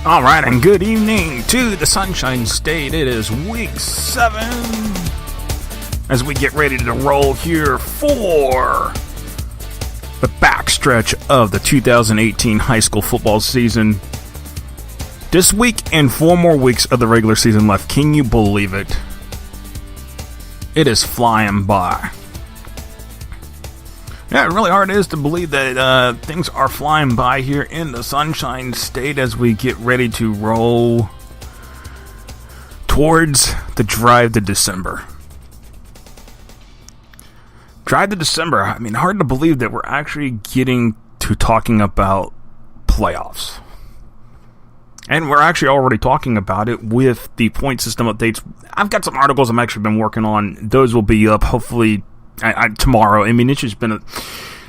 All right, and good evening to the Sunshine State. It is week 7 as we get ready to roll here for the backstretch of the 2018 high school football season. This week and 4 more weeks of the regular season left. Can you believe it? It is flying by. Yeah, it really hard is to believe that things are flying by here in the Sunshine State as we get ready to roll towards the drive to December. Drive to December, I mean, hard to believe that we're actually getting to talking about playoffs. And we're actually already talking about it with the point system updates. I've got some articles I've actually been working on. Those will be up hopefully tomorrow. I mean, it's just been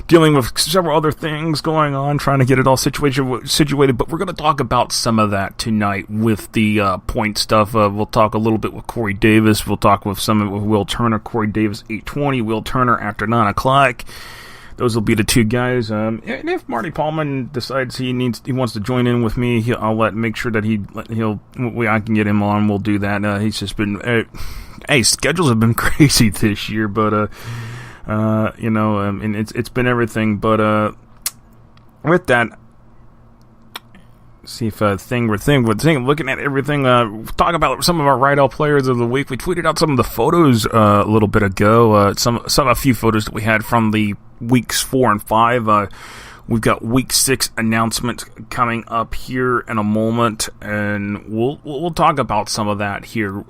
dealing with several other things going on, trying to get it all situated, but we're going to talk about some of that tonight with the point stuff. We'll talk a little bit with ByCoreyDavis. We'll talk with Will Turner, CoreyDavis 820, Will Turner after 9 o'clock. Those will be the two guys. And if Marty Paulman decides he wants to join in with me, I'll make sure that I can get him on. We'll do that. He's just been schedules have been crazy this year, but and it's been everything. But with that, see if looking at everything. Talk about some of our Rydell players of the week. We tweeted out some of the photos a little bit ago. A few photos that we had from the weeks 4 and 5. We've got week 6 announcement coming up here in a moment, and we'll talk about some of that here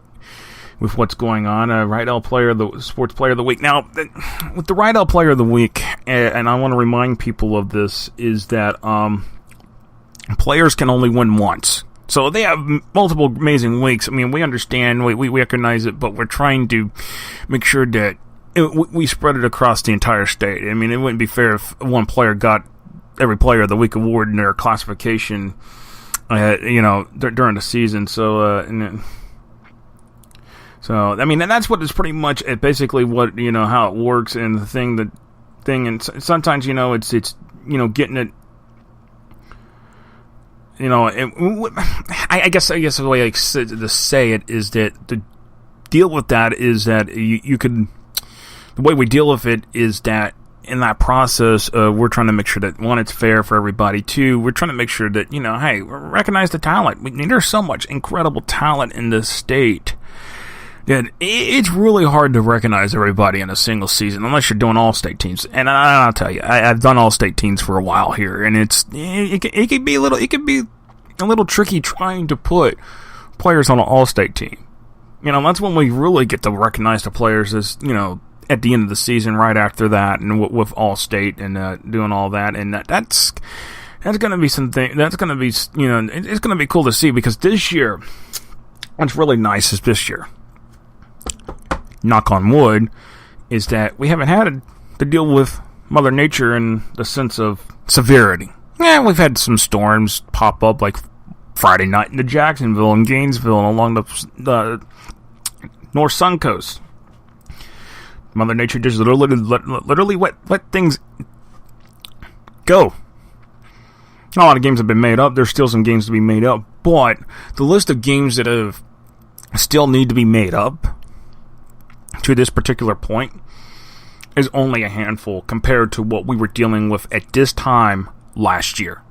with what's going on. Rydell sports player of the week. Now, with the Rydell player of the week, and I want to remind people of this, is that players can only win once. So they have multiple amazing weeks. I mean, we understand, we recognize it, but we're trying to make sure that we spread it across the entire state. I mean, it wouldn't be fair if one player got every player of the week award in their classification, during the season. So I mean, and that's what is pretty much basically what, how it works, and the thing, and sometimes, it's getting it, I guess the way to say it is that the deal with that is that you could, the way we deal with it is that in that process, we're trying to make sure that, 1, it's fair for everybody. 2, we're trying to make sure that, hey, recognize the talent. There's so much incredible talent in this state that it's really hard to recognize everybody in a single season unless you're doing all state teams. And I'll tell you, I've done all state teams for a while here, and it could be a little tricky trying to put players on an all state team. That's when we really get to recognize the players as at the end of the season, right after that, and with all state and doing all that, and that's going to be something. That's going to be it's going to be cool to see, because this year, what's really nice is this year, knock on wood, is that we haven't had to deal with Mother Nature in the sense of severity. Yeah, we've had some storms pop up, like Friday night into Jacksonville and Gainesville and along the North Sun Coast. Mother Nature just literally let things go. A lot of games have been made up. There's still some games to be made up, but the list of games that still need to be made up to this particular point is only a handful compared to what we were dealing with at this time last year.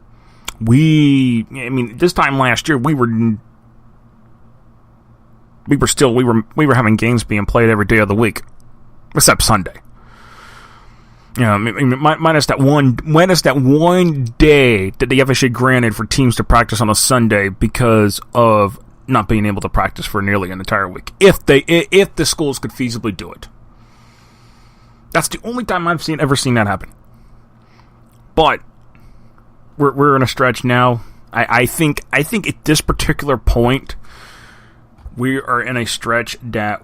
This time last year we were having games being played every day of the week, except Sunday. Minus that one day that the FSA granted for teams to practice on a Sunday because of not being able to practice for nearly an entire week, if the schools could feasibly do it. That's the only time I've ever seen that happen. But we're in a stretch now. I think at this particular point, we are in a stretch that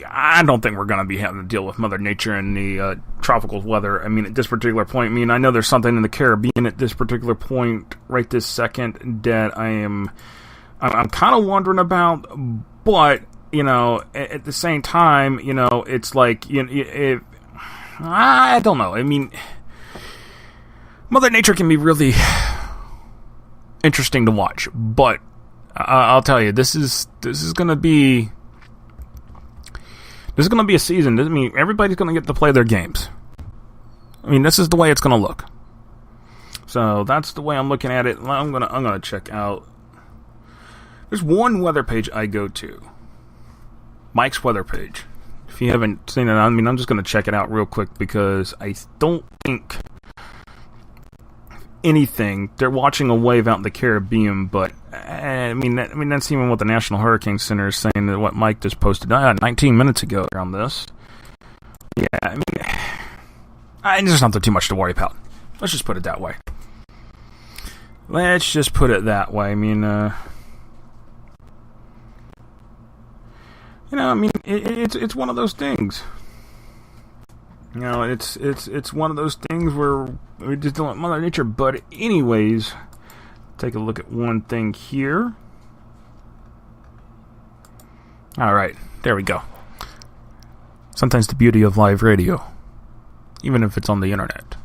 I don't think we're going to be having to deal with Mother Nature and the tropical weather. I mean, at this particular point, I know there's something in the Caribbean at this particular point, right this second, that I'm kind of wondering about, but, at the same time, it's like, I don't know. I mean, Mother Nature can be really interesting to watch. But I'll tell you, this is going to be a season. I mean, everybody's going to get to play their games. I mean, this is the way it's going to look. So that's the way I'm looking at it. I'm gonna check out. There's one weather page I go to, Mike's weather page. If you haven't seen it, I mean, I'm just gonna check it out real quick because I don't think anything. They're watching a wave out in the Caribbean, but I mean that's even what the National Hurricane Center is saying. That what Mike just posted 19 minutes ago around this. Yeah, I mean, there's nothing too much to worry about. Let's just put it that way. I mean, I mean, it's one of those things. It's one of those things where we just don't want Mother Nature. But anyways, take a look at one thing here. All right, there we go. Sometimes the beauty of live radio, even if it's on the internet.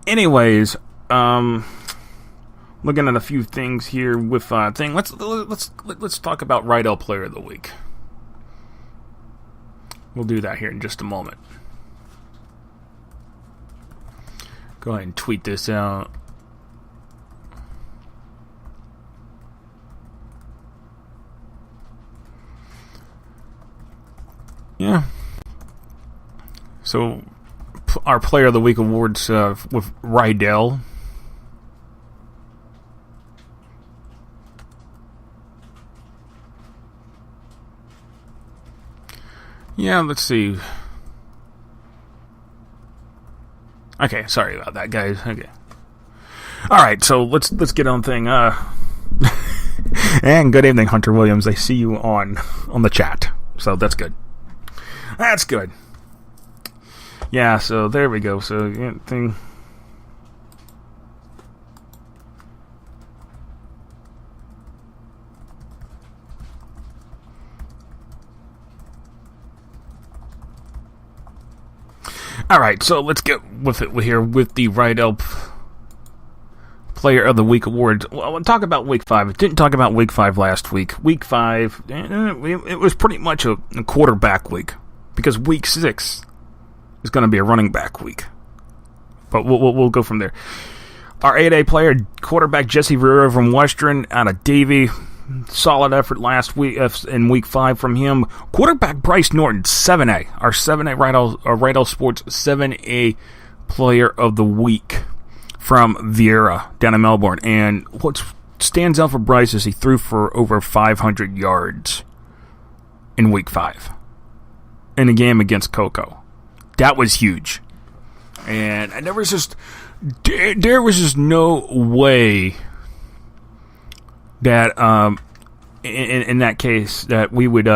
Anyways, looking at a few things here with let's talk about Rydell Player of the Week. We'll do that here in just a moment. Go ahead and tweet this out. Yeah. So, our Player of the Week awards with Rydell. Yeah, let's see. Okay, sorry about that, guys. Okay. All right, so let's get on thing. And good evening, Hunter Williams. I see you on the chat, so that's good. That's good. Yeah, so there we go. So thing. All right, so let's get with it here with the Rydell Player of the Week awards. Well, we'll talk about Week 5. I didn't talk about Week 5 last week. Week 5, it was pretty much a quarterback week because Week 6 is going to be a running back week. But we'll go from there. Our 8A player, quarterback Jesse Rivera from Western out of Davie. Solid effort last week in Week 5 from him. Quarterback Bryce Norton, 7A. Our 7A Rydell Sports 7A Player of the Week from Vieira down in Melbourne. And what stands out for Bryce is he threw for over 500 yards in Week 5 in a game against Coco. That was huge. And there was just no way that in that case that we would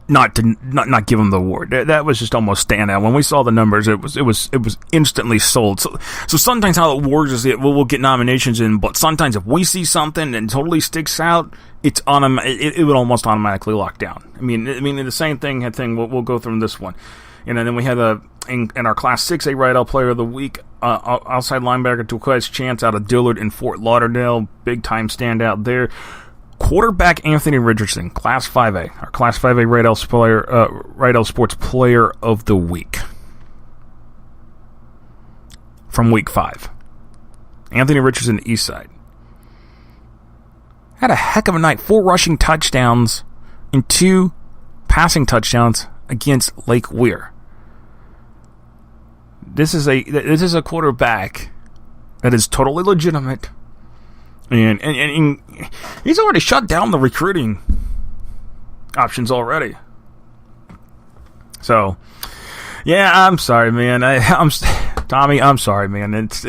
not give him the award. That was just almost standout. When we saw the numbers, it was instantly sold. So sometimes how it works is that we'll get nominations in, but sometimes if we see something and totally sticks out, it would almost automatically lock down. I mean the same thing. We'll go through this one, and then we had in our Class 6A Rydell Player of the Week. Outside linebacker Turquoise Chance out of Dillard in Fort Lauderdale. Big time standout there. Quarterback Anthony Richardson, Class 5A. Our Class 5A Rydell Sports Player of the Week. From Week 5. Anthony Richardson, Eastside. Had a heck of a night. 4 rushing touchdowns and 2 passing touchdowns against Lake Weir. This is a quarterback that is totally legitimate, and he's already shut down the recruiting options already. So, yeah, I'm sorry, man. I'm Tommy. I'm sorry, man. It's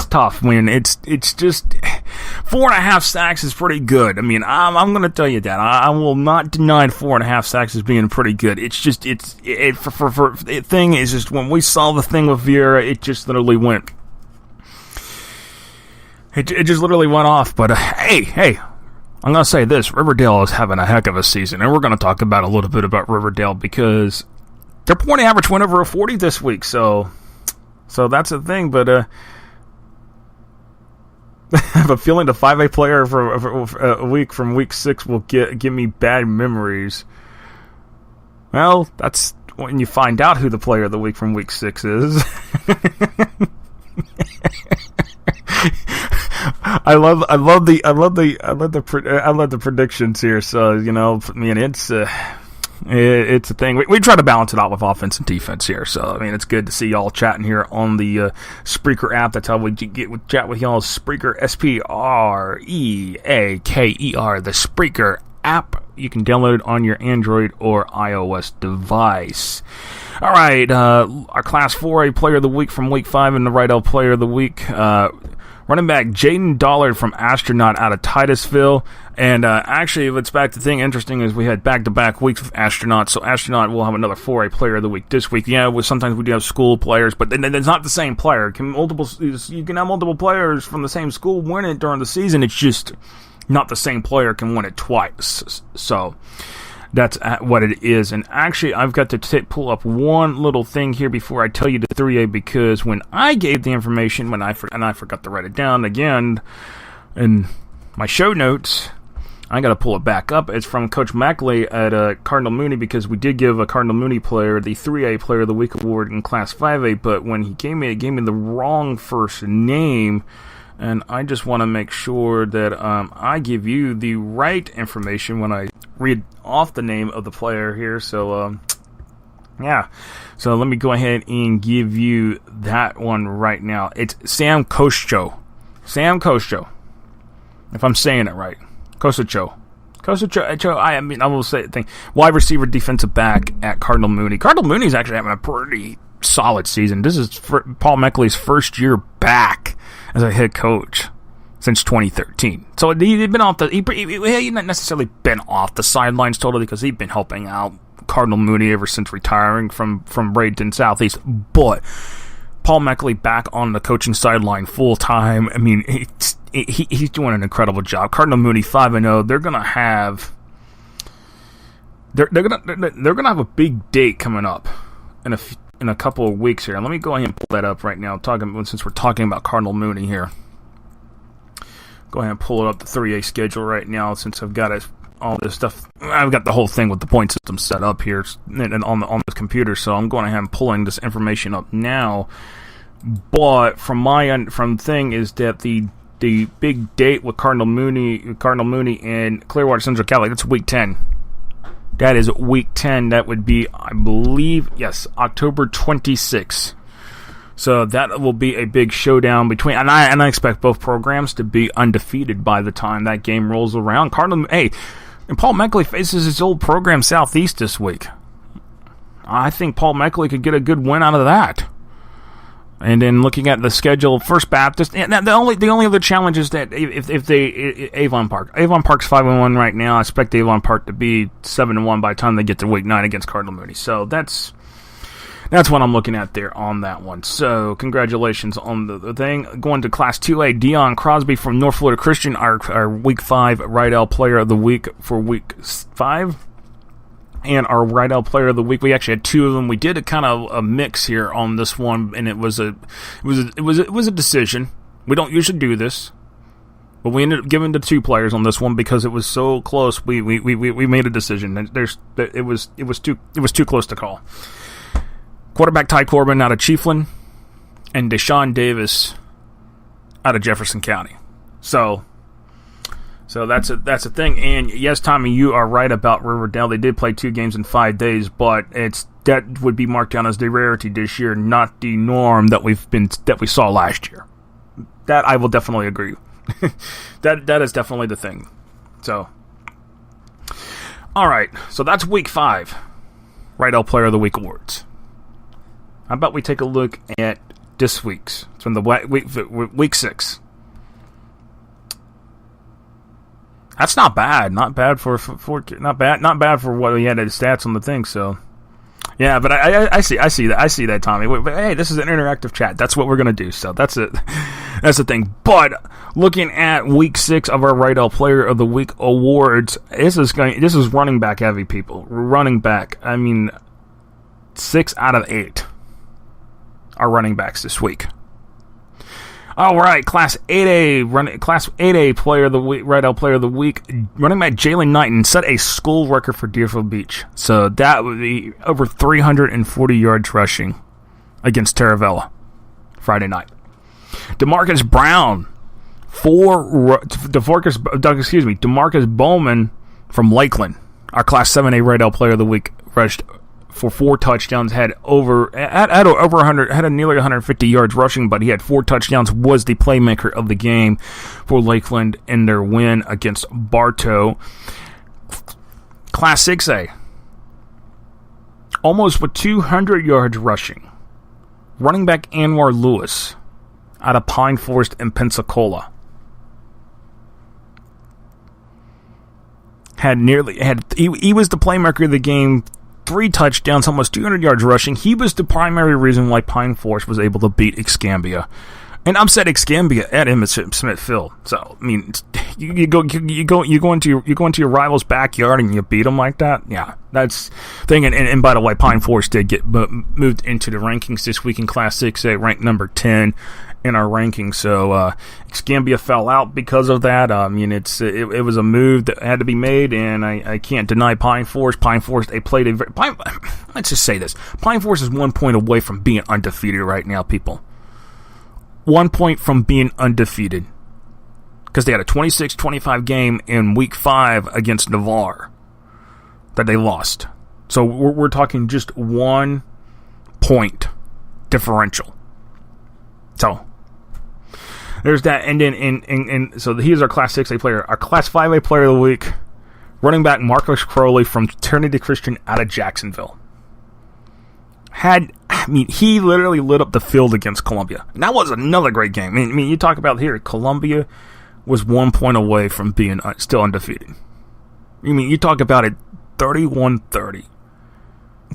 tough when it's just 4.5 sacks is pretty good. I mean, I'm going to tell you that. I will not deny 4.5 sacks as being pretty good. It's just the thing is just when we saw the thing with Vieira, it just literally went. It just literally went off. But hey. I'm going to say this. Riverdale is having a heck of a season, and we're going to talk about a little bit about Riverdale because their point average went over a 40 this week, so that's the thing. But I have a feeling the 5A player for a week from week 6 will give me bad memories. Well, that's when you find out who the player of the week from week 6 is. I love the predictions here. So it's a thing. We try to balance it out with offense and defense here. So it's good to see y'all chatting here on the Spreaker app. That's how we chat with y'all. Spreaker, Spreaker, the Spreaker app. You can download it on your Android or iOS device. All right, our Class 4A Player of the Week from Week 5 and the Rydell Player of the Week. Running back Jaden Dollard from Astronaut out of Titusville. And actually, what's back to the thing interesting is we had back-to-back weeks with Astronaut, so Astronaut will have another 4A Player of the Week this week. Yeah, sometimes we do have school players, but it's not the same player. You can have multiple players from the same school win it during the season. It's just not the same player can win it twice. So that's what it is. And actually, I've got to pull up one little thing here before I tell you the 3A, because when I gave the information, I forgot to write it down again in my show notes, I got to pull it back up. It's from Coach Mackley at Cardinal Mooney, because we did give a Cardinal Mooney player the 3A Player of the Week award in Class 5A, but when he gave me, it gave me the wrong first name. And I just want to make sure that I give you the right information when I read off the name of the player here. So, yeah. So let me go ahead and give you that one right now. It's Sam Koscho. Sam Koscho. If I'm saying it right. Koscho. I will say the thing. Wide receiver, defensive back at Cardinal Mooney. Cardinal Mooney's actually having a pretty solid season. This is Paul Meckley's first year back as a head coach since 2013. So he'd been off he'd not necessarily been off the sidelines totally, because he'd been helping out Cardinal Mooney ever since retiring from Bradenton Southeast. But Paul Meckley back on the coaching sideline full time. He's doing an incredible job. Cardinal Mooney 5-0. They're gonna have a big date coming up in a couple of weeks here. Let me go ahead and pull that up right now. Since we're talking about Cardinal Mooney here, go ahead and pull up the 3A schedule right now. Since I've got all this stuff, I've got the whole thing with the point system set up here and on the computer. So I'm going ahead and pulling this information up now. But from my end, thing is that the big date with Cardinal Mooney and Clearwater Central Catholic, that's week 10. That is week 10. That would be, I believe, yes, October 26th. So that will be a big showdown between, and I expect both programs to be undefeated by the time that game rolls around. And Paul Meckley faces his old program Southeast this week. I think Paul Meckley could get a good win out of that. And then looking at the schedule, First Baptist. And the only other challenge is that if they Avon Park's 5-1 right now. I expect Avon Park to be 7-1 by the time they get to week 9 against Cardinal Mooney. So that's what I'm looking at there on that one. So congratulations on the thing. Going to Class 2A, Dion Crosby from North Florida Christian, our week 5 Rydell Player of the Week for week 5. And our Rydell Player of the Week, we actually had 2 of them. We did a kind of a mix here on this one, and it was a decision. We don't usually do this, but we ended up giving the 2 players on this one because it was so close. We made a decision. It was too close to call. Quarterback Ty Corbin out of Chiefland, and Deshaun Davis out of Jefferson County. So that's a thing. And yes, Tommy, you are right about Riverdale. They did play 2 games in 5 days, but that would be marked down as the rarity this year, not the norm that we saw last year. That I will definitely agree. that is definitely the thing. So, all right. So that's week 5, Rydell Player of the Week awards. How about we take a look at this week's? It's from the week 6. That's not bad. Not bad for not bad for what he had as stats on the thing. So, yeah, but I see that, Tommy. But hey, this is an interactive chat. That's what we're gonna do. So that's it. That's the thing. But looking at week 6 of our Rydell Player of the Week awards, this is running back heavy, people. Running back. 6 out of 8 are running backs this week. All right, Class 8A Player of the Week, Red L Player of the Week, running back Jalen Knighton set a school record for Deerfield Beach. So that would be over 340 yards rushing against Taravella Friday night. Demarcus Brown, Demarcus Bowman from Lakeland, our Class 7A Red L Player of the Week, rushed for 4 touchdowns, had nearly 150 yards rushing, but he had 4 touchdowns, was the playmaker of the game for Lakeland in their win against Bartow. Class 6A, almost with 200 yards rushing, running back Anwar Lewis out of Pine Forest in Pensacola. He was the playmaker of the game, 3 touchdowns, almost 200 yards rushing. He was the primary reason why Pine Forest was able to beat Escambia. And I'm said Escambia at Emmett Smith Field. So, I mean, you go into your rival's backyard and you beat them like that. Yeah, that's the thing. And by the way, Pine Forest did get moved into the rankings this week in Class 6A, ranked number 10 in our rankings. So Escambia fell out because of that. I mean, it was a move that had to be made, and I can't deny Pine Forest. Let's just say this: Pine Forest is 1 point away from being undefeated right now, people. 1 point from being undefeated, because they had a 26-25 game in Week 5 against Navarre that they lost. So we're talking just 1 point differential. So there's that. And then so he's our Class 6A player. Our Class 5A Player of the Week, running back Marcus Crowley from Trinity Christian out of Jacksonville. He literally lit up the field against Columbia. And that was another great game. I mean, you talk about here, Columbia was 1 point away from being still undefeated. I mean, you talk about it, 31-30.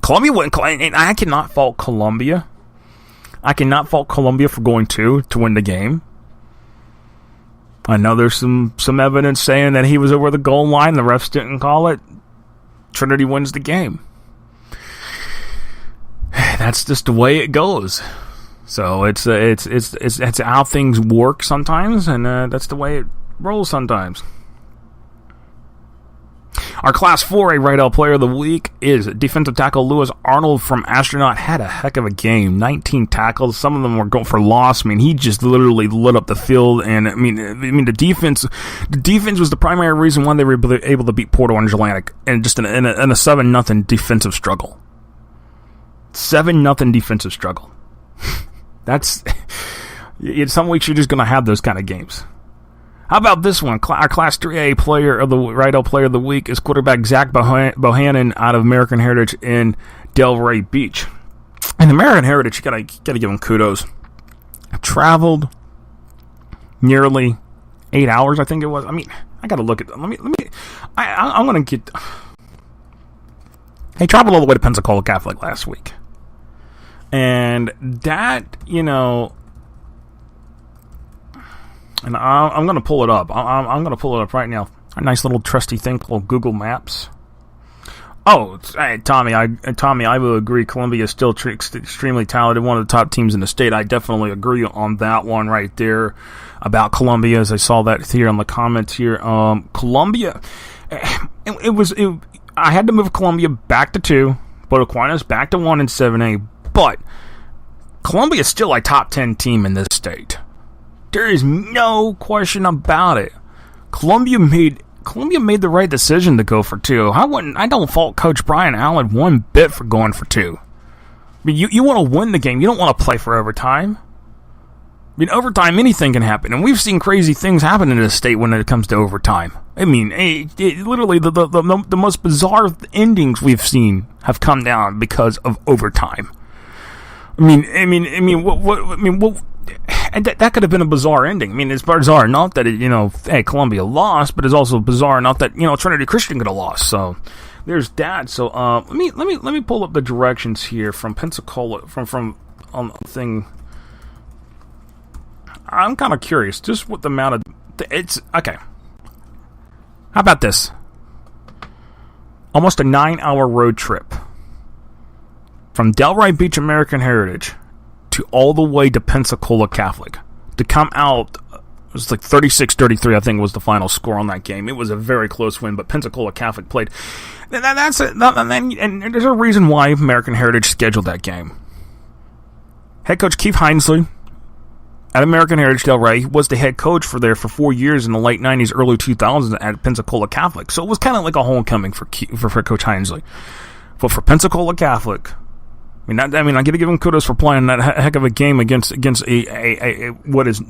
Columbia went, and I cannot fault Columbia. I cannot fault Columbia for going to win the game. I know there's some evidence saying that he was over the goal line. The refs didn't call it. Trinity wins the game. That's just the way it goes. So it's how things work sometimes, and that's the way it rolls sometimes. Our Class 4A Right L Player of the Week is defensive tackle Lewis Arnold from Astronaut. Had a heck of a game. 19 tackles. Some of them were going for loss. I mean, he just literally lit up the field. And I mean, the defense was the primary reason why they were able to beat Port Orange Atlantic, and just in a 7-0 defensive struggle. 7-0 defensive struggle. That's some weeks you're just going to have those kind of games. How about this one? Our Class 3A Player of the Right L Player of the Week is quarterback Zach Bohannon out of American Heritage in Delray Beach. And American Heritage, you gotta give them kudos. Traveled nearly 8 hours, I think it was. I mean, I gotta look at them. I'm gonna get. They traveled all the way to Pensacola Catholic last week, and that, you know. And I'm going to pull it up. I'm going to pull it up right now. A nice little trusty thing called Google Maps. Oh, hey, Tommy, I will agree. Columbia is still extremely talented. One of the top teams in the state. I definitely agree on that one right there about Columbia, as I saw that here on the comments here. Columbia, I had to move Columbia back to 2, but Aquinas back to 1 in 7A. But Columbia is still a top 10 team in this state. There is no question about it. Columbia made the right decision to go for 2. I don't fault Coach Brian Allen one bit for going for 2. I mean, you want to win the game. You don't want to play for overtime. I mean, overtime, anything can happen, and we've seen crazy things happen in this state when it comes to overtime. I mean, literally the most bizarre endings we've seen have come down because of overtime. And that could have been a bizarre ending. I mean, it's bizarre enough that Columbia lost, but it's also bizarre enough that Trinity Christian could have lost. So there's that. So let me pull up the directions here from Pensacola from on the thing. I'm kind of curious, just what the amount of it's okay. How about this? Almost a 9-hour road trip from Delray Beach American Heritage to all the way to Pensacola Catholic. to come out. It was like 36-33, I think, was the final score on that game. It was a very close win, but Pensacola Catholic played. That's it. And there's a reason why American Heritage scheduled that game. Head coach Keith Hinesley at American Heritage Delray was the head coach for 4 years in the late 90s, early 2000s at Pensacola Catholic. So it was kind of like a homecoming for Coach Hinesley. But for Pensacola Catholic, I got to give him kudos for playing that heck of a game against what is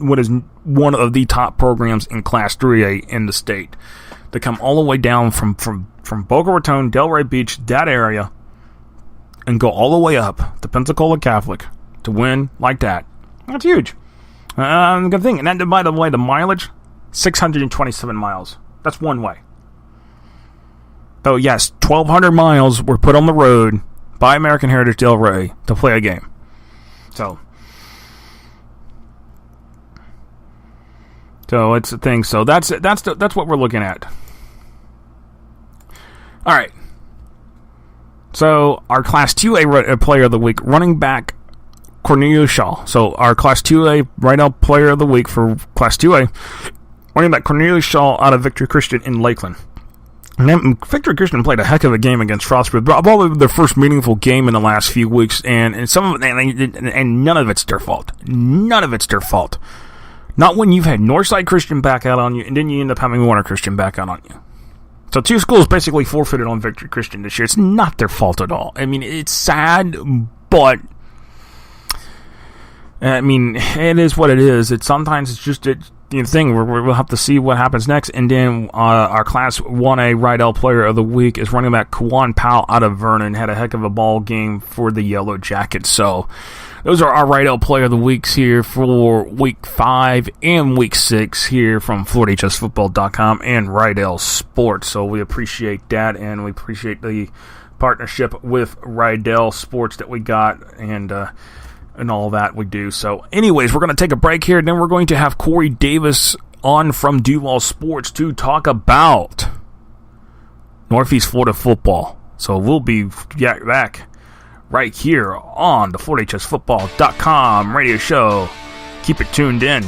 one of the top programs in Class 3A in the state. To come all the way down from Boca Raton, Delray Beach, that area, and go all the way up to Pensacola Catholic to win like that. That's huge. Good thing. And then, by the way, the mileage, 627 miles. That's one way. So, yes, 1,200 miles were put on the road by American Heritage Delray to play a game. So it's a thing. So that's what we're looking at. All right. So our Class 2A player of the week, running back Cornelius Shaw. So our Class 2A right now player of the week for Class 2A, running back Cornelius Shaw out of Victory Christian in Lakeland. And then Victory Christian played a heck of a game against Frostburg, probably their first meaningful game in the last few weeks, and some of it, and none of it's their fault. None of it's their fault. Not when you've had Northside Christian back out on you, and then you end up having Warner Christian back out on you. So two schools basically forfeited on Victory Christian this year. It's not their fault at all. I mean, it's sad, but it is what it is. Sometimes it's just thing. We'll have to see what happens next. And then our Class 1A Rydell Player of the Week is running back Kawan Powell out of Vernon. Had a heck of a ball game for the Yellow Jackets. So those are our Rydell Player of the Weeks here for Week 5 and Week 6 here from FlooridaHSFootball.com and Rydell Sports. So we appreciate that, and we appreciate the partnership with Rydell Sports that we got, and all that we do. So anyways, we're going to take a break here, and then we're going to have Corey Davis on from Duval Sports to talk about Northeast Florida football. So we'll be back right here on the FlooridaHSFootball.com radio show. Keep it tuned in.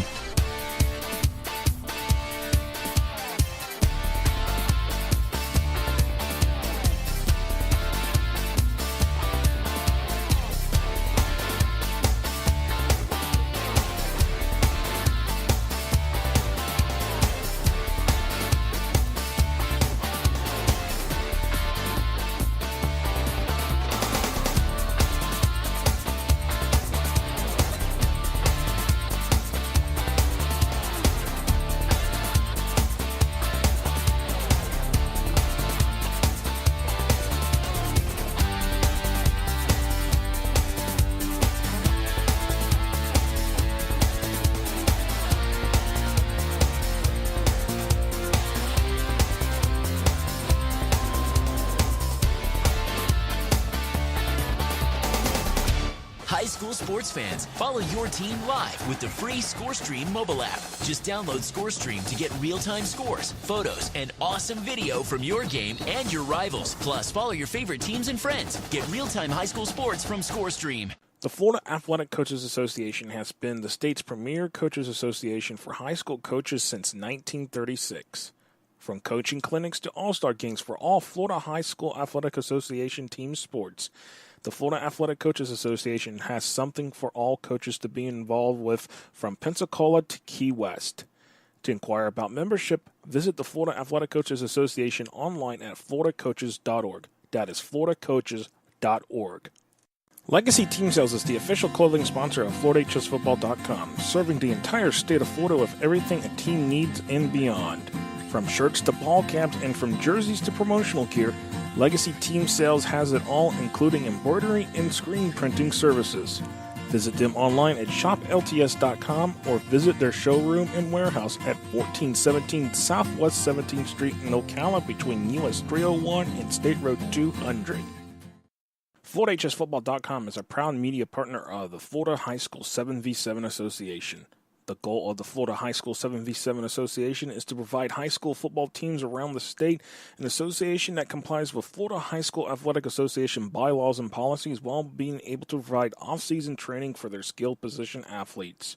High school sports fans, follow your team live with the free ScoreStream mobile app. Just download ScoreStream to get real-time scores, photos, and awesome video from your game and your rivals. Plus, follow your favorite teams and friends. Get real-time high school sports from ScoreStream. The Florida Athletic Coaches Association has been the state's premier coaches association for high school coaches since 1936. From coaching clinics to all-star games for all Florida High School Athletic Association team sports, the Florida Athletic Coaches Association has something for all coaches to be involved with, from Pensacola to Key West. To inquire about membership, visit the Florida Athletic Coaches Association online at floridacoaches.org. That is floridacoaches.org. Legacy Team Sales is the official clothing sponsor of FlooridaHSFootball.com, serving the entire state of Florida with everything a team needs and beyond. From shirts to ball caps and from jerseys to promotional gear, Legacy Team Sales has it all, including embroidery and screen printing services. Visit them online at shoplts.com or visit their showroom and warehouse at 1417 Southwest 17th Street in Ocala between US 301 and State Road 200. FlooridaHSFootball.com is a proud media partner of the Florida High School 7v7 Association. The goal of the Florida High School 7v7 Association is to provide high school football teams around the state an association that complies with Florida High School Athletic Association bylaws and policies while being able to provide off-season training for their skilled position athletes.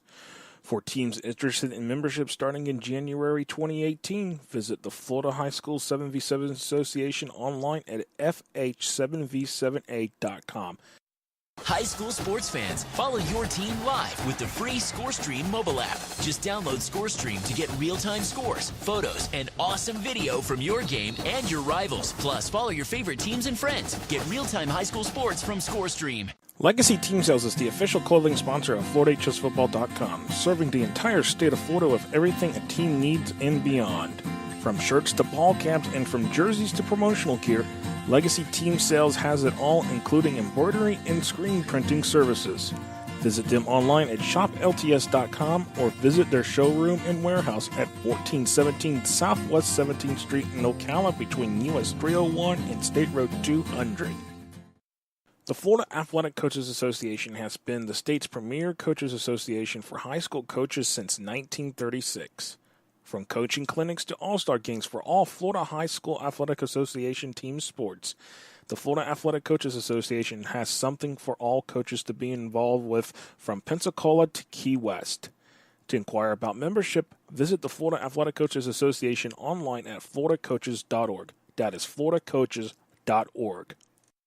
For teams interested in membership starting in January 2018, visit the Florida High School 7v7 Association online at fh7v7a.com. High school sports fans, follow your team live with the free ScoreStream mobile app. Just download ScoreStream to get real-time scores, photos, and awesome video from your game and your rivals. Plus, follow your favorite teams and friends. Get real-time high school sports from ScoreStream. Legacy Team Sales is the official clothing sponsor of FloridaHSFootball.com, serving the entire state of Florida with everything a team needs and beyond. From shirts to ball caps and from jerseys to promotional gear, Legacy Team Sales has it all, including embroidery and screen printing services. Visit them online at shoplts.com or visit their showroom and warehouse at 1417 Southwest 17th Street in Ocala between US 301 and State Road 200. The Florida Athletic Coaches Association has been the state's premier coaches association for high school coaches since 1936. From coaching clinics to all-star games for all Florida High School Athletic Association team sports, the Florida Athletic Coaches Association has something for all coaches to be involved with from Pensacola to Key West. To inquire about membership, visit the Florida Athletic Coaches Association online at floridacoaches.org. That is floridacoaches.org.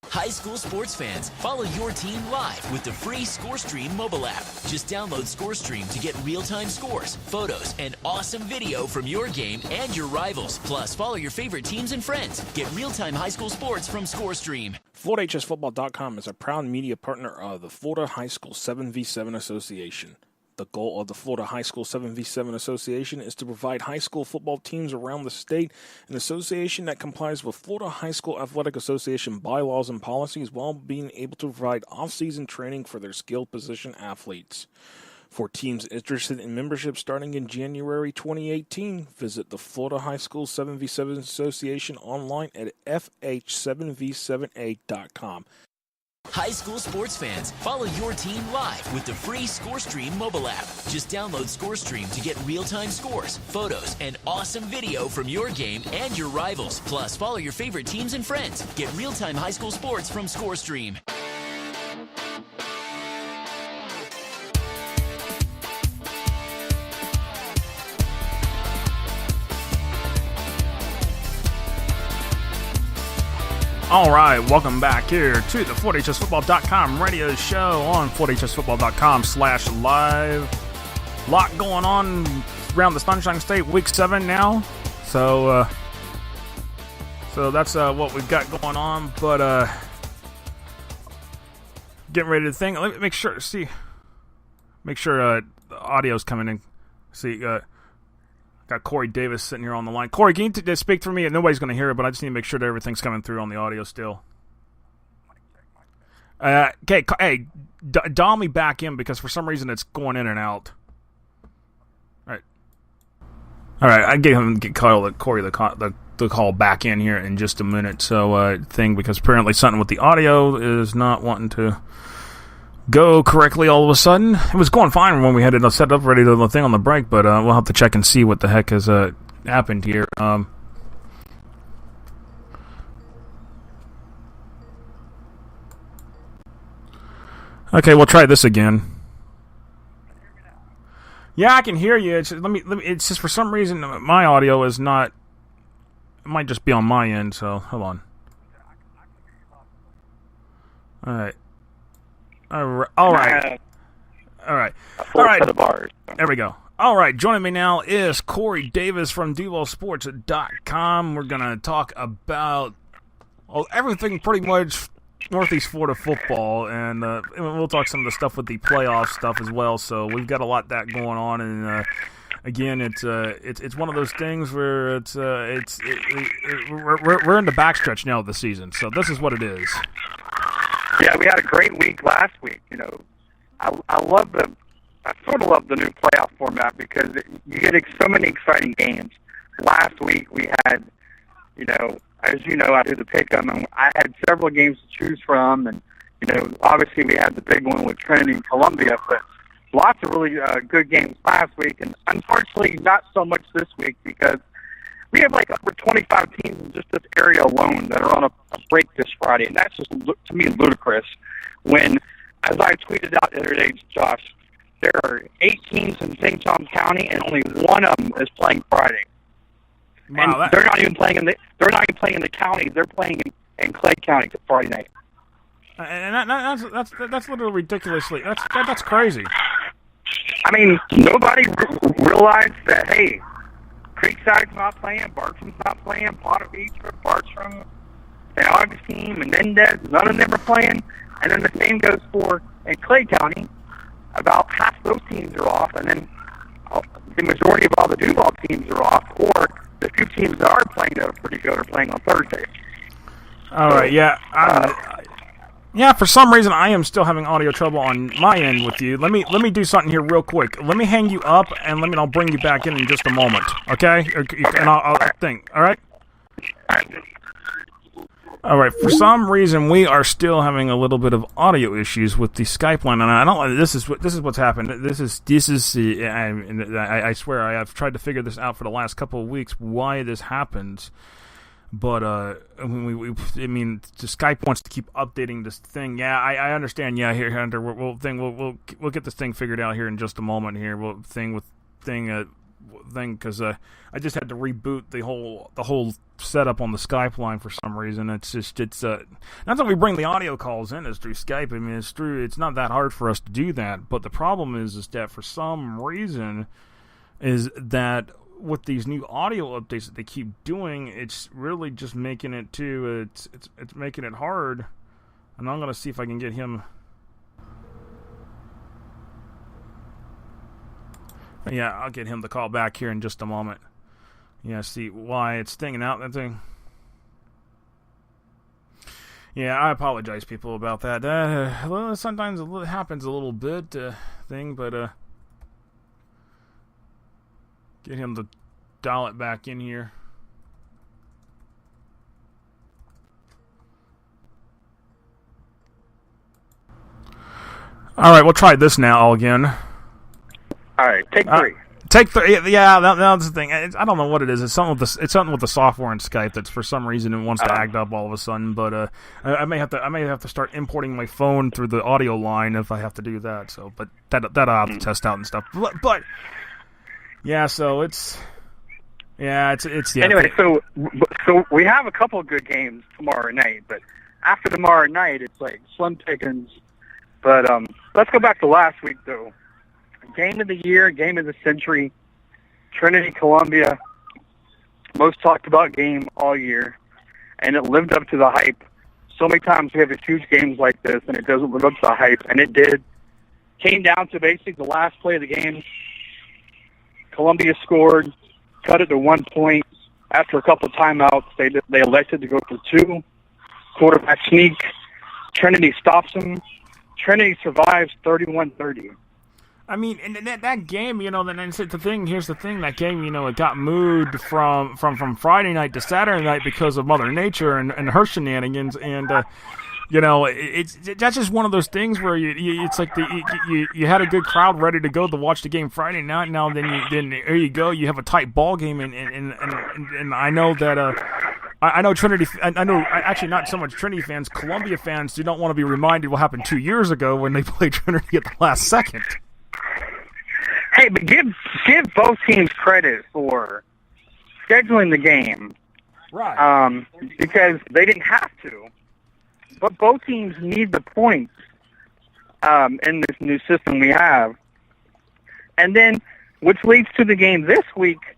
High school sports fans, follow your team live with the free ScoreStream mobile app. Just download ScoreStream to get real-time scores, photos, and awesome video from your game and your rivals. Plus, follow your favorite teams and friends. Get real-time high school sports from ScoreStream. FloridaHSFootball.com is a proud media partner of the Florida High School 7v7 Association. The goal of the Florida High School 7v7 Association is to provide high school football teams around the state an association that complies with Florida High School Athletic Association bylaws and policies while being able to provide off-season training for their skilled position athletes. For teams interested in membership starting in January 2018, visit the Florida High School 7v7 Association online at fh7v7a.com. High school sports fans, follow your team live with the free ScoreStream mobile app. Just download ScoreStream to get real-time scores, photos, and awesome video from your game and your rivals. Plus, follow your favorite teams and friends. Get real-time high school sports from ScoreStream. All right, welcome back here to the FloridaHSFootball.com radio show on FloridaHSFootball.com/live. Lot going on around the Sunshine State, week 7 now. So that's what we've got going on. But getting ready to think. Let me make sure the audio's coming in. See. Got ByCoreyDavis sitting here on the line. Corey, can you speak for me? Nobody's going to hear it, but I just need to make sure that everything's coming through on the audio still. Okay, hey, dial me back in because for some reason it's going in and out. All right. I gave Corey the call back in here in just a minute. So because apparently something with the audio is not wanting to go correctly all of a sudden. It was going fine when we had it set up ready to the thing on the break, but we'll have to check and see what the heck has happened here. Okay, we'll try this again. Yeah, I can hear you. It's just for some reason my audio is not. It might just be on my end. So hold on. All right. All right. There we go. All right. Joining me now is ByCoreyDavis from DuvalSports.com. We're going to talk about everything pretty much Northeast Florida football, and we'll talk some of the stuff with the playoff stuff as well. So we've got a lot of that going on, and again, it's one of those things where we're in the backstretch now of the season. So this is what it is. Yeah, we had a great week last week. You know, I sort of love the new playoff format because you get so many exciting games. Last week we had, as you know, I do the pick-em, and I had several games to choose from, and obviously we had the big one with Trinity and Columbia, but lots of really good games last week, and unfortunately not so much this week because we have like over 25 teams in just this area alone that are on a break this Friday, and that's just, to me, ludicrous. When, as I tweeted out the other day, Josh, there are 8 teams in St. Johns County, and only one of them is playing Friday. Wow, and they're not even playing in the counties. They're playing in Clay County Friday night. And that's literally ridiculously. That's crazy. I mean, nobody realized that. Hey, Creekside's not playing, Bartram's not playing, Potter Beach, Bartram, St. Augustine, Menendez, none of them are playing. And then the same goes for in Clay County. About half those teams are off, and then the majority of all the Duval teams are off, or the few teams that are playing that are pretty good are playing on Thursday. All right, yeah. Yeah, for some reason I am still having audio trouble on my end with you. Let me do something here real quick. Let me hang you up, and I'll bring you back in just a moment, okay? And I'll think, all right? All right, for some reason we are still having a little bit of audio issues with the Skype line, and I don't. This is what's happened. This is. I swear I have tried to figure this out for the last couple of weeks why this happens, but the Skype wants to keep updating this thing. Yeah, I understand. Yeah, here, Hunter, we'll get this thing figured out here in just a moment. Here, because I just had to reboot the whole setup on the Skype line for some reason. It's not that we bring the audio calls in as through Skype. I mean, it's not that hard for us to do that. But the problem is that for some reason is that with these new audio updates that they keep doing, it's really just making it it's making it hard. And I'm gonna see if I can get him. Yeah, I'll get him to call back here in just a moment. Yeah, see why it's stinging out, that thing. Yeah, I apologize, people, about that. Well, sometimes it happens a little bit, thing, but, get him to dial it back in here. Alright, we'll try this now again. All right, take 3. Take 3. Yeah, that's the thing. I don't know what it is. It's something with the software in Skype that's for some reason it wants to act up all of a sudden. But I may have to start importing my phone through the audio line if I have to do that. So, but that I'll have to test out and stuff. But yeah, so it's yeah. Anyway, so we have a couple of good games tomorrow night, but after tomorrow night, it's like slim pickings. But let's go back to last week though. Game of the year, game of the century, Trinity Columbia, most talked about game all year, and it lived up to the hype. So many times we have huge games like this, and it doesn't live up to the hype, and it did. Came down to basically the last play of the game. Columbia scored, cut it to 1 point. After a couple of timeouts, they elected to go for 2. Quarterback sneak. Trinity stops them. Trinity survives 31-30. I mean, and that game, here's the thing, that game, it got moved from Friday night to Saturday night because of Mother Nature and her shenanigans, and, that's just one of those things where it's like you had a good crowd ready to go to watch the game Friday night, now then there you go, you have a tight ball game, and I know that, I know Trinity. I know actually not so much Trinity fans. Columbia fans do not want to be reminded what happened 2 years ago when they played Trinity at the last second. Hey, but give both teams credit for scheduling the game, right? Because they didn't have to, but both teams need the points in this new system we have, and then which leads to the game this week.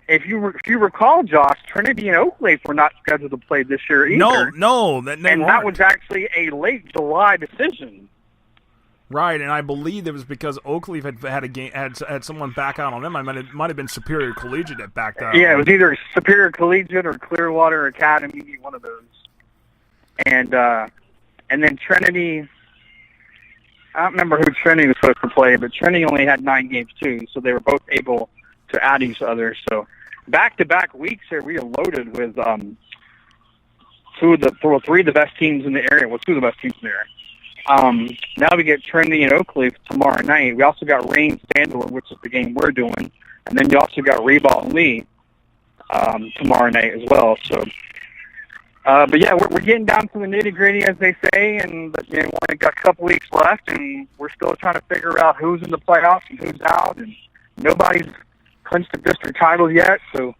If you recall, Josh, Trinity and Oakleaf were not scheduled to play this year either. No, that was actually a late July decision. Right, and I believe it was because Oakleaf had a game, had someone back out on them. It might have been Superior Collegiate that backed out. Yeah, it was either Superior Collegiate or Clearwater Academy, one of those. And then Trinity, I don't remember who Trinity was supposed to play, but Trinity only had 9 games too, so they were both able to add each other. So back-to-back weeks here, we are loaded with 3 of the best teams in the area. Well, 2 of the best teams in the area. Now we get Trinity and Oakleaf tomorrow night. We also got Rain Sandor, which is the game we're doing. And then you also got Reebok and Lee tomorrow night as well. So But yeah, we're getting down to the nitty gritty, as they say, and we only got a couple weeks left, and we're still trying to figure out who's in the playoffs and who's out, and nobody's clinched a district title yet. So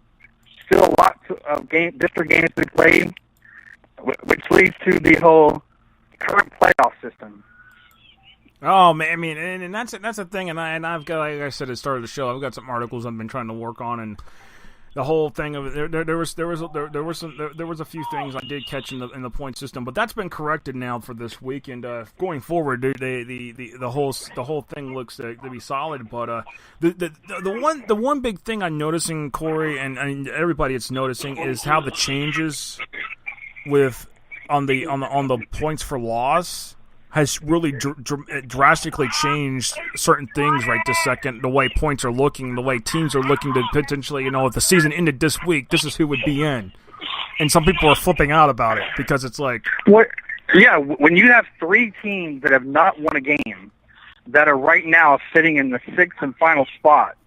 still a lot of district games to be played, which leads to the whole current playoff system. Oh man, I mean, and that's the thing, and I've got, like I said at the start of the show, I've got some articles I've been trying to work on, and the whole thing of it, there was a few things I did catch in the point system, but that's been corrected now for this week, and going forward, the whole thing looks to be solid. But the one big thing I'm noticing, Corey, and everybody it's noticing, is how the changes on the points for loss has really drastically changed certain things right this second. The way points are looking, the way teams are looking to potentially, if the season ended this week, this is who would be in. And some people are flipping out about it because it's like... when you have 3 teams that have not won a game that are right now sitting in the 6th and final spot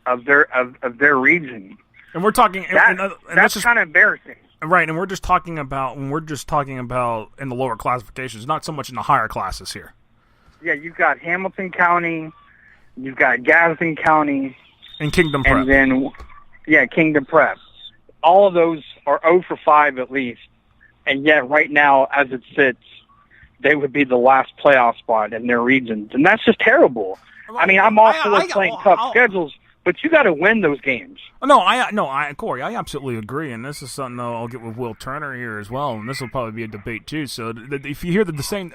of their region... And we're talking... That's kind of embarrassing. Right, and we're just talking about in the lower classifications, not so much in the higher classes here. Yeah, you've got Hamilton County, you've got Gadsden County, and Kingdom Prep. And then, Kingdom Prep. All of those are 0 for 5 at least, and yet right now, as it sits, they would be the last playoff spot in their regions, and that's just terrible. I mean, I'm all for playing tough schedules, but you got to win those games. Corey, I absolutely agree, and this is something I'll get with Will Turner here as well, and this will probably be a debate too. So if you hear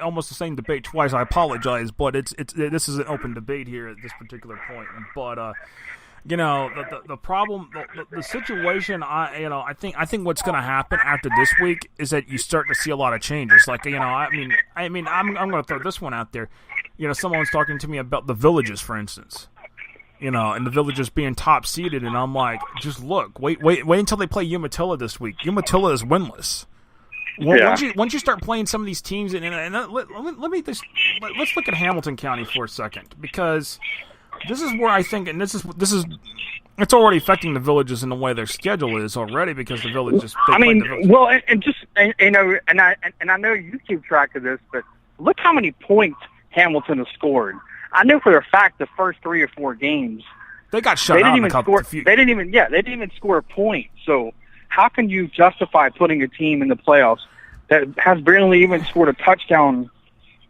almost the same debate twice, I apologize, but this is an open debate here at this particular point. But the problem, the situation, I think what's going to happen after this week is that you start to see a lot of changes. Like I'm going to throw this one out there. Someone's talking to me about the Villages, for instance. And the Villages being top seeded, and I'm like, just look, wait until they play Umatilla this week. Umatilla is winless. Once you start playing some of these teams, let's look at Hamilton County for a second, because this is where I think, and this is it's already affecting the Villages in the way their schedule is already, because the Villages. I know you keep track of this, but look how many points Hamilton has scored. I know for a fact the first 3 or 4 games they got shut out. They didn't even score a point. So how can you justify putting a team in the playoffs that has barely even scored a touchdown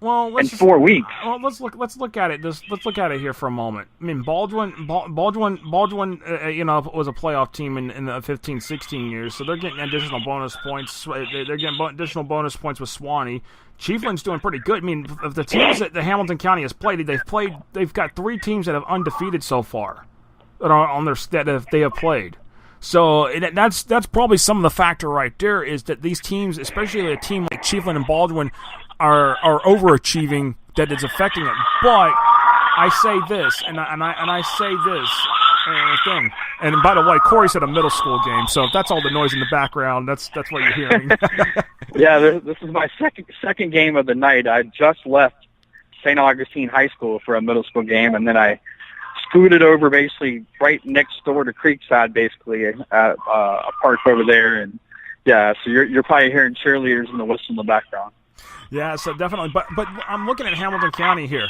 in 4 weeks? Well, let's look at it. Let's look at it here for a moment. I mean, Baldwin, was a playoff team in the 15-16 years, so they're getting additional bonus points. They're getting additional bonus points with Swanee. Chiefland's doing pretty good. I mean, of the teams that the Hamilton County has played, they've got 3 teams that have undefeated so far that are on they have played. So that's probably some of the factor right there, is that these teams, especially a team like Chiefland and Baldwin, are overachieving, that is affecting it. But I say this, and I say this thing. And by the way, Corey said a middle school game, so if that's all the noise in the background, that's what you're hearing. Yeah, this is my second game of the night. I just left St. Augustine High School for a middle school game, and then I scooted over basically right next door to Creekside, basically at a park over there. And yeah, so you're probably hearing cheerleaders and the whistle in the background. Yeah, so definitely. But I'm looking at Hamilton County here.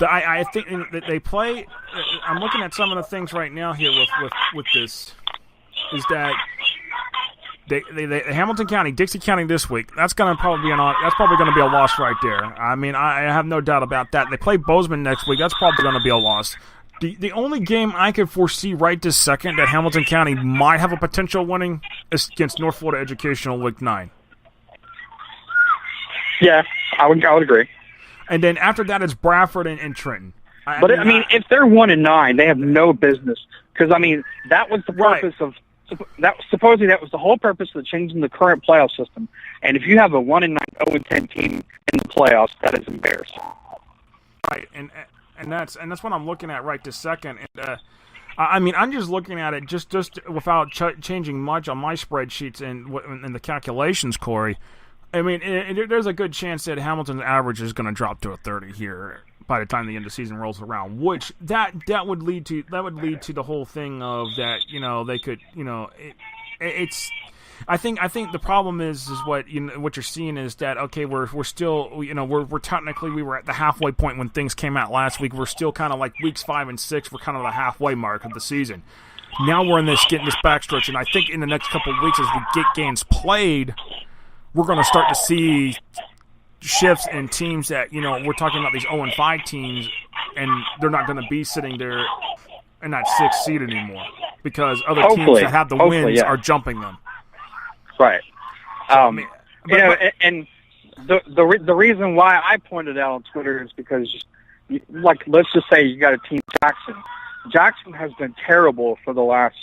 I think that they play. I'm looking at some of the things right now here with this. Is that they Hamilton County, Dixie County this week? That's probably going to be a loss right there. I mean, I have no doubt about that. They play Bozeman next week. That's probably going to be a loss. The only game I could foresee right this second that Hamilton County might have a potential winning is against North Florida Educational Week 9. Yeah, I would agree. And then after that, it's Bradford and Trenton. I mean, if they're 1-9, they have no business. Because that was the purpose of that. Supposedly, that was the whole purpose of changing the current playoff system. And if you have a 1-9, 0-10 team in the playoffs, that is embarrassing. Right, and that's what I'm looking at right this second. And I mean, I'm just looking at it just without changing much on my spreadsheets and the calculations, Corey. I mean, there's a good chance that Hamilton's average is going to drop to a 30 here by the time the end of the season rolls around, which that would lead to the whole thing of that, they could, it's I think the problem is what what you're seeing is that okay, we're still we're technically we were at the halfway point when things came out last week. We're still kind of like weeks 5 and 6. We're kind of the halfway mark of the season. Now we're getting this backstretch, and I think in the next couple of weeks as we get games played, we're going to start to see shifts in teams that we're talking about these 0-5 teams, and they're not going to be sitting there in that 6th seed anymore because other teams that have the wins are jumping them. Right. And the reason why I pointed out on Twitter is because, let's just say you got a team Jackson. Jackson has been terrible for the last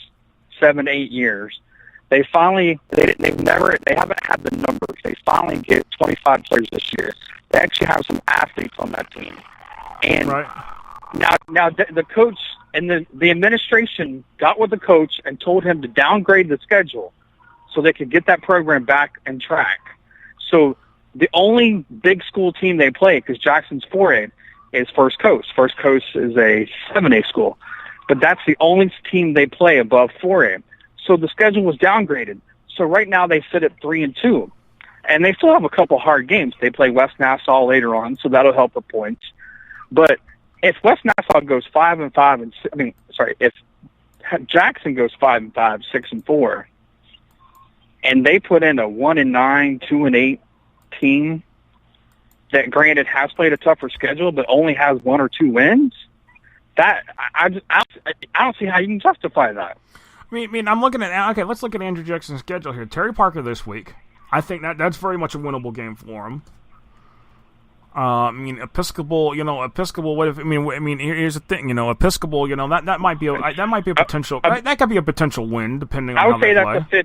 7-8 years. They haven't had the numbers. They finally get 25 players this year. They actually have some athletes on that team. And now the coach and the administration got with the coach and told him to downgrade the schedule so they could get that program back on track. So the only big school team they play, because Jackson's 4A, is First Coast. First Coast is a 7A school. But that's the only team they play above 4A. So the schedule was downgraded. So right now they sit at 3-2. And they still have a couple hard games. They play West Nassau later on, so that'll help the points. But if West Nassau goes 5-5, if Jackson goes 5-5, 6-4, and they put in a 1-9, 2-8 team that, granted, has played a tougher schedule but only has 1 or 2 wins, that I don't see how you can justify that. I mean, I'm looking at let's look at Andrew Jackson's schedule here. Terry Parker this week. I think that's very much a winnable game for him. Episcopal. What if? Here's the thing. Episcopal. That might be a potential. That could be a potential win, depending on how they play.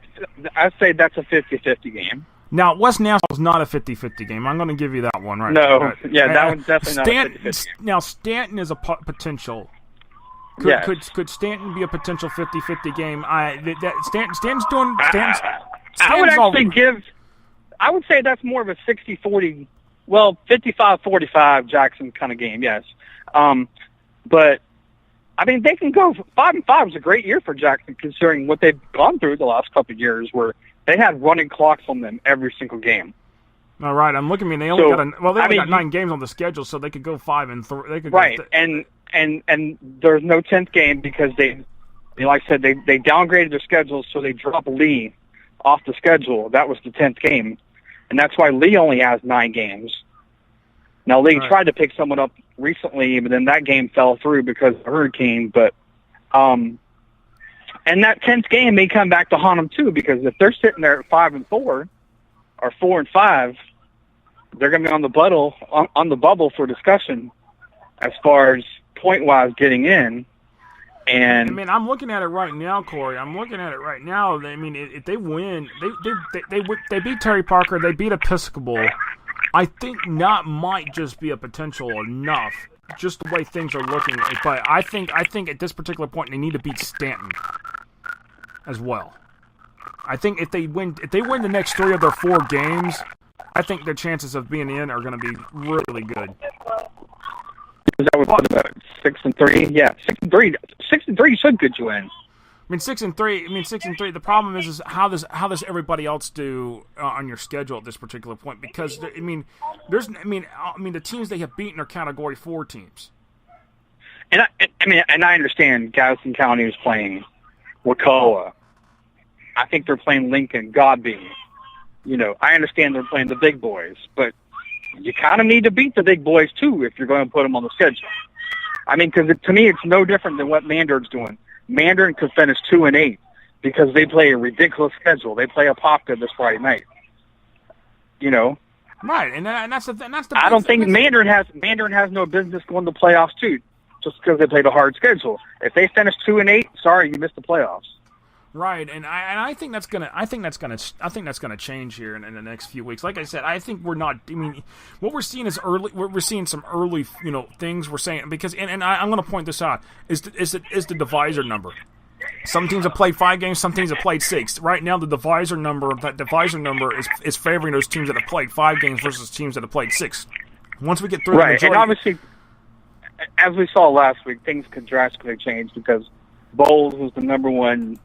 I'd say that's a 50-50 game. Now, West Nassau is not a 50-50 game. I'm going to give you that one, right? No, right. That one's definitely not a 50-50. Now, Stanton is a potential. Could Stanton be a potential 50-50 game? Stanton's doing. I would say that's more of a 60-40, 55-45 Jackson kind of game, yes. But, they can go 5-5 is a great year for Jackson considering what they've gone through the last couple of years where they had running clocks on them every single game. All right, I'm looking. They only got 9 games on the schedule, so they could go 5-3. They could and there's no 10th game because like I said, they downgraded their schedule, so they dropped Lee off the schedule. That was the 10th game, and that's why Lee only has 9 games. Now Lee tried to pick someone up recently, but then that game fell through because of the hurricane. But and that 10th game may come back to haunt them too, because if they're sitting there at 5-4 or 4-5, they're going to be on the bubble for discussion as far as point-wise getting in. And I'm looking at it right now, Corey. If they win, they beat Terry Parker, they beat Episcopal. I think that might just be a potential enough, just the way things are looking. But I think at this particular point they need to beat Stanton as well. I think if they win the next 3 of their 4 games, I think their chances of being in are going to be really good. Is that what about 6-3? Yeah, 6-3. 6-3 should get you in. 6-3. The problem is how does everybody else do on your schedule at this particular point? Because the teams they have beaten are Category 4 teams. And I understand Gadsden County is playing Wacoa. I think they're playing Lincoln, Godby. I understand they're playing the big boys, but you kind of need to beat the big boys too if you're going to put them on the schedule. Because to me, it's no different than what Mandarin's doing. Mandarin could finish 2-8 because they play a ridiculous schedule. They play Apopka this Friday night. Right, and that's the. I don't think Mandarin has no business going to playoffs too, just because they played a hard schedule. If they finish 2-8, sorry, you missed the playoffs. Right, and I think that's gonna change here in the next few weeks. Like I said, I think we're not. What we're seeing is early. We're seeing some early, things we're saying because, and I'm going to point this out is the divisor number. Some teams have played 5 games, some teams have played 6. Right now, the divisor number is favoring those teams that have played 5 games versus teams that have played 6. Once we get through, right, and obviously, as we saw last week, things could drastically change because Bowles was the number 1.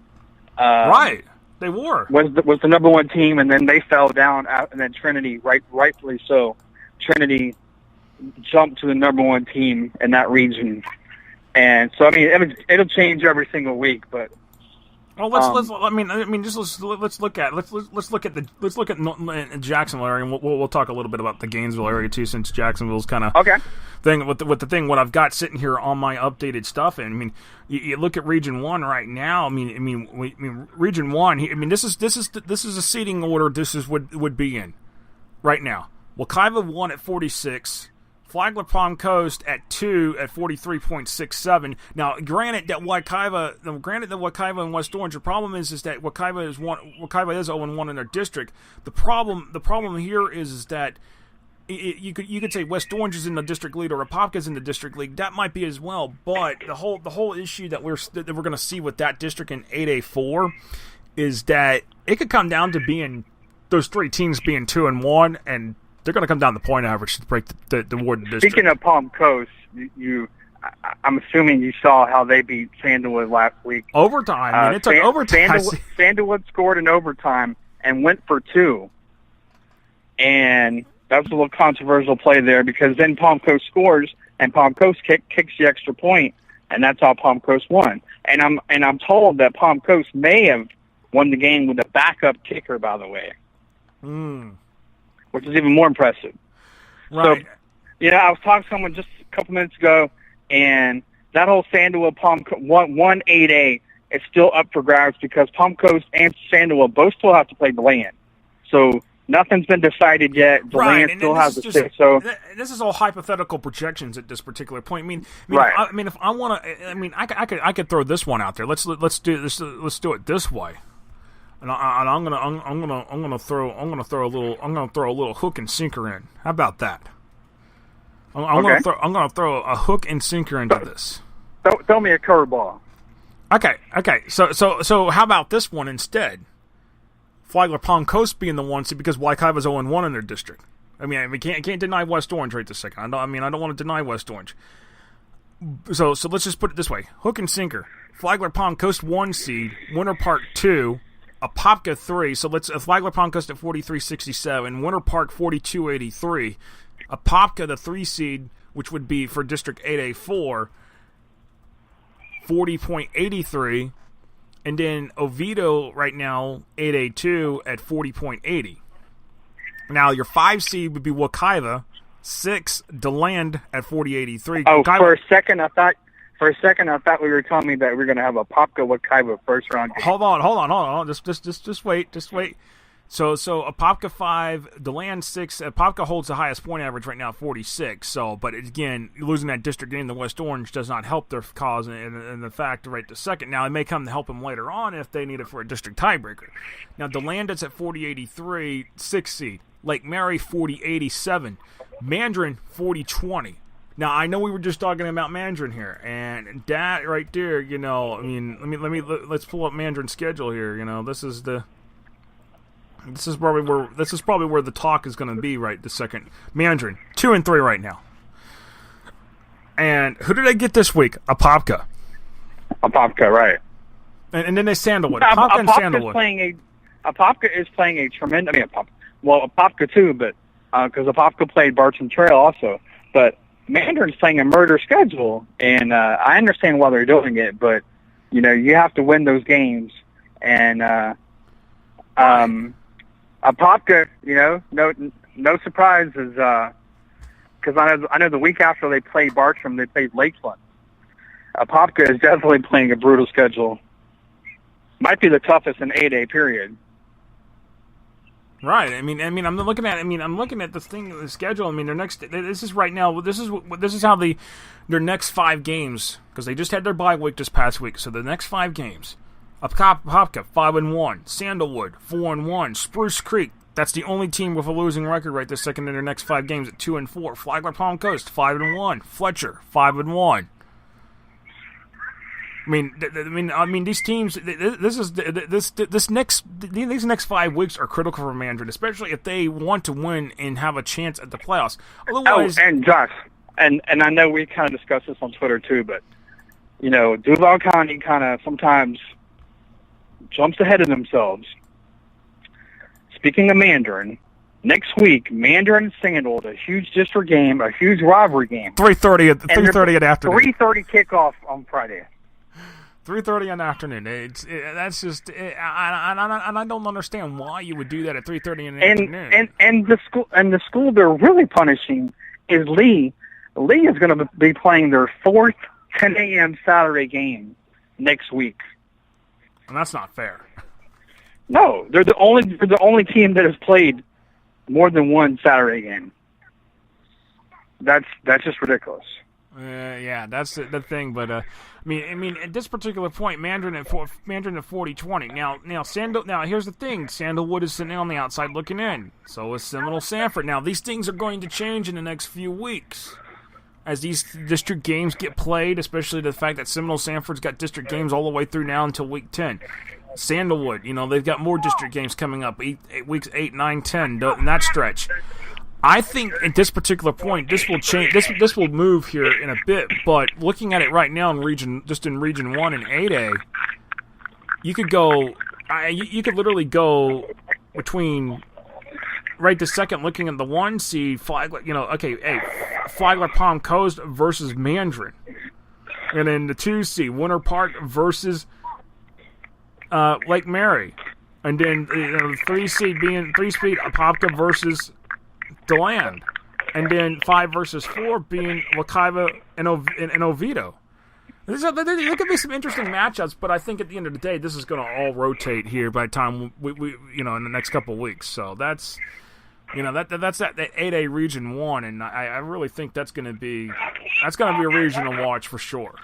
Right. They were. Was the number one team, and then they fell down, and then Trinity, rightfully so, Trinity jumped to the number one team in that region. And so, I mean, it'll change every single week, but. Well, let's look at Jacksonville area, and we'll talk a little bit about the Gainesville area too, since Jacksonville's kind of okay. Thing with the thing. What I've got sitting here on my updated stuff, and I mean, you look at Region 1 right now. I mean, Region 1. This is a seating order. This is would be in right now. Wekiva 1 at 46. Flagler Palm Coast at 2 at 43.67. Now, granted that Wekiva and West Orange, the problem is that Wekiva is 0-1 in their district. The problem here is that you could say West Orange is in the district lead or Apopka's in the district league. That might be as well, but the whole issue that we're going to see with that district in 8A4 is that it could come down to being those three teams being 2-1 and they're going to come down the point average to break the Warden District. Speaking of Palm Coast, I'm assuming you saw how they beat Sandalwood last week. Overtime. It took overtime. Sandalwood scored in overtime and went for 2. And that was a little controversial play there because then Palm Coast scores and Palm Coast kicks the extra point, and that's how Palm Coast won. And I'm told that Palm Coast may have won the game with a backup kicker, by the way. Which is even more impressive. Right. So, I was talking to someone just a couple minutes ago, and that whole Sandalwood Palm 1-8A is still up for grabs because Palm Coast and Sandalwood both still have to play DeLand. So nothing's been decided yet. DeLand still has the 6. So this is all hypothetical projections at this particular point. Right. If I want to, I could throw this one out there. Let's do this. Let's do it this way. And I'm gonna throw a little hook and sinker in. How about that? I'm gonna throw a hook and sinker into this. Throw me a curveball. Okay. So how about this one instead? Flagler Palm Coast being the 1 seed because Wekiva's 0-1 in their district. I mean, we can't deny West Orange right this second. I don't want to deny West Orange. So let's just put it this way: hook and sinker. Flagler Palm Coast 1 seed, Winter Park 2. Apopka 3, so let's Flagler Palm Coast at 43.67, Winter Park 42.83, Apopka the 3 seed, which would be for District 8A4, 40.83, and then Oviedo right now 8A2 at 40.80. Now your 5 seed would be Wekiva, 6 DeLand at 40.83. Oh, for a second I thought we were telling me that we were going to have a Apopka Wekiva first round game. Hold on. Just wait. So Apopka 5, DeLand 6. Apopka holds the highest point average right now, 46. So, but again, losing that district game to West Orange does not help their cause in the fact right to second. Now, it may come to help them later on if they need it for a district tiebreaker. Now, DeLand is at 40.83, 6 seed. Lake Mary 40.87. Mandarin 40.20. Now I know we were just talking about Mandarin here, and that right there, let's pull up Mandarin's schedule here. This is probably where the talk is going to be right this second. Mandarin 2-3 right now, and who did they get this week? Apopka, right? And then they Sandalwood. Apopka and Sandalwood. Apopka is playing a tremendous. Apopka too, but because Apopka played Barton Trail also, but. Mandarin's playing a murder schedule, and I understand why they're doing it, but, you have to win those games. And Apopka, no surprises, because I know the week after they played Bartram, they played Lakeland. Apopka is definitely playing a brutal schedule. Might be the toughest in 8A period. Right. I'm looking at this thing, the schedule. This is how their next 5 games, because they just had their bye week this past week. So the next 5 games: Apopka 5-1, Sandalwood 4-1, Spruce Creek. That's the only team with a losing record right this second in their next 5 games at 2-4. Flagler Palm Coast 5-1, Fletcher 5-1. These teams. These next 5 weeks are critical for Mandarin, especially if they want to win and have a chance at the playoffs. Otherwise, and Josh, and I know we kind of discussed this on Twitter too, but Duval County kind of sometimes jumps ahead of themselves. Speaking of Mandarin, next week, Mandarin and Sandal, a huge district game, a huge rivalry game. 3:30 at afternoon. 3:30 kickoff on Friday. 3:30 in the afternoon. That's just, and I don't understand why you would do that at 3:30 in the afternoon. And the school they're really punishing is Lee. Lee is going to be playing their fourth 10 a.m. Saturday game next week. And that's not fair. No, they're the only team that has played more than one Saturday game. That's just ridiculous. Yeah, that's the thing. But I mean, at this particular point, Mandarin at 40-20. Now Sandal. Now here's the thing: Sandalwood is sitting on the outside looking in. So is Seminole Sanford. Now these things are going to change in the next few weeks as these district games get played. Especially the fact that Seminole Sanford's got district games all the way through now until week 10. Sandalwood, they've got more district games coming up. Weeks 8, 9, 10 in that stretch. I think at this particular point, this will change. This will move here in a bit. But looking at it right now in region 1 and 8A, you could go. You could literally go between right this second. Looking at the 1 seed, Flagler. Flagler Palm Coast versus Mandarin, and then the 2 seed, Winter Park versus Lake Mary, and then 3 seed Apopka versus DeLand, and then 5 versus 4 being Wekiva and Oviedo. There could be some interesting matchups, but I think at the end of the day, this is going to all rotate here by the time we in the next couple of weeks. So that's that's that 8A Region 1, and I really think that's going to be a region to watch for sure.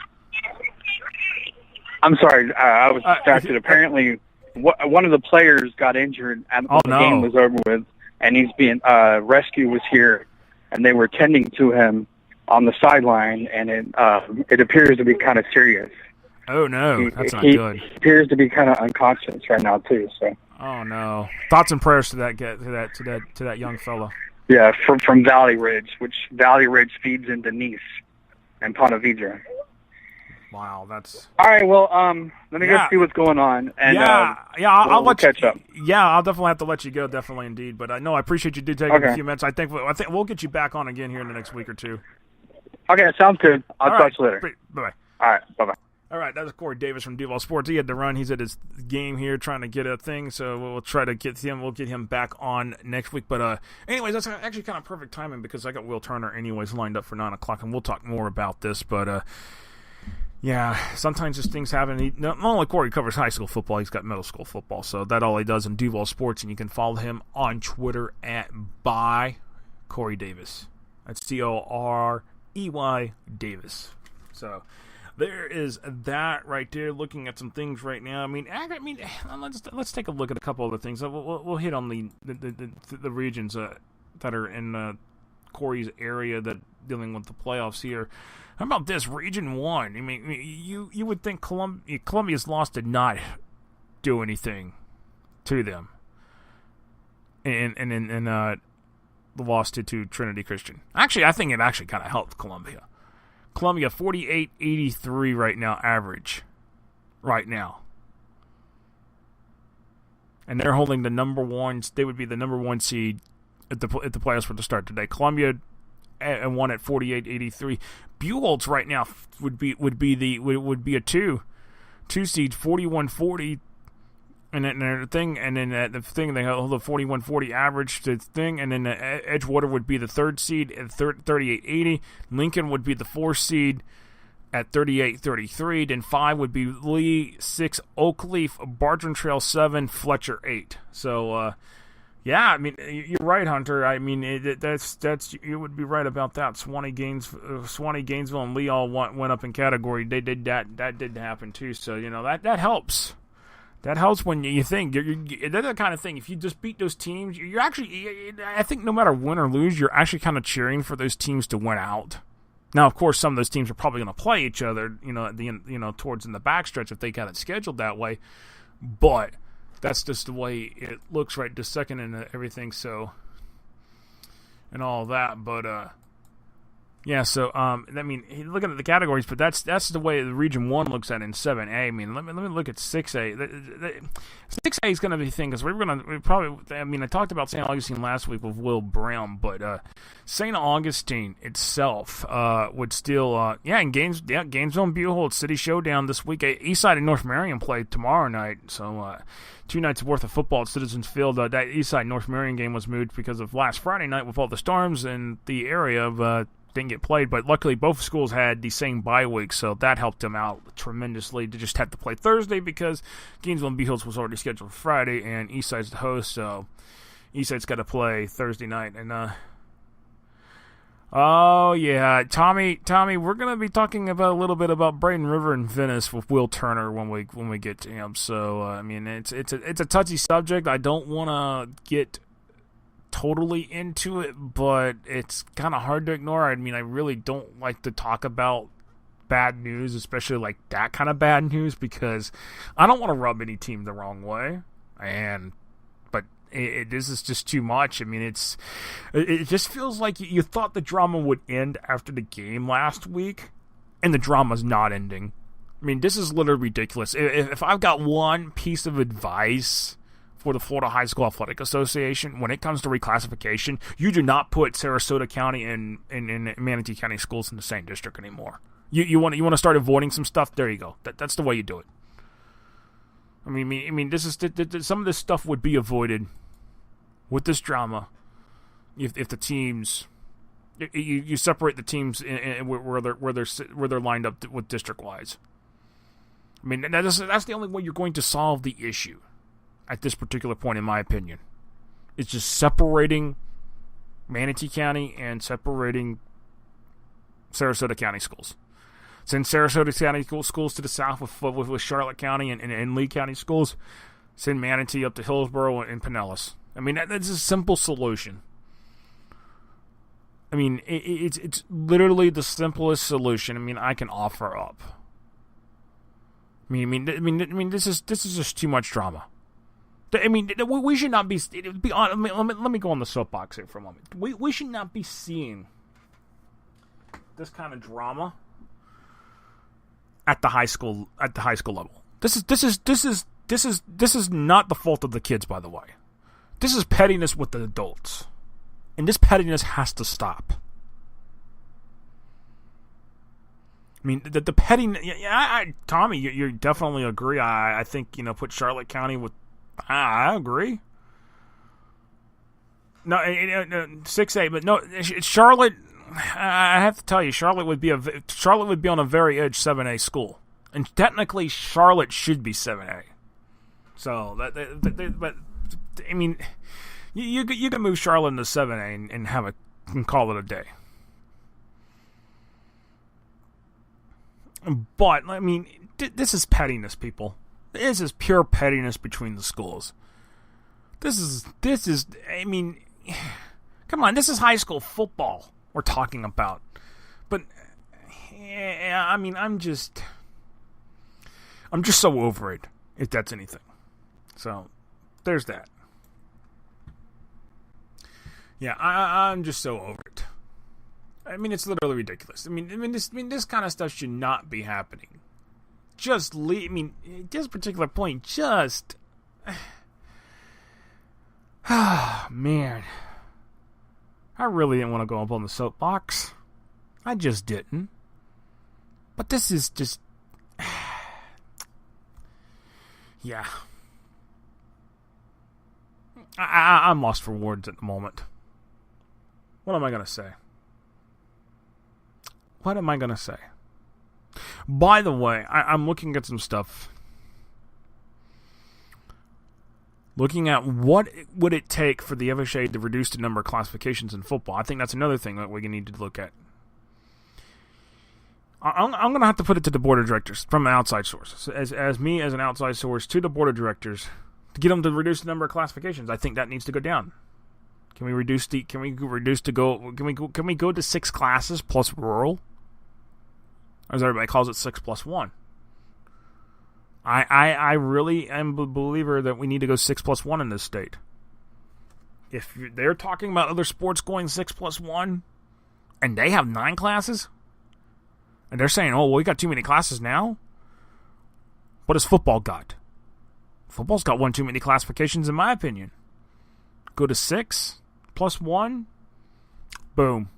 I'm sorry, I was distracted. Apparently, one of the players got injured after the game was over with, and he's being rescue was here, and they were tending to him on the sideline, and it appears to be kind of serious. Oh no, that's not good. He appears to be kind of unconscious right now too. So. Oh no! Thoughts and prayers to that young fellow. Yeah, from Valley Ridge, which Valley Ridge feeds into Nice and Ponte Vedra. Wow, that's all right. Well, let me go see what's going on, and I'll catch up. Yeah, I'll definitely have to let you go. Definitely, indeed. But I appreciate you taking a few minutes. I think we'll get you back on again here in the next week or two. Okay, sounds good. I'll talk to you later. Bye. All right, bye. All right, that was Corey Davis from Duval Sports. He had to run. He's at his game here trying to get a thing, so we'll try to get him. We'll get him back on next week. But anyways, that's actually kind of perfect timing because I got Will Turner anyways lined up for 9 o'clock, and we'll talk more about this. But yeah, sometimes just things happen. Not only Corey covers high school football, he's got middle school football, so that's all he does in Duval Sports, and you can follow him on Twitter at ByCoreyDavis. That's COREY Davis. So there is that right there. Looking at some things right now. I mean, let's take a look at a couple other things. We'll hit on the regions that are in Corey's area that dealing with the playoffs here. How about this Region 1? I mean, you would think Columbia's loss did not do anything to them, and the loss to Trinity Christian. Actually, I think it actually kind of helped Columbia. Columbia 48-83 right now, average. Right now. And they're holding the number 1. They would be the number 1 seed at the playoffs for the start today. Columbia won at 48-83. Buchholz right now would be a 2 seed, 41-40. And then the thing they hold a 41-40 average to thing, and then Edgewater would be the 3rd seed at 38-80. Lincoln would be the 4th seed at 38-33. Then 5 would be Lee, 6 Oakleaf, Bartram Trail 7, Fletcher 8. So yeah, I mean you're right, Hunter. I mean that's you would be right about that. Swanee, Gainesville, and Lee all went up in category. They did that. That did happen too. So that helps. That helps when you think they're the kind of thing. If you just beat those teams, you're actually. I think no matter win or lose, you're actually kind of cheering for those teams to win out. Now, of course, some of those teams are probably going to play each other, at the end, towards in the backstretch if they got it scheduled that way. But that's just the way it looks right this second and everything. So, and all that. But Yeah, so I mean, looking at the categories, but that's the way the Region 1 looks at it in 7A. I mean, let me look at 6A. 6A is going to be the thing, because I talked about St. Augustine last week with Will Brown, but St. Augustine itself would still, and Gainesville and Buchholz City Showdown this week. Eastside and North Marion play tomorrow night, so 2 nights worth of football at Citizens Field. That Eastside North Marion game was moved because of last Friday night with all the storms in the area of didn't get played, but luckily both schools had the same bye week, so that helped them out tremendously. They just had to play Thursday because Gainesville and Buchholz was already scheduled for Friday, and Eastside's the host, so Eastside's got to play Thursday night. And oh yeah, Tommy, we're gonna be talking about a little bit about Braden River and Venice with Will Turner when we get to him. So I mean, it's a touchy subject. I don't want to get totally into it, but it's kind of hard to ignore. I mean, I really don't like to talk about bad news, especially like that kind of bad news, because I don't want to rub any team the wrong way. But this is just too much. I mean, it just feels like you thought the drama would end after the game last week, and the drama's not ending. I mean, this is literally ridiculous. If I've got one piece of advice for the Florida High School Athletic Association, when it comes to reclassification, you do not put Sarasota County and Manatee County schools in the same district anymore. You want to start avoiding some stuff? There you go. That's the way you do it. I mean, this is some of this stuff would be avoided with this drama if the teams you separate the teams where they're lined up with district wise. I mean, that's the only way you're going to solve the issue at this particular point, in my opinion. It's just separating Manatee County and separating Sarasota County schools. Send Sarasota County schools to the south with Charlotte County and Lee County schools. Send Manatee up to Hillsborough and Pinellas. I mean, that's a simple solution. I mean, it's literally the simplest solution. I mean, I can offer up. I mean, this is just too much drama. I mean, we should not be on. Let me go on the soapbox here for a moment. We should not be seeing this kind of drama at the high school level. This is not the fault of the kids, by the way. This is pettiness with the adults, and this pettiness has to stop. I mean, the pettiness. Yeah, Tommy, you definitely agree. I think put Charlotte County with. I agree. No, 6A, but no, Charlotte. I have to tell you, Charlotte would be on a very edge 7A school, and technically Charlotte should be 7A. So but I mean, you can move Charlotte into 7A and call it a day. But I mean, this is pettiness, people. This is pure pettiness between the schools. This is. I mean, come on. This is high school football we're talking about. But yeah, I mean, I'm just so over it, if that's anything. So there's that. Yeah, I'm just so over it. I mean, it's literally ridiculous. I mean, this kind of stuff should not be happening. Just leave. I mean, at this particular point, just. Man. I really didn't want to go up on the soapbox. I just didn't. But this is just. Yeah. I'm lost for words at the moment. What am I going to say? What am I going to say? By the way, I'm looking at some stuff. Looking at what would it take for the FHA to reduce the number of classifications in football. I think that's another thing that we need to look at. I'm going to have to put it to the board of directors from an outside source. As me as an outside source to the board of directors to get them to reduce the number of classifications. I think that needs to go down. Can we go to 6 classes plus rural? As everybody calls it, 6+1. I really am a believer that we need to go 6+1 in this state. If they're talking about other sports going 6+1, And they have 9 classes? And they're saying, oh, well, we got too many classes now? What has football got? Football's got one too many classifications, in my opinion. Go to 6 plus 1. Boom.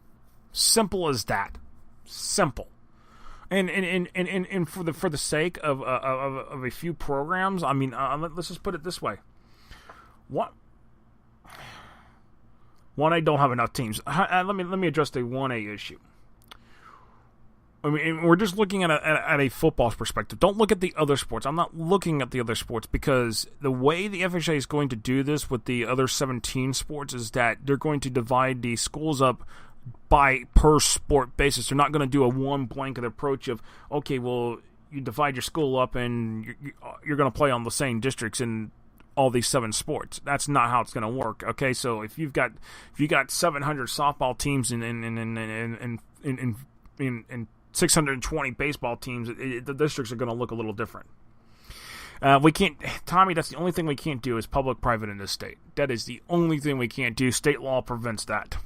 Simple as that. Simple. And for the sake of a few programs, I mean, let's just put it this way. 1A don't have enough teams. Let me address the 1A issue. I mean, we're just looking at a football perspective. Don't look at the other sports. I'm not looking at the other sports because the way the FHA is going to do this with the other 17 sports is that they're going to divide the schools up by per sport basis. They're not going to do a one blanket approach of, okay, well, you divide your school up and you're going to play on the same districts in all these 7 sports. That's not how it's going to work. Okay, so if you got 700 softball teams and 620 baseball teams, the districts are going to look a little different. We can't, Tommy, that's the only thing we can't do is public-private in this state. That is the only thing we can't do. State law prevents that.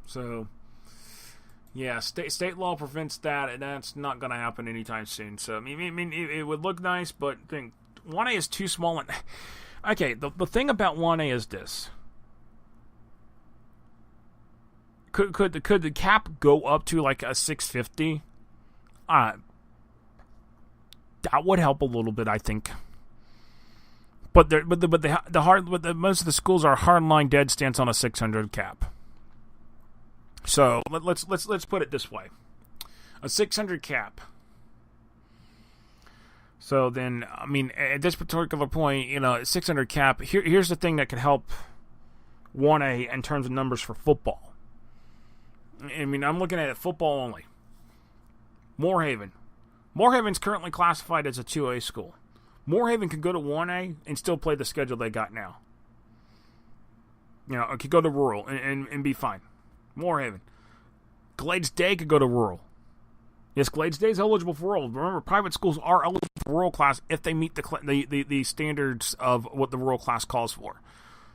So, yeah, state law prevents that, and that's not going to happen anytime soon. So, I mean, it would look nice, but I think 1A is too small. And, okay, the thing about 1A is this. Could the cap go up to like a 650? That would help a little bit, I think. But most of the schools are hardline dead stance on a 600 cap. So let's put it this way: a 600 cap. So then, I mean, at this particular point, 600 cap. Here's the thing that could help 1A in terms of numbers for football. I mean, I'm looking at it football only. Moorhaven. Moorhaven's currently classified as a 2A school. Moorhaven could go to 1A and still play the schedule they got now. It could go to rural and be fine. Moorhaven. Glades Day could go to rural. Yes, Glades Day is eligible for rural. Remember, private schools are eligible for rural class if they meet the standards of what the rural class calls for.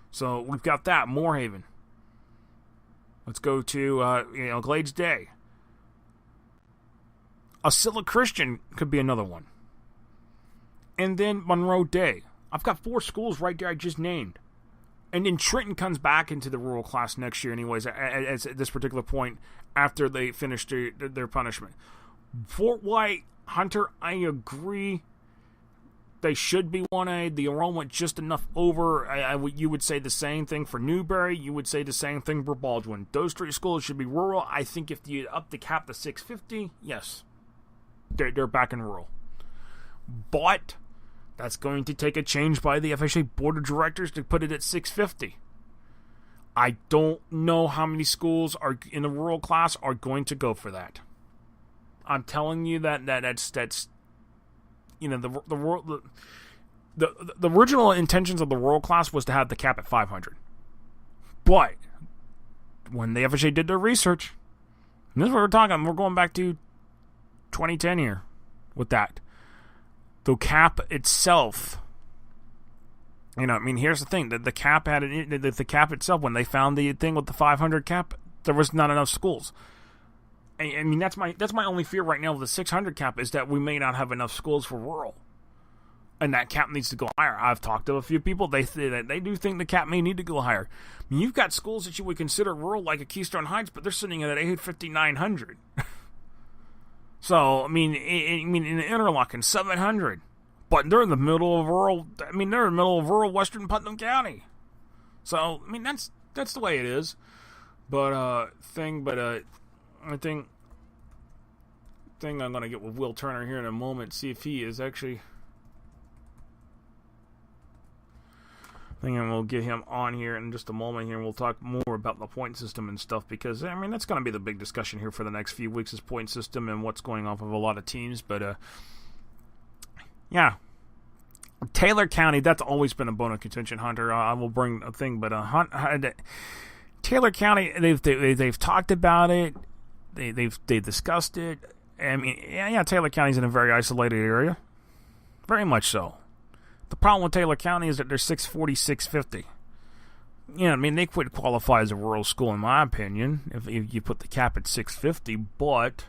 So we've got that. Moorhaven. Let's go to Glades Day. Asilla Christian could be another one. And then Monroe Day. I've got 4 schools right there I just named. And then Trenton comes back into the rural class next year anyways, at this particular point, after they finish their punishment. Fort White, Hunter, I agree. They should be 1A. The enrollment just enough over. You would say the same thing for Newberry. You would say the same thing for Baldwin. Those 3 schools should be rural. I think if you up the cap to 650, yes. They're back in rural. But that's going to take a change by the FHA Board of Directors to put it at 650. I don't know how many schools are in the rural class are going to go for that. I'm telling you that's the original intentions of the rural class was to have the cap at 500. But when the FHA did their research, and this is what we're talking, we're going back to 2010 here with that. The cap itself, here's the thing: the cap had the cap itself. When they found the thing with the 500 cap, there was not enough schools. I mean, that's my only fear right now with the 600 cap is that we may not have enough schools for rural, and that cap needs to go higher. I've talked to a few people; they do think the cap may need to go higher. I mean, you've got schools that you would consider rural, like a Keystone Heights, but they're sitting at 850, 900. So, I mean, in Interlochen, 700. But they're in the middle of rural, they're in the middle of rural western Putnam County. So, I mean, that's the way it is. But, I think I'm going to get with Will Turner here in a moment, see if he is actually... I think we'll get him on here in just a moment here, and we'll talk more about the point system and stuff, because, I mean, that's going to be the big discussion here for the next few weeks is point system and what's going off of a lot of teams. But, yeah. Taylor County, that's always been a bone of contention, Hunter. I will bring a thing, but Taylor County, they've talked about it. They've discussed it. I mean, yeah, Taylor County's in a very isolated area. Very much so. The problem with Taylor County is that they're 640, 650. Yeah, I mean, they could qualify as a rural school, in my opinion, if you put the cap at 650. But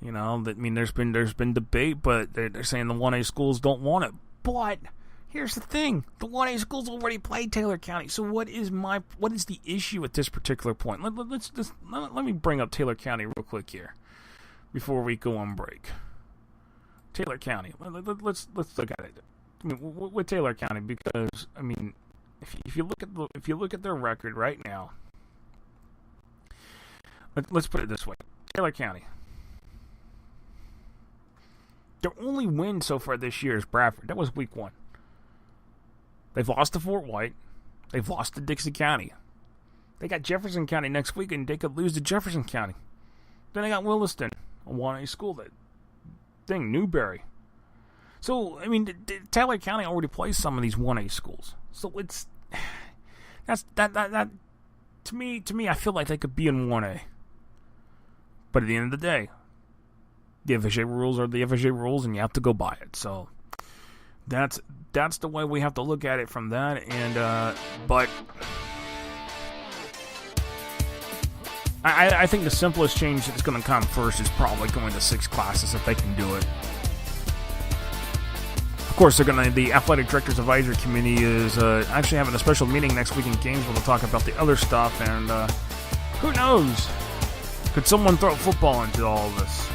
there's been debate, but they're saying the 1A schools don't want it. But here's the thing: the 1A schools already played Taylor County. So what is the issue at this particular point? Let me bring up Taylor County real quick here before we go on break. Taylor County. Let's look at it. I mean, with Taylor County, because I mean, if you look at their record right now, let's put it this way: Taylor County. Their only win so far this year is Bradford. That was week 1. They've lost to Fort White. They've lost to Dixie County. They got Jefferson County next week, and they could lose to Jefferson County. Then they got Williston, a 1A school. Newberry. So, I mean, Taylor County already plays some of these 1A schools. So that to me, I feel like they could be in 1A. But at the end of the day, the FHA rules are the FHA rules, and you have to go by it. So that's the way we have to look at it from that. And but I think the simplest change that's going to come first is probably going to 6 classes if they can do it. Of course, the Athletic Directors Advisory Committee is actually having a special meeting next week in Gainesville to talk about the other stuff. And who knows? Could someone throw football into all of this?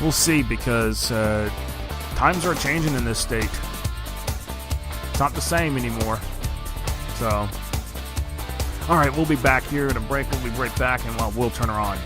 We'll see, because times are changing in this state. It's not the same anymore. So, all right, we'll be back here at a break. We'll be right back, and we'll turn her on.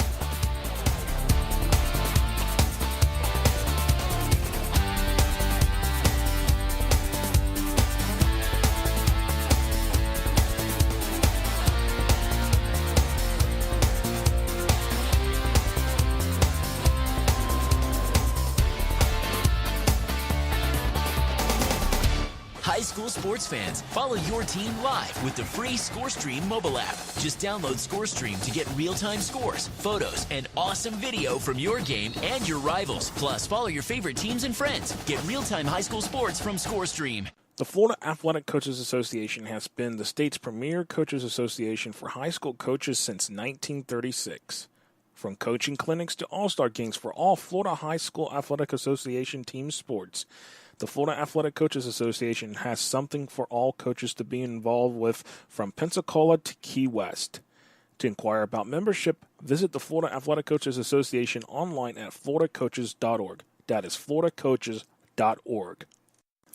High school sports fans, follow your team live with the free ScoreStream mobile app. Just download ScoreStream to get real-time scores, photos, and awesome video from your game and your rivals. Plus, follow your favorite teams and friends. Get real-time high school sports from ScoreStream. The Florida Athletic Coaches Association has been the state's premier coaches association for high school coaches since 1936. From coaching clinics to all-star games for all Florida High School Athletic Association team sports, the Florida Athletic Coaches Association has something for all coaches to be involved with, from Pensacola to Key West. To inquire about membership, visit the Florida Athletic Coaches Association online at floridacoaches.org. That is floridacoaches.org.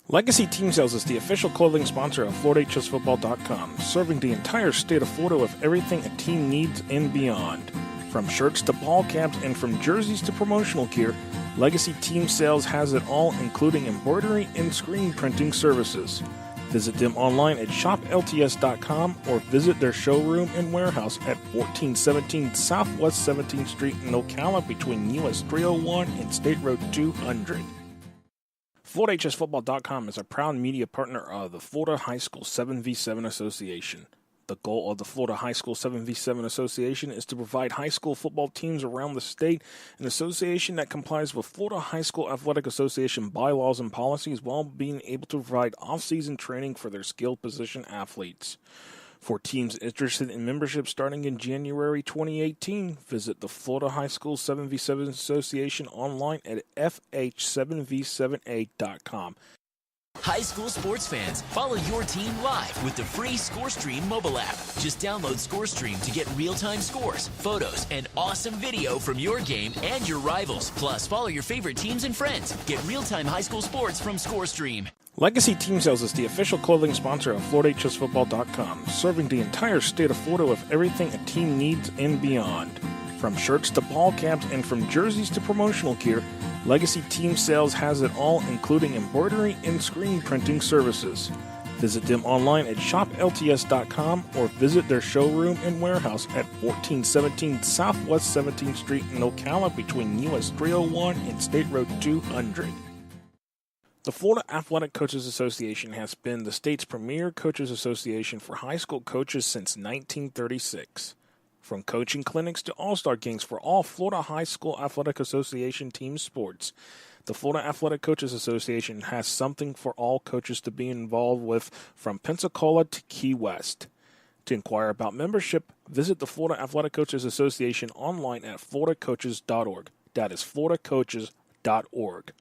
Legacy Team Sales is the official clothing sponsor of FloridaHSFootball.com, serving the entire state of Florida with everything a team needs and beyond. From shirts to ball caps and from jerseys to promotional gear, Legacy Team Sales has it all, including embroidery and screen printing services. Visit them online at shoplts.com or visit their showroom and warehouse at 1417 Southwest 17th Street in Ocala between US 301 and State Road 200. FloridaHSFootball.com is a proud media partner of the Florida High School 7v7 Association. The goal of the Florida High School 7v7 Association is to provide high school football teams around the state an association that complies with Florida High School Athletic Association bylaws and policies while being able to provide off-season training for their skilled position athletes. For teams interested in membership starting in January 2018, visit the Florida High School 7v7 Association online at fh7v7a.com. High school sports fans, follow your team live with the free ScoreStream mobile app. Just download ScoreStream to get real-time scores, photos, and awesome video from your game and your rivals. Plus, follow your favorite teams and friends. Get real-time high school sports from ScoreStream. Legacy Team Sales is the official clothing sponsor of FloridaHSFootball.com, serving the entire state of Florida with everything a team needs and beyond. From shirts to ball caps and from jerseys to promotional gear, Legacy Team Sales has it all, including embroidery and screen printing services. Visit them online at shoplts.com or visit their showroom and warehouse at 1417 Southwest 17th Street in Ocala between US 301 and State Road 200. The Florida Athletic Coaches Association has been the state's premier coaches association for high school coaches since 1936. From coaching clinics to all-star games for all Florida High School Athletic Association team sports, The Florida Athletic Coaches Association has something for all coaches to be involved with, from Pensacola to Key West. To inquire about membership, visit the Florida Athletic Coaches Association online at floridacoaches.org. That is floridacoaches.org.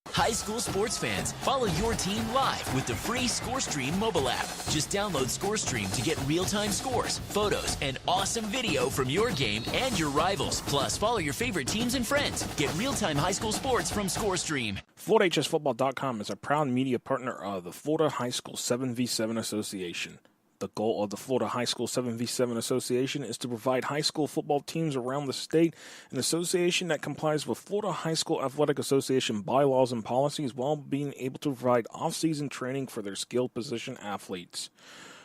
High school sports fans, follow your team live with the free ScoreStream mobile app. Just download ScoreStream to get real-time scores, photos, and awesome video from your game and your rivals. Plus, follow your favorite teams and friends. Get real-time high school sports from ScoreStream. FloridaHSFootball.com is a proud media partner of the Florida High School 7v7 Association. The goal of the Florida High School 7v7 Association is to provide high school football teams around the state an association that complies with Florida High School Athletic Association bylaws and policies while being able to provide off-season training for their skilled position athletes.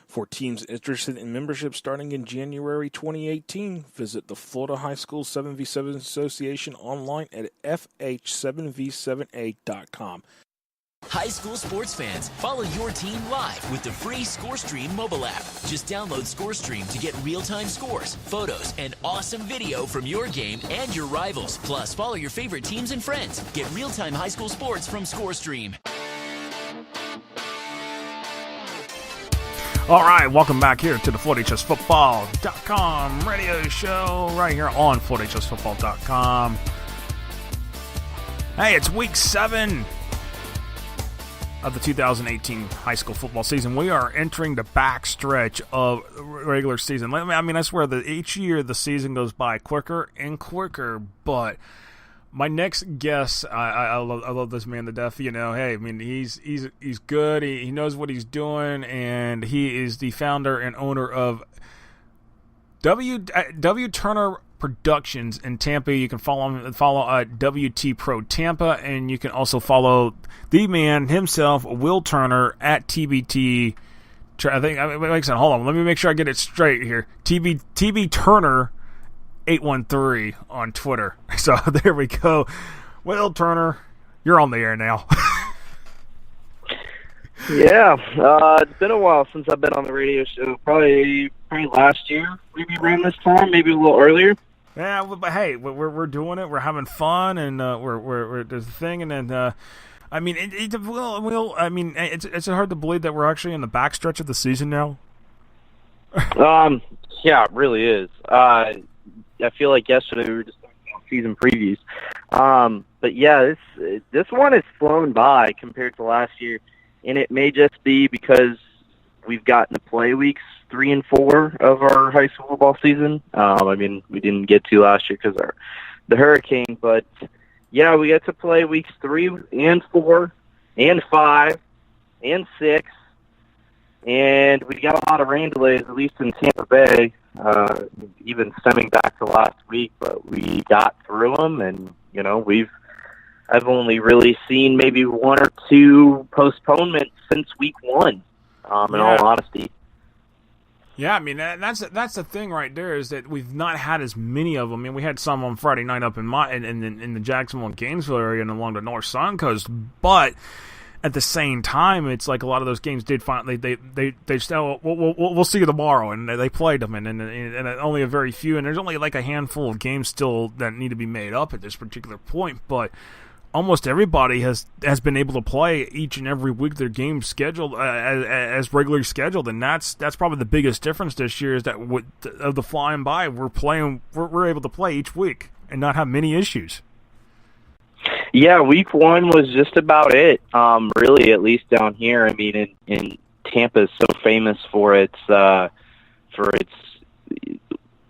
For teams interested in membership starting in January 2018, visit the Florida High School 7v7 Association online at fh7v7a.com. High school sports fans, follow your team live with the free ScoreStream mobile app. Just download ScoreStream to get real-time scores, photos, and awesome video from your game and your rivals. Plus, follow your favorite teams and friends. Get real-time high school sports from ScoreStream. All right, welcome back here to the FloridaHSFootball.com radio show right here on FloridaHSFootball.com. Hey, it's week 7 of the 2018 high school football season. We are entering the backstretch of regular season. I mean, I swear that each year the season goes by quicker and quicker, but my next guest, I love this man to death. You know, hey, I mean, he's good. He knows what he's doing, and he is the founder and owner of W. Turner Productions in Tampa. You can follow WT Pro Tampa, and you can also follow the man himself, Will Turner, at TBT. I think, hold on, let me make sure I get it straight here. TB Turner 813 on Twitter. So there we go. Will Turner, you're on the air now. Yeah, it's been a while since I've been on the radio show. Probably last year, maybe around this time, maybe a little earlier. Yeah, but hey, we're doing it. We're having fun, and we're there's a thing, and then I mean, it's hard to believe that we're actually in the backstretch of the season now. Yeah, it really is. I feel like yesterday we were just talking about season previews. But yeah, this one has flown by compared to last year, and it may just be because we've gotten to play weeks 3 and 4 of our high school football season. I mean, we didn't get to last year because of the hurricane, but yeah, we get to play weeks 3 and 4 and 5 and 6, and we got a lot of rain delays, at least in Tampa Bay, even stemming back to last week, but we got through them, and, you know, I've only really seen maybe 1 or 2 postponements since week 1, in all honesty. Yeah, I mean, that's the thing right there, is that we've not had as many of them. I mean, we had some on Friday night up in the Jacksonville and Gainesville area and along the North Sun Coast, but at the same time, it's like a lot of those games did finally they still we'll see you tomorrow, and they played them, and only a very few, and there's only like a handful of games still that need to be made up at this particular point, but almost everybody has been able to play each and every week their games scheduled as regularly scheduled, and that's probably the biggest difference this year, is that of the flying by, we're able to play each week and not have many issues. Yeah, week 1 was just about it, really, at least down here. I mean, in Tampa is so famous for its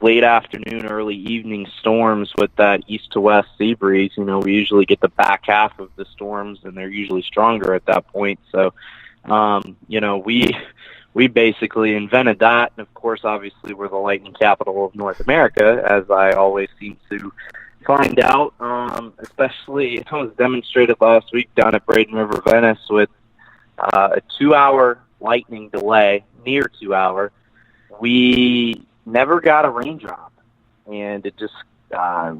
late afternoon, early evening storms with that east to west sea breeze. You know, we usually get the back half of the storms, and they're usually stronger at that point. So, you know, we basically invented that. And of course, obviously, we're the lightning capital of North America, as I always seem to find out. Especially, it was demonstrated last week down at Braden River, Venice, with a 2-hour lightning delay, near 2-hour. We never got a raindrop, and it just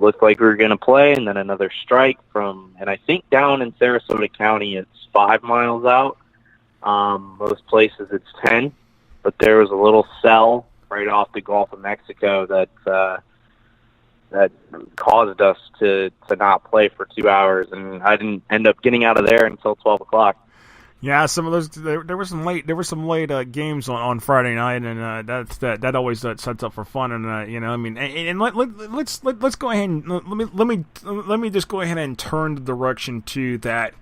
looked like we were going to play, and then another strike and I think down in Sarasota County it's 5 miles out. Most places it's 10, but there was a little cell right off the Gulf of Mexico that that caused us to not play for 2 hours, and I didn't end up getting out of there until 12 o'clock. Yeah, some of those there were some late games on Friday night, and that always sets up for fun. And let's go ahead and let me just go ahead and turn the direction to that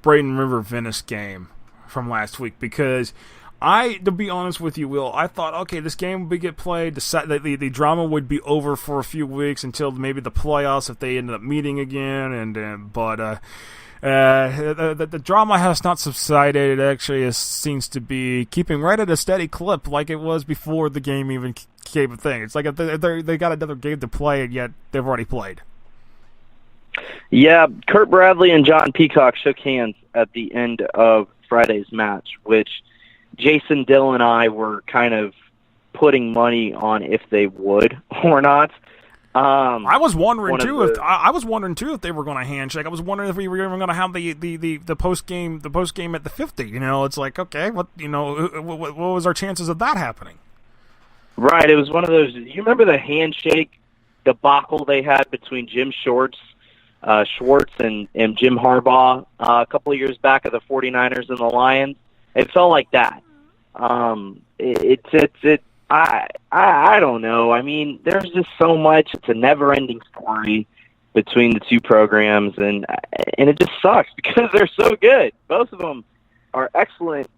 Braden River Venice game from last week, because to be honest with you, Will, I thought, okay, this game would get played, the drama would be over for a few weeks until maybe the playoffs if they ended up meeting again, but the drama has not subsided. It actually seems to be keeping right at a steady clip like it was before the game even became a thing. It's like they got another game to play, and yet they've already played. Yeah, Kurt Bradley and John Peacock shook hands at the end of Friday's match, which Jason Dill and I were kind of putting money on if they would or not. I was wondering too if they were going to handshake. I was wondering if we were even going to have the post game at the 50. It's like, okay, what was our chances of that happening? Right, it was one of those. You remember the handshake debacle they had between Jim Schwartz and Jim Harbaugh a couple of years back at the 49ers and the Lions? It felt like that. I don't know. I mean, there's just so much. It's a never-ending story between the two programs, and it just sucks because they're so good. Both of them are excellent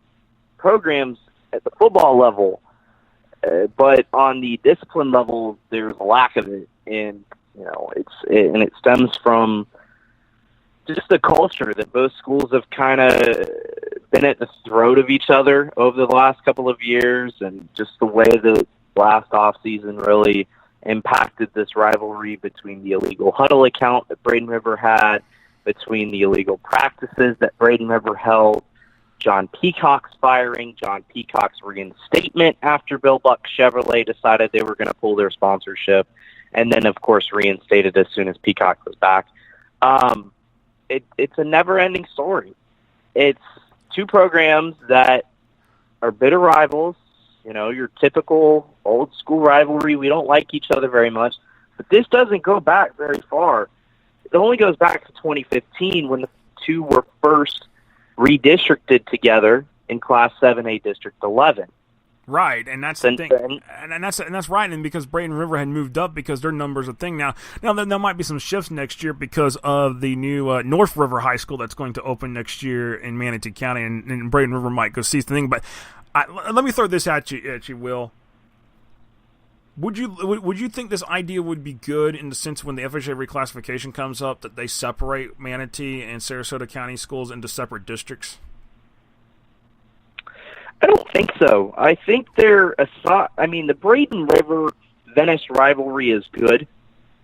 programs at the football level, but on the discipline level, there's a lack of it, and it stems from just the culture that both schools have kind of been at the throat of each other over the last couple of years, and just the way the last offseason really impacted this rivalry between the illegal huddle account that Braden River had, between the illegal practices that Braden River held, John Peacock's firing, John Peacock's reinstatement after Bill Buck Chevrolet decided they were going to pull their sponsorship, and then, of course, reinstated as soon as Peacock was back. It's a never-ending story. It's two programs that are bitter rivals, your typical old-school rivalry. We don't like each other very much, but this doesn't go back very far. It only goes back to 2015 when the two were first redistricted together in Class 7A District 11. Right, and that's the thing, and that's right, and because Braden River had moved up because their number's a thing now. Now there might be some shifts next year because of the new North River High School that's going to open next year in Manatee County, and Braden River might go see the thing. But let me throw this at you, Will. Would you think this idea would be good in the sense when the FHA reclassification comes up that they separate Manatee and Sarasota County schools into separate districts? I don't think so. I think the Braden River Venice rivalry is good.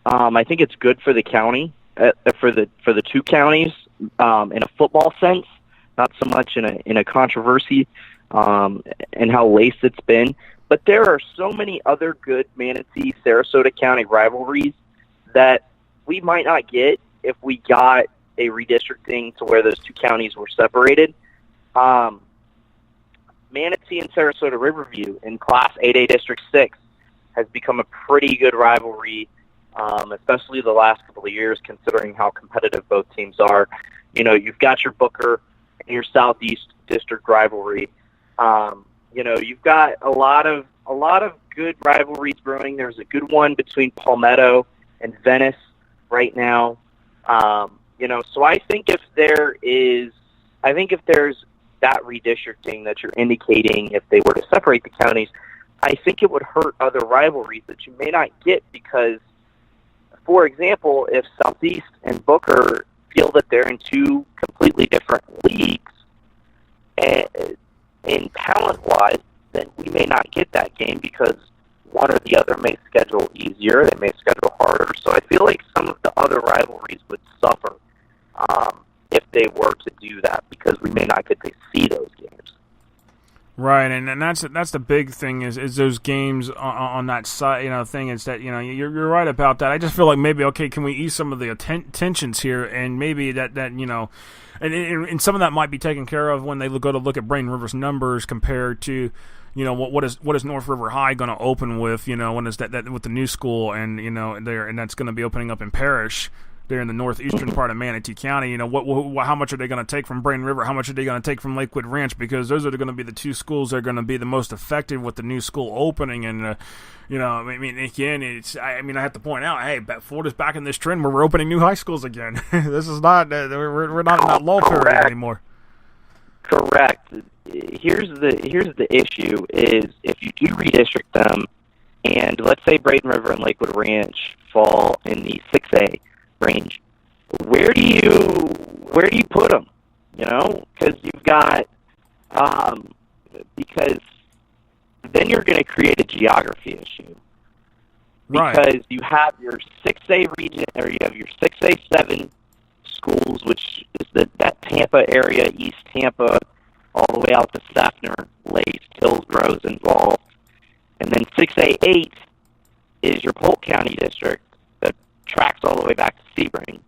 I think it's good for the county, for the two counties, in a football sense, not so much in a controversy, and how laced it's been. But there are so many other good Manatee Sarasota County rivalries that we might not get if we got a redistricting to where those two counties were separated. Manatee and Sarasota Riverview in Class 8A District 6 has become a pretty good rivalry, especially the last couple of years, considering how competitive both teams are. You've got your Booker and your Southeast District rivalry. You've got a lot of good rivalries brewing. There's a good one between Palmetto and Venice right now. So I think if there's that redistricting that you're indicating, if they were to separate the counties, I think it would hurt other rivalries that you may not get because, for example, if Southeast and Booker feel that they're in two completely different leagues and talent-wise, then we may not get that game because one or the other may schedule easier, they may schedule harder. So I feel like some of the other rivalries would suffer if they were to do that because we may not get to see those games. Right, and that's the big thing is those games on that side, thing is that, you're right about that. I just feel like maybe, okay, can we ease some of the tensions here, and maybe that and some of that might be taken care of when they go to look at Braden River's numbers compared to, what is North River High going to open with? When is that with the new school, and that's going to be opening up in Parrish. They're in the northeastern part of Manatee County. How much are they going to take from Braden River? How much are they going to take from Lakewood Ranch? Because those are going to be the two schools that are going to be the most effective with the new school opening. And again, I have to point out, hey, Florida's back in this trend where we're opening new high schools again. This is not we're not in that lull period anymore. Correct. Here's the issue: is if you do redistrict them, and let's say Braden River and Lakewood Ranch fall in the 6A range, where do you put them? Because you've got because then you're going to create a geography issue. Right. Because you have your 6A region, or you have your 6A7 schools, which is that Tampa area, East Tampa, all the way out to Sefner, Lace, Hillsborough's involved. And then 6A8 is your Polk County district that tracks all the way back to Sebring.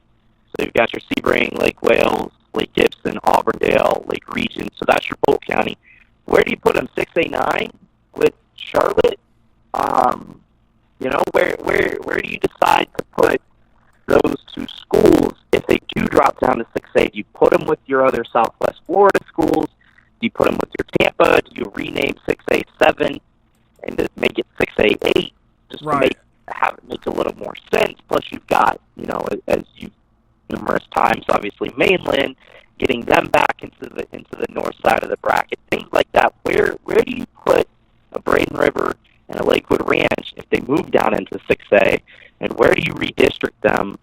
So you've got your Sebring, Lake Wales, Lake Gibson, Auburndale, Lake Region. So that's your Polk County. Where do you put them? 6A9 with Charlotte? Where do you decide to put those two schools if they do drop down to 6A? Do you put them with your other Southwest Florida schools? Do you put them with your Tampa? Do you rename 6A7 and just make it 6A8 just to have it make a little more sense? Plus, you've got, as you've numerous times, obviously, mainland, getting them back into the north side of the bracket, things like that. Where do you put a Braden River and a Lakewood Ranch if they move down into 6A? And where do you redistrict them?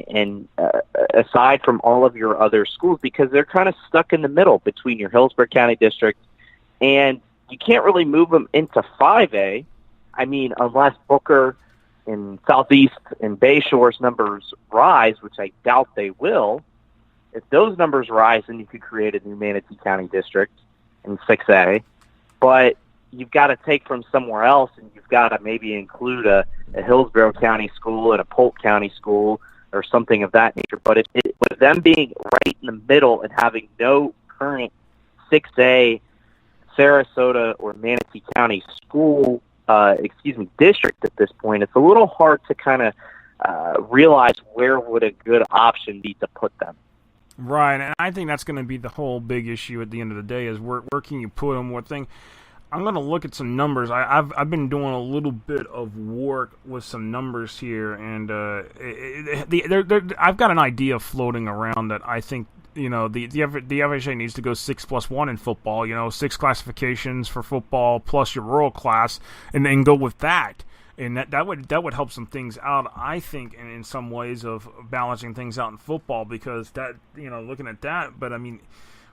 And aside from all of your other schools, because they're kind of stuck in the middle between your Hillsborough County district, and you can't really move them into 5A. I mean, unless Booker and Southeast and Bayshore's numbers rise, which I doubt they will. If those numbers rise, then you could create a new Manatee County district in 6A. But you've got to take from somewhere else, and you've got to maybe include a Hillsborough County school and a Polk County school or something of that nature. But with them being right in the middle and having no current 6A Sarasota or Manatee County school, district at this point, it's a little hard to kind of realize where would a good option be to put them. Right, and I think that's going to be the whole big issue at the end of the day is where can you put them, what thing. I'm going to look at some numbers. I've been doing a little bit of work with some numbers here, and I've got an idea floating around that I think the FHA needs to go 6+1 in football. 6 classifications for football plus your rural class, and then go with that. And that would help some things out, I think, in some ways of balancing things out in football, because that looking at that. But I mean,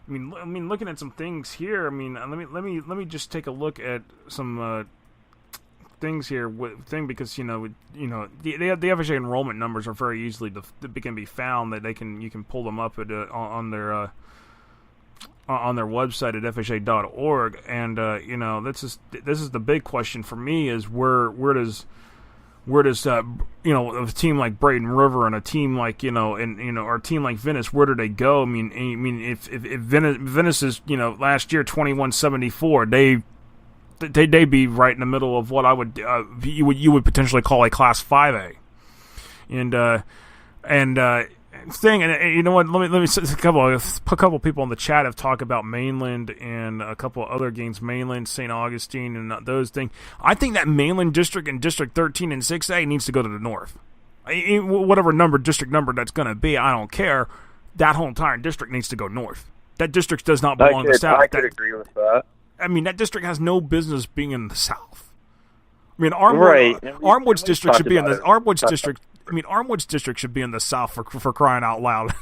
looking at some things here. Let me just take a look at some things here. Because the FHA enrollment numbers are very easily can be found. That you can pull them up on their website at fha.org. And this is the big question for me is where does a team like Braden River and a team like or a team like Venice, where do they go? I mean if Venice is last year 2174, they'd be right in the middle of what I would you would potentially call a Class 5A, and you know what? Let me a couple people in the chat have talked about Mainland and a couple other games, Mainland, St. Augustine, and those things. I think that Mainland district and District 13 and 6A needs to go to the north. Whatever district number that's going to be, I don't care. That whole entire district needs to go north. That district does not belong to the south. I could agree with that. I mean, that district has no business being in the south. I mean, Armwood's district should be in the Armwood's district. I mean, Armwood's district should be in the south for crying out loud.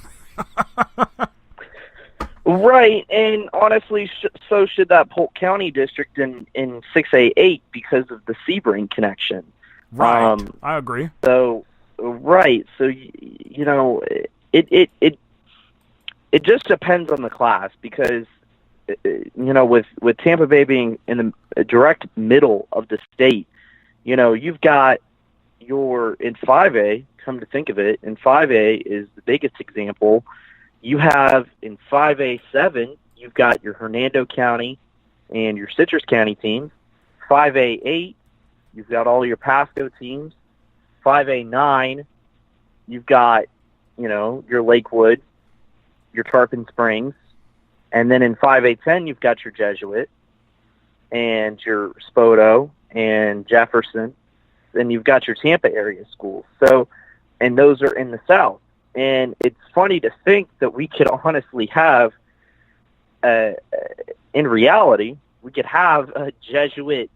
Right, and honestly, so should that Polk County district in 6A8 because of the Sebring connection. Right, I agree. So, right, so it just depends on the class, because with Tampa Bay being in the direct middle of the state, you've got in 5A, come to think of it, in 5A is the biggest example. You have in 5A7, you've got your Hernando County and your Citrus County teams. 5A8, you've got all your Pasco teams. 5A9, you've got, your Lakewood, your Tarpon Springs. And then in 5A10, you've got your Jesuit and your Spoto and Jefferson. Then you've got your Tampa area schools. So, and those are in the South. And it's funny to think that we could honestly have, in reality, we could have a Jesuit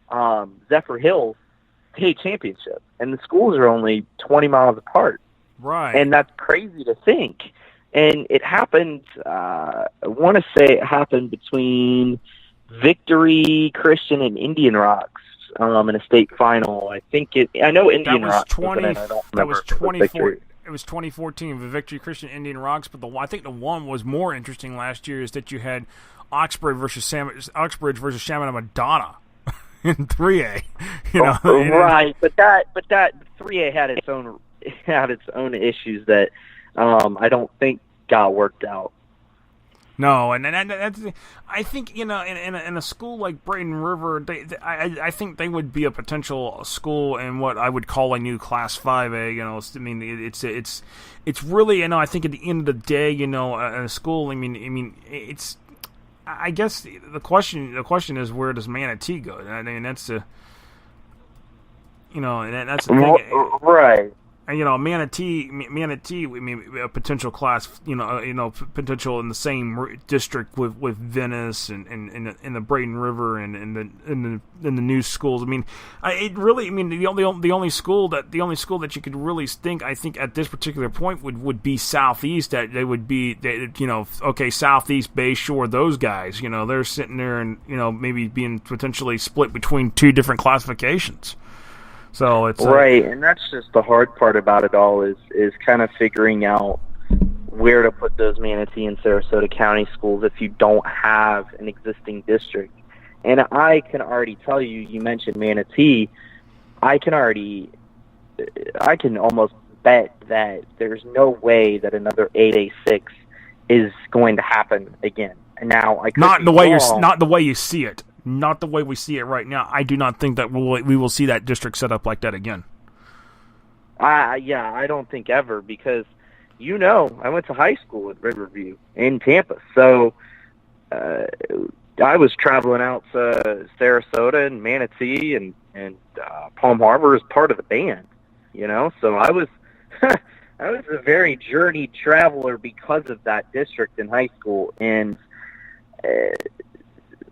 Zephyr Hills state championship. And the schools are only 20 miles apart. Right. And that's crazy to think. And it happened, I want to say it happened between Victory Christian and Indian Rocks in a state final. I know Indian Rocks. That was 24. It was 2014 with Victory Christian Indian Rocks, but I think the one was more interesting last year is that you had Oxbridge versus Chaminade Madonna in 3A. Right, but that 3A had its own issues that I don't think got worked out. No, and that's, I think in a school like Braden River, I think they would be a potential school in what I would call a new Class 5A. I mean, it's really, I think at the end of the day, a school. I mean, it's. I guess the question is, where does Manatee go? I mean, that's the. And that's the thing. Right. And Manatee, I mean, a potential class, potential in the same district with Venice and the Braden River and in the new schools. I mean, the only school that you could really think, I think at this particular point would be Southeast. That they would be, Southeast Bay Shore. Those guys, they're sitting there and maybe being potentially split between two different classifications. So it's right, and that's just the hard part about it all is kind of figuring out where to put those Manatee and Sarasota County schools if you don't have an existing district. And I can already tell you, you mentioned Manatee, I can almost bet that there's no way that another 8A6 is going to happen again. And now not the way you see it. Not the way we see it right now. I do not think that we will see that district set up like that again. I don't think ever, because I went to high school at Riverview in Tampa, so I was traveling out to Sarasota and Manatee and Palm Harbor as part of the band. So I was I was a very journeyed traveler because of that district in high school, and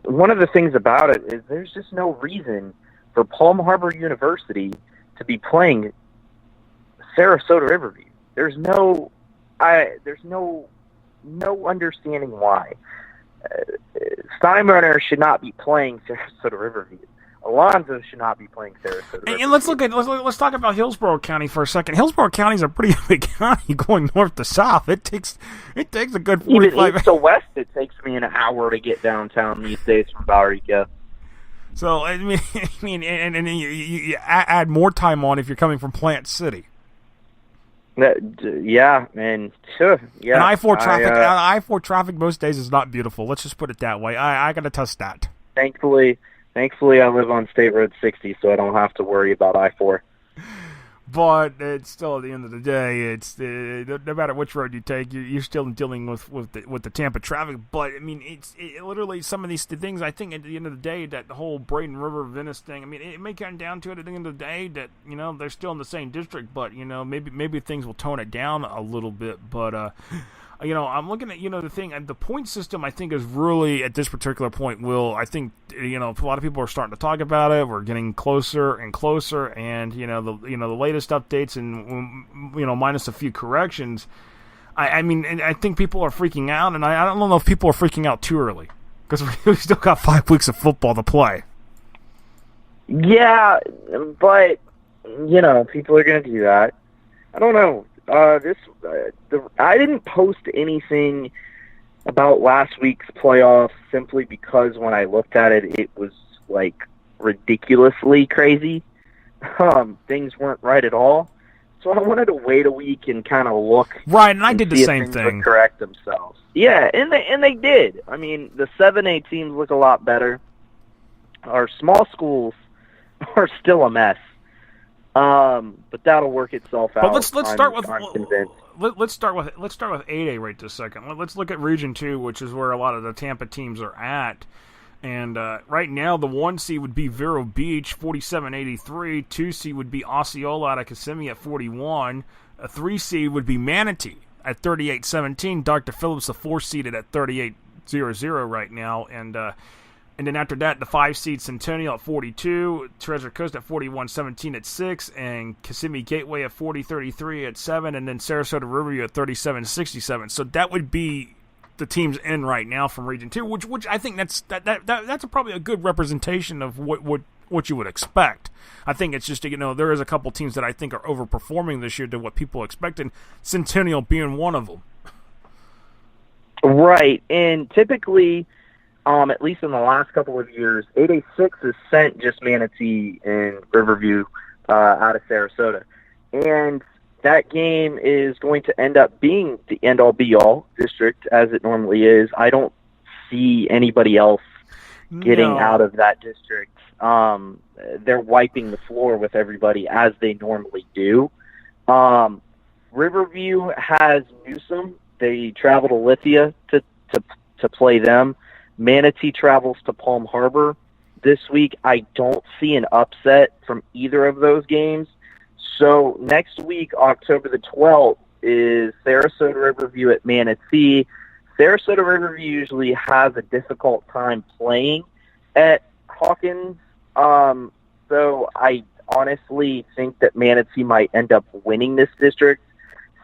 one of the things about it is there's just no reason for Palm Harbor University to be playing Sarasota Riverview. There's no understanding why. Steinbrenner should not be playing Sarasota Riverview. Alonzo should not be playing Sarasota. And let's talk about Hillsborough County for a second. Hillsborough County is a pretty big county going north to south. It takes a good 45. Even east to west, it takes me an hour to get downtown these days from Valrica. So I mean, and you add more time on if you're coming from Plant City. Yeah, man. Sure. Yeah. And I-4 traffic most days is not beautiful. Let's just put it that way. I got to test that. Thankfully, I live on State Road 60, so I don't have to worry about I-4. But it's still, at the end of the day, it's no matter which road you take, you're still dealing with the Tampa traffic. But I mean, it's literally some of these things. I think at the end of the day, that the whole Braden River Venice thing. I mean, it may come down to it at the end of the day that they're still in the same district, but maybe things will tone it down a little bit. But I'm looking at the thing, and the point system I think is really at this particular point I think a lot of people are starting to talk about it. We're getting closer and closer, and the latest updates and minus a few corrections. I mean, and I think people are freaking out, and I don't know if people are freaking out too early because we still got 5 weeks of football to play. Yeah, but people are going to do that. I don't know. I didn't post anything about last week's playoffs simply because when I looked at it, it was like ridiculously crazy. Things weren't right at all. So I wanted to wait a week and kind of look. Right, and I did the see if same things thing. would correct themselves. Yeah, and they did. I mean, the 7A teams look a lot better. Our small schools are still a mess. But that'll work itself out. But let's start with I'm convinced. let's start with 8A right this second. Let's look at Region 2, which is where a lot of the Tampa teams are at. And right now, the 1 seed would be Vero Beach, 47-83. 2 seed would be Osceola out of Kissimmee at 41. A 3 seed would be Manatee at 38-17. Dr. Phillips, the 4 seeded at 38-00 right now. And then after that, the 5 seed Centennial at 42. Treasure Coast at 41-17 at 6. And Kissimmee Gateway at 40-33 at 7. And then Sarasota Riverview at 37-67. So that would be the teams in right now from Region 2, which I think that's probably a good representation of what you would expect. I think it's just, there is a couple teams that I think are overperforming this year to what people expected, Centennial being one of them. Right, and typically, at least in the last couple of years, 8A6 has sent just Manatee and Riverview out of Sarasota. And that game is going to end up being the end-all, be-all district, as it normally is. I don't see anybody else getting out of that district. They're wiping the floor with everybody, as they normally do. Riverview has Newsom. They travel to Lithia to play them. Manatee travels to Palm Harbor this week. I don't see an upset from either of those games. So next week, October the 12th, is Sarasota Riverview at Manatee. Sarasota Riverview usually has a difficult time playing at Hawkins. So I honestly think that Manatee might end up winning this district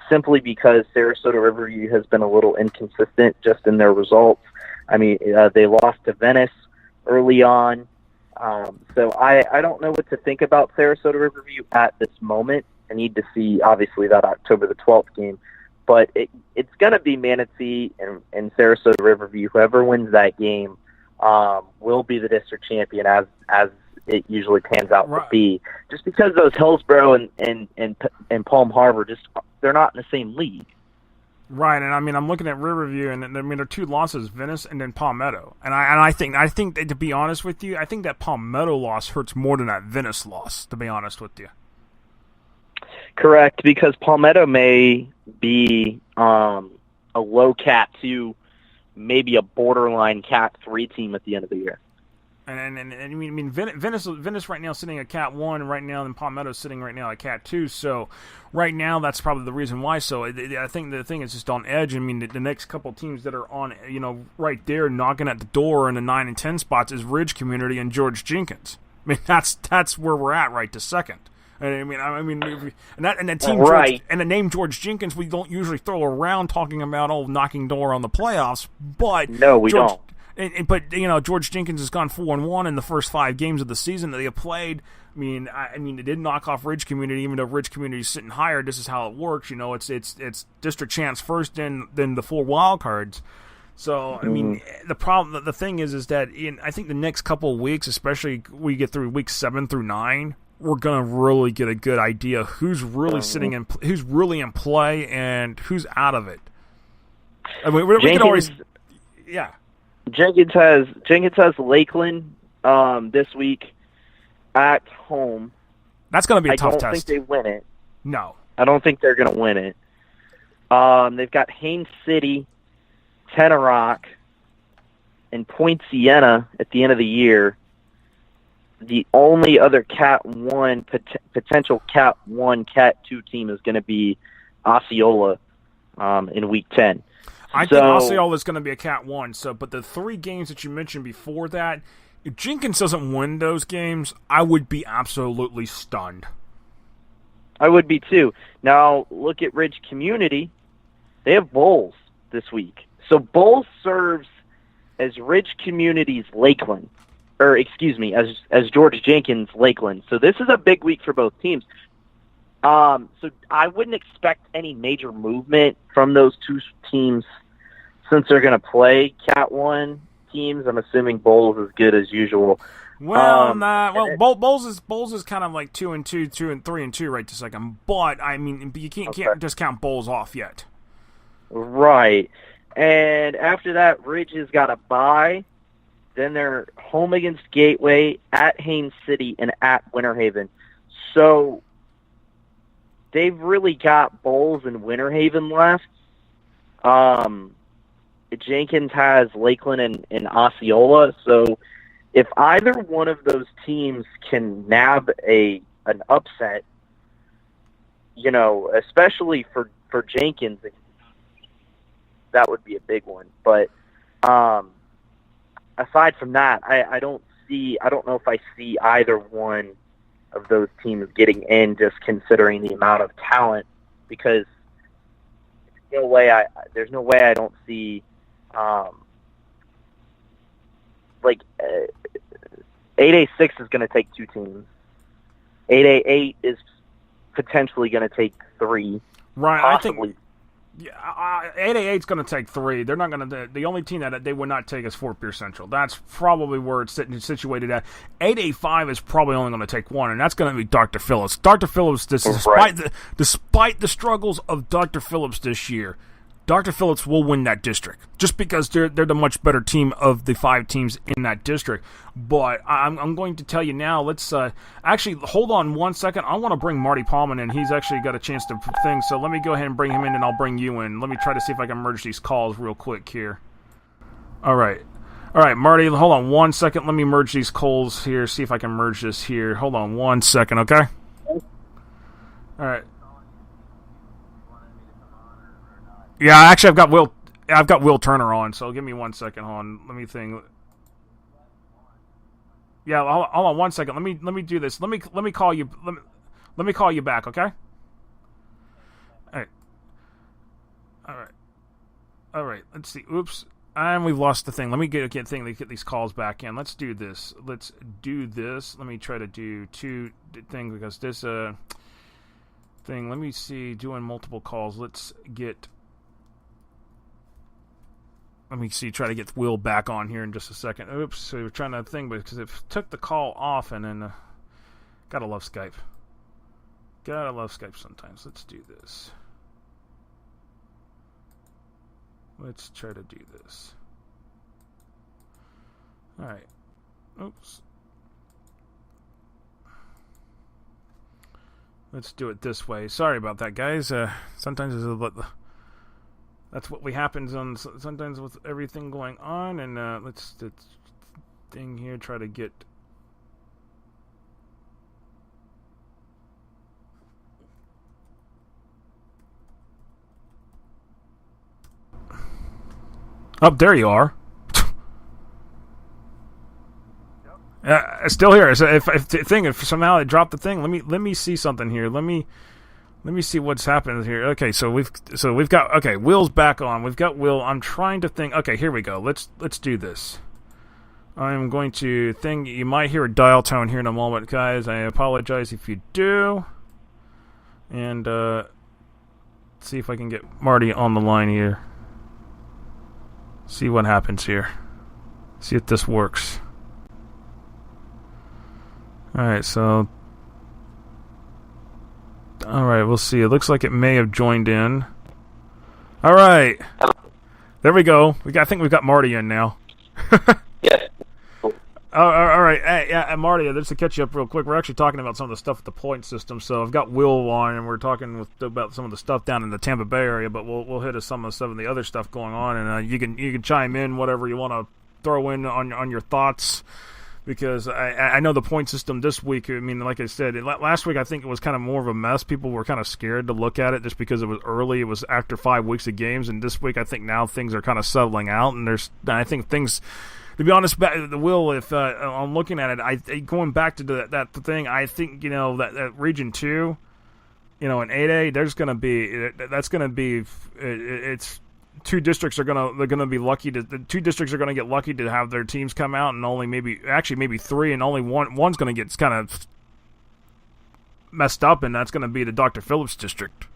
simply because Sarasota Riverview has been a little inconsistent just in their results. I mean, they lost to Venice early on. So I don't know what to think about Sarasota Riverview at this moment. I need to see, obviously, that October the 12th game. But it's going to be Manatee and Sarasota Riverview. Whoever wins that game will be the district champion, as it usually pans out to be. Just because those Hillsborough and Palm Harbor, they're not in the same league. Right, and I mean, I'm looking at Riverview, and I mean, there are 2 losses, Venice and then Palmetto. And I think that, to be honest with you, I think that Palmetto loss hurts more than that Venice loss, to be honest with you. Correct, because Palmetto may be a low Cat 2, maybe a borderline Cat 3 team at the end of the year. And I mean, Venice right now sitting at Cat 1 right now, and Palmetto sitting right now at Cat 2. So right now, that's probably the reason why. So I think the thing is just on edge. I mean, the next couple teams that are on, right there knocking at the door in the 9 and 10 spots is Ridge Community and George Jenkins. I mean, that's where we're at right this second. And that team right. And the name George Jenkins, we don't usually throw around talking about knocking door on the playoffs, but no, we don't. But George Jenkins has gone 4-1 in the first 5 games of the season that they have played. I mean, they did knock off Ridge Community, even though Ridge Community is sitting higher. This is how it works. It's district champs first, then the 4 wild cards. So I mean, the thing is that I think the next couple of weeks, especially we get through weeks 7 through 9, we're gonna really get a good idea who's really who's really in play and who's out of it. I mean, we can always, yeah. Jenkins has Lakeland this week at home. That's going to be a tough test. I don't think they win it. No. I don't think they're going to win it. They've got Haines City, Tenorock, and Point Siena at the end of the year. The only other Cat 1, potential Cat 1, Cat 2 team is going to be Osceola in Week 10. I think Osceola is going to be a Cat 1. But the 3 games that you mentioned before that, if Jenkins doesn't win those games, I would be absolutely stunned. I would be too. Now, look at Ridge Community. They have Bowles this week. So Bowles serves as Ridge Community's Lakeland. Or, excuse me, as George Jenkins' Lakeland. So this is a big week for both teams. So I wouldn't expect any major movement from those 2 teams since they're going to play Cat 1 teams. I'm assuming Bowles is good as usual. Well, Bowles is kind of like 2-2, 3-2 right this second. But I mean, you can't discount Bowles off yet. Right. And after that, Ridge has got a bye. Then they're home against Gateway, at Haines City, and at Winter Haven. So they've really got Bowles and Winter Haven left. Jenkins has Lakeland and Osceola. So if either one of those teams can nab an upset, especially for Jenkins, that would be a big one. But aside from that, I don't know if I see either one of those teams getting in, just considering the amount of talent, because there's no way I don't see 8A6 is going to take 2 teams. 8A8 is potentially going to take 3. Right, possibly. I think 8A8 is going to take 3. They're not going to. The only team that they would not take is Fort Pierce Central. That's probably where it's situated at. 8A5 is probably only going to take 1, and that's going to be Dr. Phillips. Dr. Phillips, despite the struggles of Dr. Phillips this year, Dr. Phillips will win that district just because they're the much better team of the 5 teams in that district. But I'm going to tell you now. Let's actually hold on 1 second. I want to bring Marty Palman in. He's actually got a chance to think. So let me go ahead and bring him in, and I'll bring you in. Let me try to see if I can merge these calls real quick here. All right, Marty. Hold on 1 second. Let me merge these calls here. See if I can merge this here. Hold on 1 second. Okay. All right. Yeah, actually, I've got Will Turner on, so give me 1 second. Hold on, let me think. Yeah, hold on 1 second. Let me do this. Let me call you. Let me call you back, okay? All right. Let's see. Oops, and we've lost the thing. Let me get these calls back in. Let's do this. Let me try to do 2 things because this thing. Let me see. Doing multiple calls. Let me see, try to get Will back on here in just a second. Oops, so we're trying to think, because it took the call off, and then gotta love Skype. Gotta love Skype sometimes. Let's do this. Let's try to do this. All right. Oops. Let's do it this way. Sorry about that, guys. Sometimes that's what happens on sometimes with everything going on, and let's thing here. Try to get. Oh, there you are. Still here. So if somehow I dropped the thing, let me see something here. Let me see what's happening here. Okay, so we've got Will's back on. We've got Will. I'm trying to think. Okay, here we go. Let's do this. I'm going to think. You might hear a dial tone here in a moment, guys. I apologize if you do. And see if I can get Marty on the line here. See what happens here. See if this works. All right, so. All right, we'll see. It looks like it may have joined in. All right, there we go. I think we've got Marty in now. Yeah. All right. Hey, yeah, Marty, just to catch you up real quick, we're actually talking about some of the stuff with the point system. So I've got Will on, and we're talking about some of the stuff down in the Tampa Bay area. But we'll hit some of the other stuff going on, and you can chime in whatever you want to throw in on your thoughts. Because I know the point system this week, I mean, like I said, last week I think it was kind of more of a mess. People were kind of scared to look at it just because it was early. It was after 5 weeks of games. And this week I think now things are kind of settling out. And I think things, to be honest, Will, if I'm looking at it, going back to that thing, I think, that Region 2, in 8A, that's going to be, it's... 2 districts are gonna be lucky the 2 districts are gonna get lucky to have their teams come out, and only maybe 3, and only one's gonna get kind of messed up, and that's gonna be the Dr. Phillips district.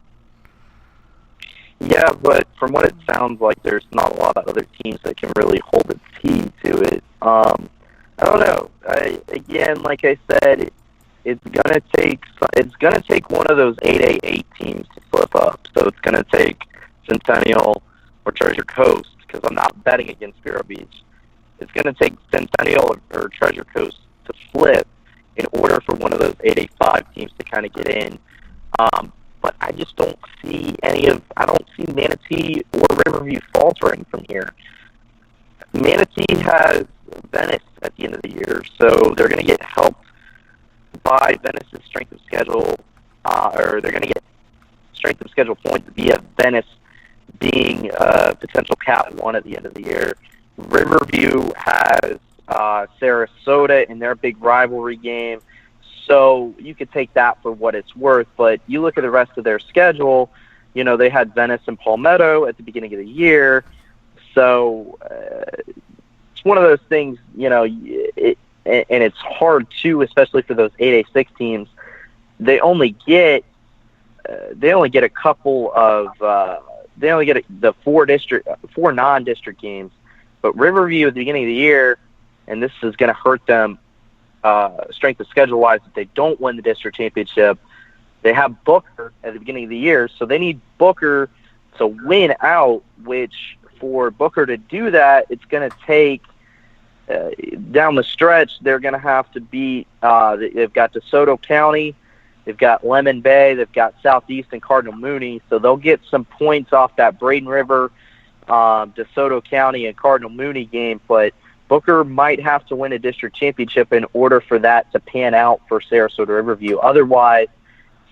Yeah, but from what it sounds like, there's not a lot of other teams that can really hold its heat to it. I don't know. again, like I said, it's gonna take one of those 8A8 teams to slip up. So it's gonna take Centennial or Treasure Coast, because I'm not betting against Vero Beach. It's gonna take Centennial or Treasure Coast to flip in order for one of those 8A5 teams to kind of get in. But I just don't see I don't see Manatee or Riverview faltering from here. Manatee has Venice at the end of the year, so they're going to get helped by Venice's strength of schedule, or they're going to get strength of schedule points via Venice being potential Cat 1 at the end of the year. Riverview has Sarasota in their big rivalry game, so you could take that for what it's worth. But you look at the rest of their schedule, they had Venice and Palmetto at the beginning of the year, so it's one of those things, and it's hard too, especially for those 8A6 teams. They only get a couple of they only get the four non-district games. But Riverview at the beginning of the year, and this is going to hurt them strength of schedule wise if they don't win the district championship. They have Booker at the beginning of the year, so they need Booker to win out, which for Booker to do that, it's going to take down the stretch, they're going to have to beat, they've got DeSoto County, they've got Lemon Bay, they've got Southeast and Cardinal Mooney, so they'll get some points off that Braden River, DeSoto County, and Cardinal Mooney game, but Booker might have to win a district championship in order for that to pan out for Sarasota Riverview. Otherwise,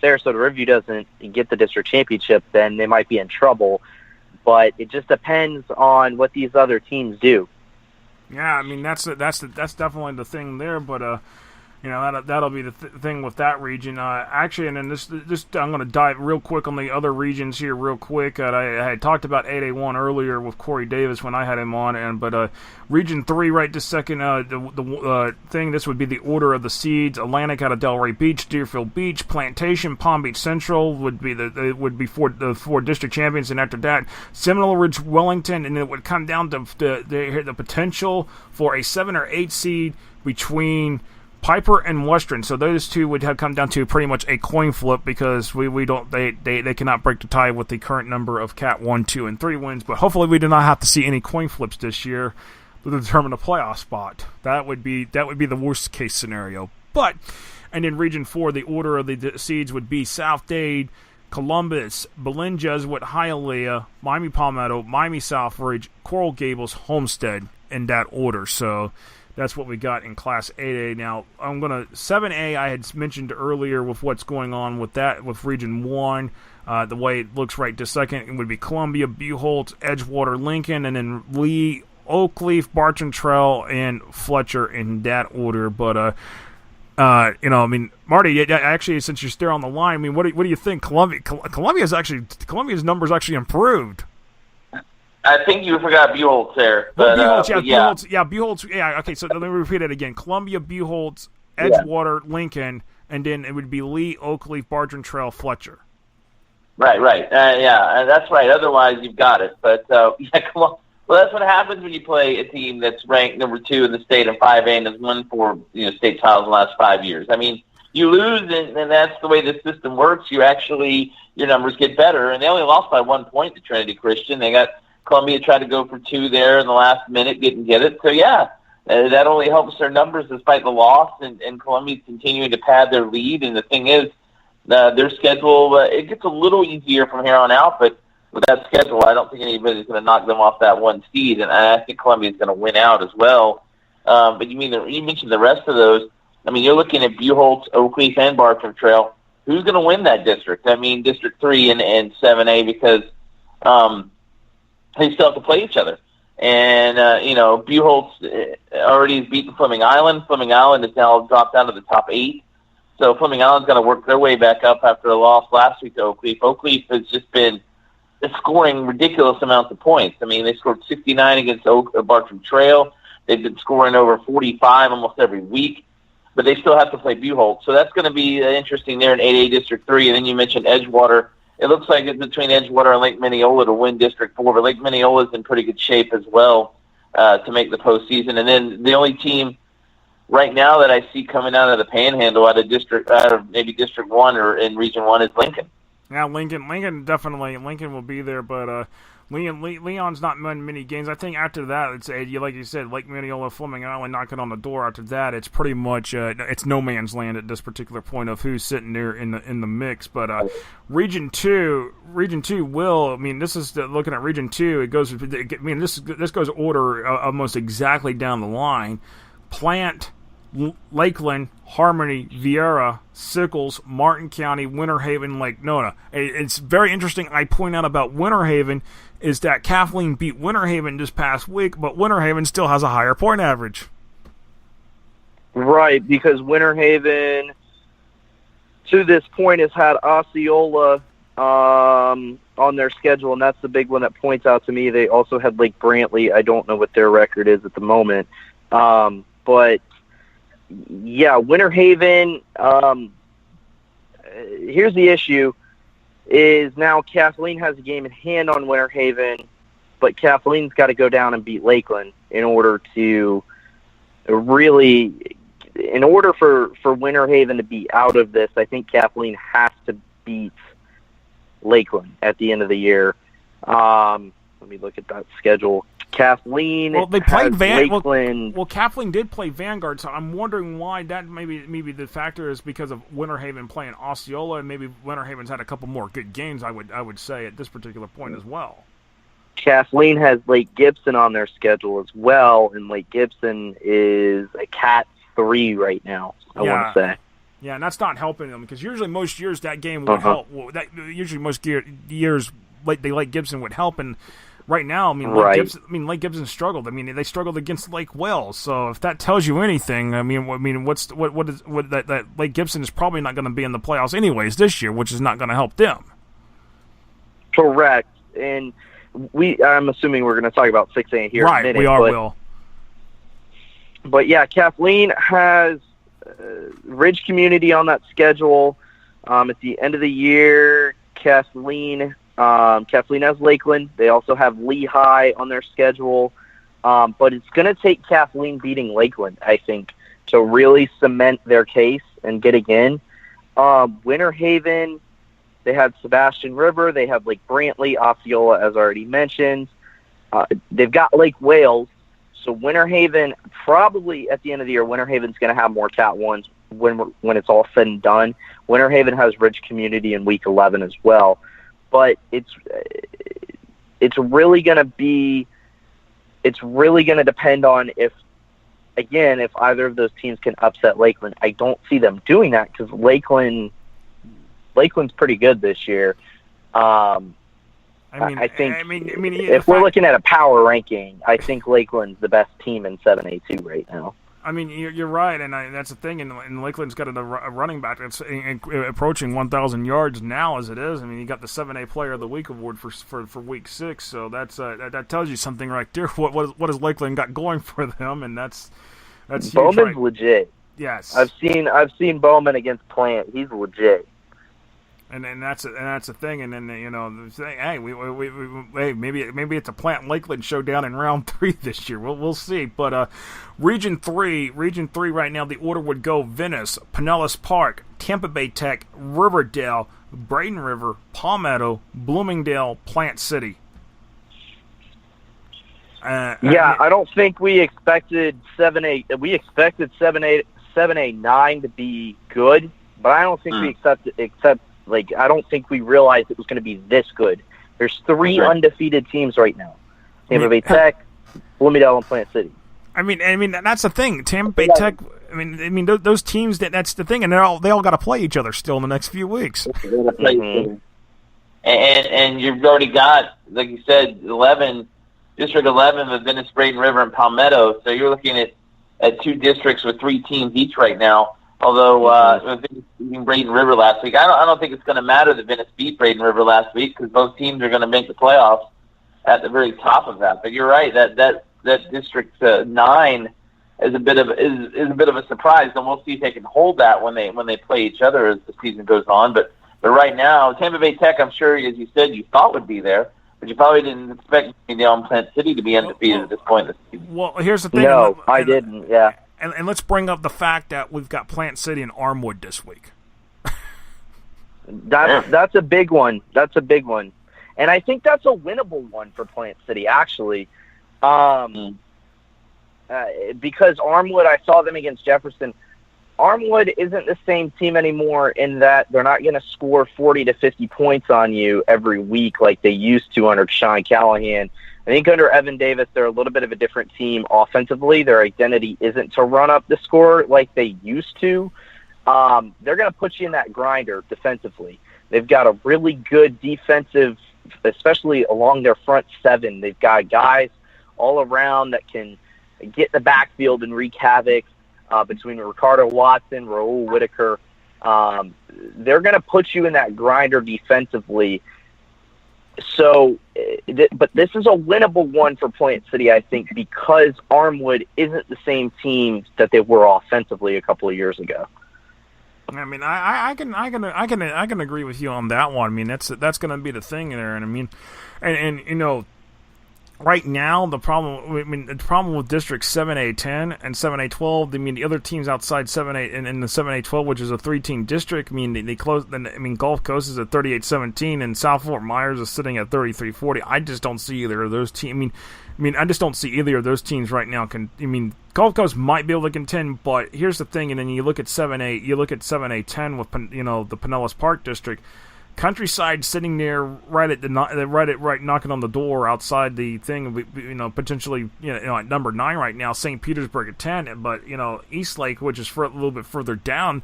Sarasota Riverview doesn't get the district championship, then they might be in trouble. But it just depends on what these other teams do. Yeah, I mean that's definitely the thing there, but that'll be the thing with that region. Actually, and then this I'm going to dive real quick on the other regions here real quick. I had talked about 8A1 earlier with ByCoreyDavis when I had him on, but Region 3 right this second, the thing, this would be the order of the seeds. Atlantic out of Delray Beach, Deerfield Beach, Plantation, Palm Beach Central would be the four district champions, and after that, Seminole Ridge, Wellington, and it would come down to the potential for a 7 or 8 seed between Piper and Western. So those two would have come down to pretty much a coin flip, because they cannot break the tie with the current number of Cat 1, 2, and 3 wins. But hopefully we do not have to see any coin flips this year to determine a playoff spot. That would be the worst case scenario. And in Region 4, the order of the seeds would be South Dade, Columbus, Belen Jesuit, Hialeah, Miami Palmetto, Miami Southridge, Coral Gables, Homestead, in that order. So that's what we got in Class 8A. Now, 7A, I had mentioned earlier with what's going on with that, with Region 1. The way it looks right this second, it would be Columbia, Buchholz, Edgewater, Lincoln, and then Lee, Oakleaf, Bartram Trail, and Fletcher in that order. But, Marty, actually, since you're still on the line, I mean, what do you think? Columbia's numbers actually improved. I think you forgot Buchholz there. But, Buchholz, Buchholz. Yeah, okay, so let me repeat it again. Columbia, Buchholz, Edgewater, Lincoln, and then it would be Lee, Oakleaf, Bartram Trail, Fletcher. Right. That's right. Otherwise, you've got it. But, well, that's what happens when you play a team that's ranked number 2 in the state in 5A and has won 4 state titles in the last 5 years. I mean, you lose, and that's the way the system works. Your numbers get better, and they only lost by 1 point to Trinity Christian. They got Columbia tried to go for 2 there in the last minute, didn't get it. So, that only helps their numbers despite the loss, and Columbia's continuing to pad their lead. And the thing is, their schedule, it gets a little easier from here on out, but with that schedule, I don't think anybody's going to knock them off that 1 seed, and I think Columbia's going to win out as well. But you mentioned the rest of those. I mean, you're looking at Buchholz, Oakleaf, and Bartram Trail. Who's going to win that district? I mean, District 3 and 7A, because they still have to play each other. And, Buchholz already has beaten Fleming Island. Fleming Island has now dropped down to the top 8. So Fleming Island's going to work their way back up after a loss last week to Oakleaf. Oakleaf has just been scoring ridiculous amounts of points. I mean, they scored 69 against Bartram Trail. They've been scoring over 45 almost every week, but they still have to play Buchholz. So that's going to be interesting there in 8A District 3. And then you mentioned Edgewater. It looks like it's between Edgewater and Lake Minneola to win District 4, but Lake Minneola's in pretty good shape as well to make the postseason. And then the only team right now that I see coming out of the Panhandle out of maybe District 1 or in Region 1 is Lincoln. Yeah, Lincoln definitely. Lincoln will be there, but Leon's not won many games. I think after that, it's like you said, Lake Mineola, Fleming Island knocking on the door. After that, it's pretty much it's no man's land at this particular point of who's sitting there in the mix. But Region 2 will. I mean, this is looking at Region 2. It goes. I mean, this goes order almost exactly down the line. Plant, Lakeland, Harmony, Vieira, Sickles, Martin County, Winter Haven, Lake Nona. It's very interesting. I point out about Winter Haven is that Kathleen beat Winter Haven this past week, but Winter Haven still has a higher point average. Right, because Winter Haven to this point has had Osceola on their schedule, and that's the big one that points out to me. They also had Lake Brantley. I don't know what their record is at the moment. But yeah, Winter Haven, here's the issue, is now Kathleen has a game in hand on Winter Haven, but Kathleen's got to go down and beat Lakeland in order for Winter Haven to be out of this. I think Kathleen has to beat Lakeland at the end of the year. Let me look at that schedule. Kathleen. Well, they played Lakeland. Well, Kathleen did play Vanguard, so I'm wondering why that maybe the factor is because of Winter Haven playing Osceola, and maybe Winter Haven's had a couple more good games. I would say at this particular point as well. Kathleen has Lake Gibson on their schedule as well, and Lake Gibson is a Cat 3 right now. I want to say. Yeah, and that's not helping them because usually most years that game would help. Well, usually most years Lake Gibson would help, and right now, I mean, Lake Gibson struggled. I mean, they struggled against Lake Wells. So if that tells you anything, what that Lake Gibson is probably not going to be in the playoffs anyways this year, which is not going to help them. Correct, and I'm assuming we're going to talk about 6A here in a minute. Right, we are, Will. But yeah, Kathleen has Ridge Community on that schedule. At the end of the year, Kathleen has Lakeland. They also have Lehigh on their schedule. But it's going to take Kathleen beating Lakeland, I think, to really cement their case and getting in. Winter Haven, they had Sebastian River. They have Lake Brantley, Osceola, as already mentioned. They've got Lake Wales. So Winter Haven, probably at the end of the year, Winter Haven's going to have more Cat 1s when it's all said and done. Winter Haven has Ridge Community in Week 11 as well. But it's really going to depend on if either of those teams can upset Lakeland. I don't see them doing that because Lakeland's pretty good this year. I think if we're looking at a power ranking, I think Lakeland's the best team in 7A2 right now. I mean, you're right, and that's the thing. And Lakeland's got a running back that's approaching 1,000 yards now, as it is. I mean, he got the 7A Player of the Week award for Week 6, so that tells you something right there. What has Lakeland got going for them? And that's huge. Bowman's legit. Yes, I've seen Bowman against Plant. He's legit. And that's the thing, and then hey, maybe it's a Plant Lakeland showdown in round 3 this year. We'll see. But Region 3 right now, the order would go Venice, Pinellas Park, Tampa Bay Tech, Riverdale, Braden River, Palmetto, Bloomingdale, Plant City. I don't think we expected 7A. We expected 7A9 to be good, but I don't think we accept. I don't think we realized it was going to be this good. There's 3 undefeated teams right now: Tampa Bay Tech, Bloomingdale, and Plant City. I mean that's the thing. Tampa Bay Tech. I mean those teams. That's the thing, and they all got to play each other still in the next few weeks. Mm-hmm. And you've already got, like you said, District 11 with Venice, Braden River, and Palmetto. So you're looking at 2 districts with 3 teams each right now. Although Venice beating Braden River last week, I don't think it's going to matter that Venice beat Braden River last week because both teams are going to make the playoffs at the very top of that. But you're right that District 9 is a bit of a surprise, and we'll see if they can hold that when they play each other as the season goes on. But right now, Tampa Bay Tech, I'm sure, as you said, you thought would be there, but you probably didn't expect Bloomingdale and Plant City to be undefeated at this point in the season. Well, here's the thing. No, I didn't. Yeah. And let's bring up the fact that we've got Plant City and Armwood this week. That's a big one. That's a big one. And I think that's a winnable one for Plant City, actually. Because Armwood, I saw them against Jefferson. Armwood isn't the same team anymore in that they're not going to score 40 to 50 points on you every week like they used to under Sean Callahan. I think under Evan Davis, they're a little bit of a different team offensively. Their identity isn't to run up the score like they used to. They're going to put you in that grinder defensively. They've got a really good defensive, especially along their front seven. They've got guys all around that can get the backfield and wreak havoc between Ricardo Watson, Raul Whitaker. They're going to put you in that grinder defensively. So, but this is a winnable one for Plant City, I think, because Armwood isn't the same team that they were offensively a couple of years ago. I mean, I can agree with you on that one. I mean, that's going to be the thing there, and I mean, and you know, right now the problem with District 7A 10 and 7A 12. I mean, the other teams outside 7A and in the 7A 12, which is a 3-team district. I mean, they close. I mean, Gulf Coast is at 38-17, and South Fort Myers is sitting at 33-40. I just don't see either of those teams. I mean, I just don't see either of those teams right now. Gulf Coast might be able to contend, but here's the thing. And then you look at 7A, 10 with the Pinellas Park district. Countryside sitting there right knocking on the door outside the thing, potentially at number 9 right now. St. Petersburg at 10, but Eastlake, which is a little bit further down.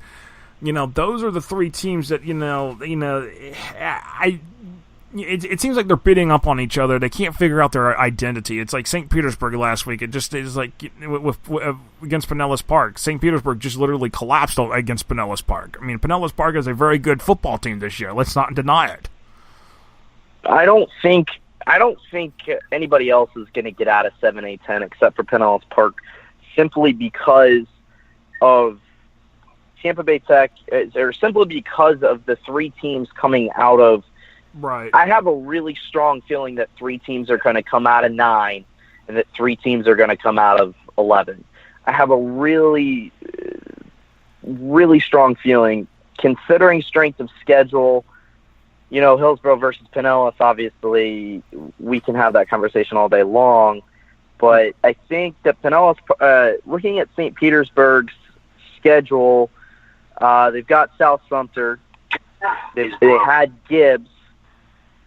Those are the three teams that It seems like they're bidding up on each other. They can't figure out their identity. It's like St. Petersburg last week. It just is like against Pinellas Park. St. Petersburg just literally collapsed against Pinellas Park. I mean, Pinellas Park is a very good football team this year. Let's not deny it. I don't think anybody else is going to get out of 7A10 except for Pinellas Park, simply because of Tampa Bay Tech, or simply because of the three teams coming out of. Right. I have a really strong feeling that three teams are going to come out of 9 and that three teams are going to come out of 11. I have a really, really strong feeling, considering strength of schedule. Hillsborough versus Pinellas, obviously, we can have that conversation all day long. But I think that Pinellas, looking at St. Petersburg's schedule, they've got South Sumter. They had Gibbs.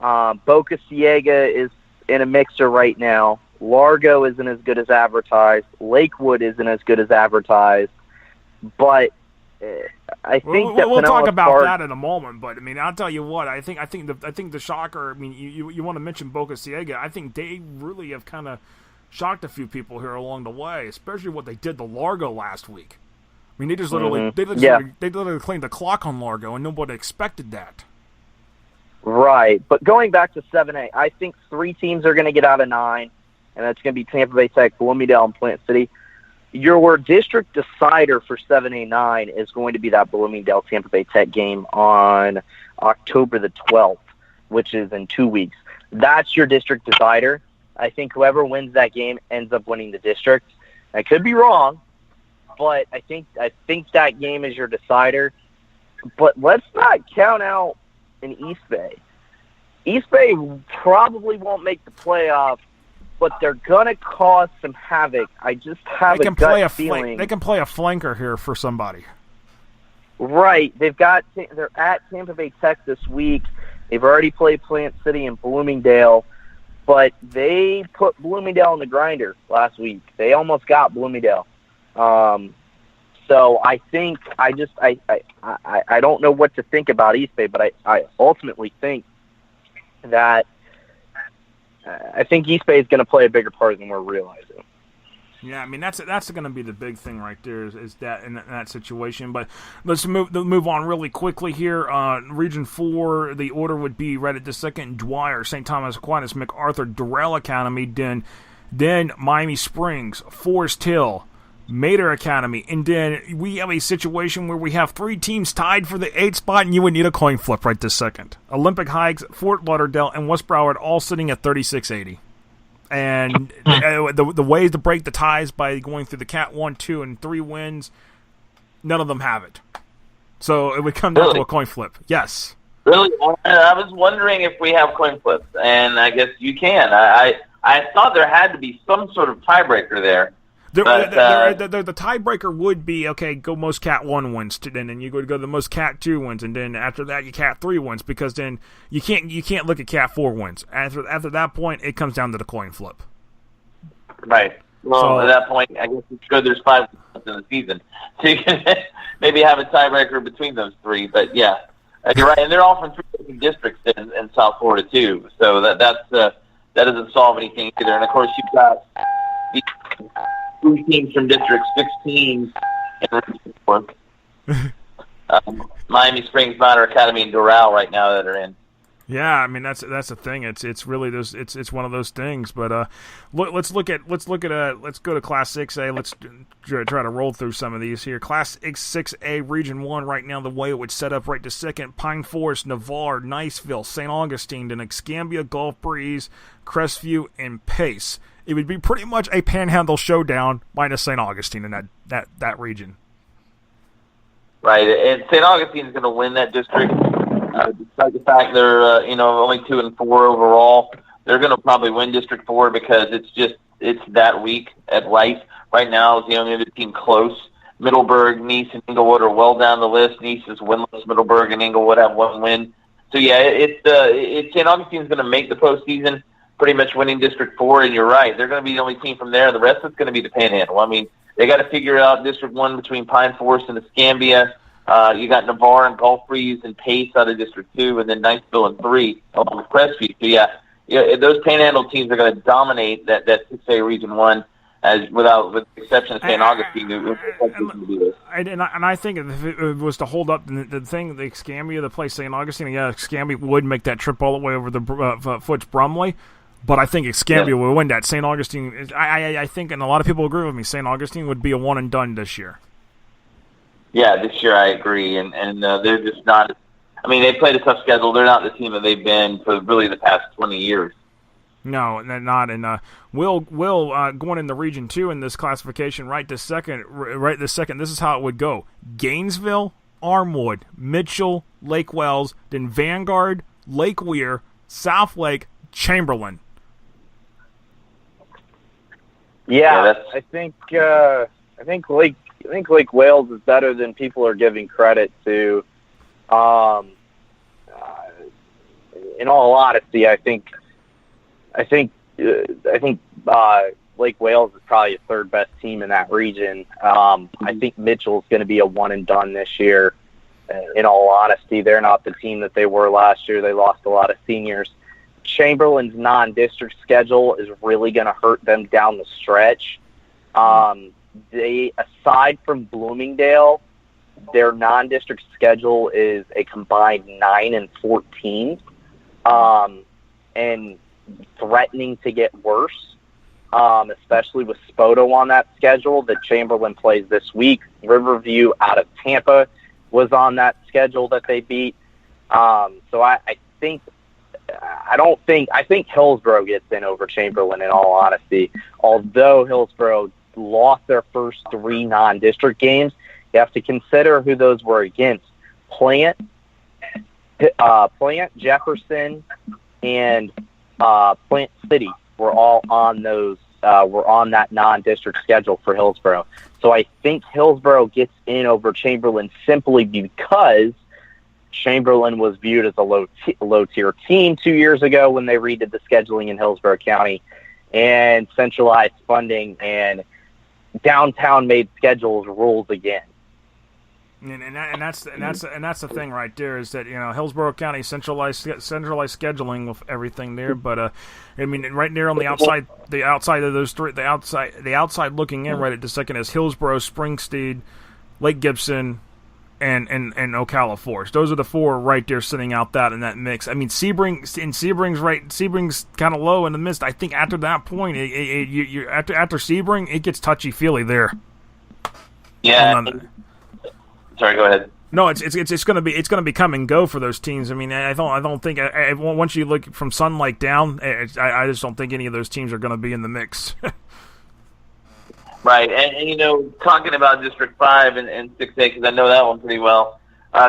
Boca Ciega is in a mixer right now. Largo isn't as good as advertised. Lakewood isn't as good as advertised. But I think that we'll talk about Park, that in a moment. But I mean, I'll tell you what. I think the shocker. I mean, you want to mention Boca Ciega? I think they really have kind of shocked a few people here along the way, especially what they did to Largo last week. I mean, they just literally they literally cleaned the clock on Largo, and nobody expected that. Right, but going back to 7A, I think three teams are going to get out of 9, and that's going to be Tampa Bay Tech, Bloomingdale, and Plant City. Your district decider for 7A9 is going to be that Bloomingdale-Tampa Bay Tech game on October the 12th, which is in 2 weeks. That's your district decider. I think whoever wins that game ends up winning the district. I could be wrong, but I think that game is your decider. But let's not count out in East Bay. East Bay probably won't make the playoffs, but they're going to cause some havoc. I just have a gut feeling. They can play a flanker here for somebody. Right. They're at Tampa Bay Tech this week. They've already played Plant City and Bloomingdale, but they put Bloomingdale in the grinder last week. They almost got Bloomingdale. So I think I don't know what to think about East Bay, but I ultimately think that I think East Bay is going to play a bigger part than we're realizing. Yeah, I mean that's going to be the big thing right there is that in that situation. But let's move on really quickly here. Region 4, the order would be right at the second: Dwyer, St. Thomas Aquinas, MacArthur, Durrell Academy, then Miami Springs, Forest Hill, Mater Academy, and then we have a situation where we have three teams tied for the 8th spot, and you would need a coin flip right this second. Olympic Heights, Fort Lauderdale, and West Broward all sitting at 36-80. And the ways to break the ties by going through the Cat 1, 2, and 3 wins, none of them have it. So it would come down to a coin flip. Yes. Really? I was wondering if we have coin flips, and I guess you can. I thought there had to be some sort of tiebreaker there. The tiebreaker would be, okay, go most Cat 1 wins, and then you go to the most Cat 2 wins, and then after that you Cat 3 wins, because then you can't look at Cat 4 wins. After that point, it comes down to the coin flip. Right. Well, at that point, I guess it's good there's 5 months in the season. So you can maybe have a tiebreaker between those 3, but yeah. You're right, and they're all from 3 different districts in South Florida, too, so that doesn't solve anything either. And, of course, you've got the 3 teams from District 16 in Region 4. Miami Springs, Minor Academy, and Doral right now that are in. Yeah, I mean that's the thing. It's really those. It's one of those things. But let's go to Class 6A. Let's try to roll through some of these here. Class 6A Region 1 right now, the way it would set up right to second: Pine Forest, Navarre, Niceville, St. Augustine, then Escambia, Gulf Breeze, Crestview, and Pace. It would be pretty much a panhandle showdown minus St. Augustine in that region. Right, and St. Augustine is going to win that district. Despite the fact they're only 2 and 4 overall, they're going to probably win District 4 because it's that weak at Rice. Right now is the only other team close. Middleburg, Nice, and Inglewood are well down the list. Nice is winless. Middleburg and Inglewood have 1 win. So yeah, it's St. Augustine's going to make the postseason, pretty much winning District 4. And you're right, they're going to be the only team from there. The rest is going to be the Panhandle. I mean, they got to figure out District 1 between Pine Forest and Escambia. You got Navarre and Gulf Breeze and Pace out of District 2, and then Niceville and 3 along with Crestview. So yeah, those Panhandle teams are going to dominate that 6A Region 1, with the exception of St. Augustine, who to do this. And I think if it was to hold up the thing, the Escambia, the place St. Augustine, yeah, Escambia would make that trip all the way over the Foots Brumley. But I think Escambia will win that. St. Augustine, I think, and a lot of people agree with me, St. Augustine would be a one and done this year. Yeah, this year I agree, and they're just not. I mean, they played a tough schedule. They're not the team that they've been for really the past 20 years. No, they're not. And Will going into Region 2 in this classification right this second. This is how it would go: Gainesville, Armwood, Mitchell, Lake Wells, then Vanguard, Lake Weir, South Lake, Chamberlain. Yeah, I think Lake Wales is better than people are giving credit to. In all honesty, I think Lake Wales is probably the 3rd best team in that region. I think Mitchell's going to be a one and done this year. In all honesty, they're not the team that they were last year. They lost a lot of seniors. Chamberlain's non-district schedule is really going to hurt them down the stretch. They, aside from Bloomingdale, their non-district schedule is a combined 9-14, and threatening to get worse, especially with Spoto on that schedule that Chamberlain plays this week. Riverview out of Tampa was on that schedule that they beat. So I think Hillsborough gets in over Chamberlain, in all honesty. Although Hillsborough lost their first 3 non-district games, you have to consider who those were against. Plant, Jefferson, and Plant City were all on that non-district schedule for Hillsborough. So I think Hillsborough gets in over Chamberlain simply because Chamberlain was viewed as a low-tier team 2 years ago when they redid the scheduling in Hillsborough County and centralized funding and downtown made schedules rules again. And that's the thing right there, is that Hillsborough County centralized scheduling with everything there, but I mean right there on the outside of those 3, the outside looking in right at the second is Hillsborough, Springstead, Lake Gibson, and Ocala Forest. Those are the 4 right there sitting out that in that mix. I mean Sebring's kind of low in the midst. I think after that point, after Sebring, it gets touchy feely there. Yeah. Sorry, go ahead. No, it's going to be come and go for those teams. I mean, I don't think once you look from Sun Lake down, I just don't think any of those teams are going to be in the mix. Right, and talking about District 5 and 6A, because I know that one pretty well.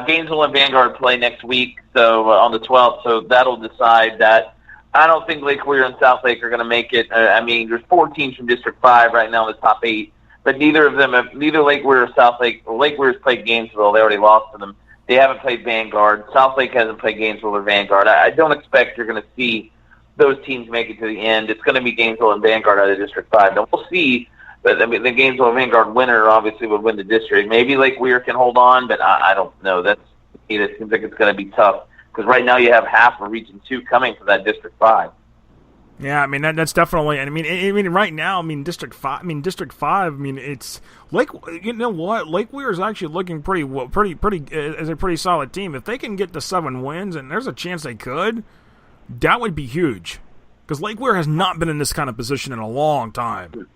Gainesville and Vanguard play next week, so on the 12th, so that'll decide that. I don't think Lake Weir and South Lake are going to make it. There's 4 teams from District 5 right now in the top 8. But neither Lake Weir or South Lake. Lake Weir's played Gainesville. They already lost to them. They haven't played Vanguard. South Lake hasn't played Gainesville or Vanguard. I don't expect you're going to see those teams make it to the end. It's going to be Gainesville and Vanguard out of District 5. Now, we'll see. But, the Gainesville and Vanguard winner obviously would win the district. Maybe Lake Weir can hold on, but I don't know. It seems like it's going to be tough. Because right now you have half of Region 2 coming from that District 5. Yeah, that's definitely. Right now, District 5. It's Lake. You know what? Lake Weir is actually looking pretty as a pretty solid team. If they can get to 7 wins, and there's a chance they could, that would be huge. Because Lake Weir has not been in this kind of position in a long time.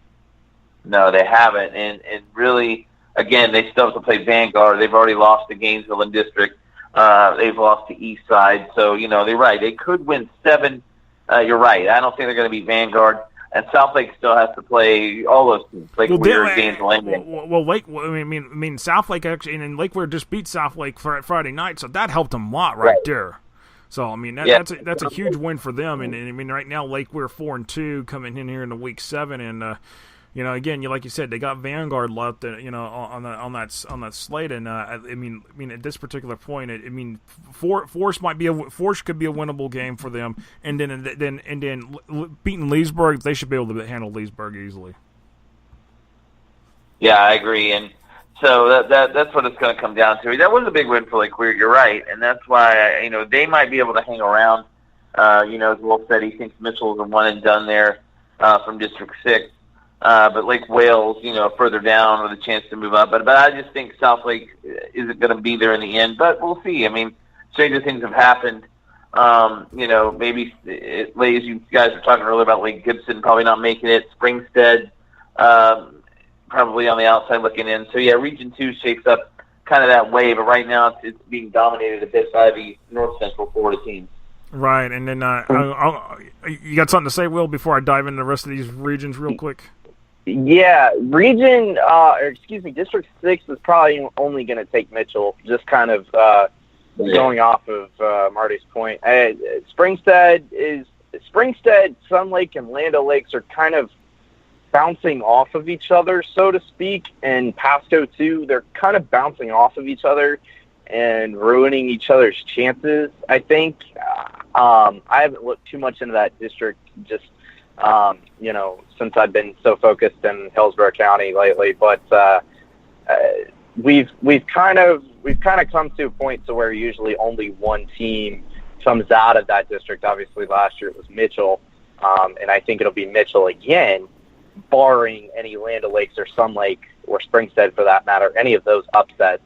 No, they haven't, and really, again, they still have to play Vanguard. They've already lost to Gainesville in District. They've lost to Eastside, so they're right. They could win 7. You're right. I don't think they're going to be Vanguard. And South Lake still has to play all those teams. Lake Weir, Gainesville, and South Lake actually, and Lake Weir just beat South Lake Friday night, so that helped them a lot right there. So that's a huge win for them. And right now Lake Weir 4-2 coming in here in the week 7, and again, like you said, they got Vanguard left, on that slate, and at this particular point, Force could be a winnable game for them, and then beating Leesburg, they should be able to handle Leesburg easily. Yeah, I agree, and so that's what it's going to come down to. That was a big win for Lake Weir. You're right, and that's why they might be able to hang around. As Wolf said, he thinks Mitchell's a one and done there from District 6. But Lake Wales, further down with a chance to move up. But I just think South Lake isn't going to be there in the end. But we'll see. Stranger things have happened. Maybe, as you guys were talking earlier about Lake Gibson probably not making it. Springstead probably on the outside looking in. So, yeah, Region 2 shapes up kind of that way. But right now it's being dominated a bit by the North Central Florida teams. Right. And then you got something to say, Will, before I dive into the rest of these regions real quick? Yeah, District 6 is probably only going to take Mitchell, just kind of going off of Marty's point. Springstead, Sun Lake, and Lando Lakes are kind of bouncing off of each other, so to speak, and Pasco, too. They're kind of bouncing off of each other and ruining each other's chances, I think. I haven't looked too much into that district, just since I've been so focused in Hillsborough County lately, but we've kind of come to a point to where usually only one team comes out of that district. Obviously, last year it was Mitchell, and I think it'll be Mitchell again, barring any Land O'Lakes or Sun Lake or Springstead, for that matter, any of those upsets.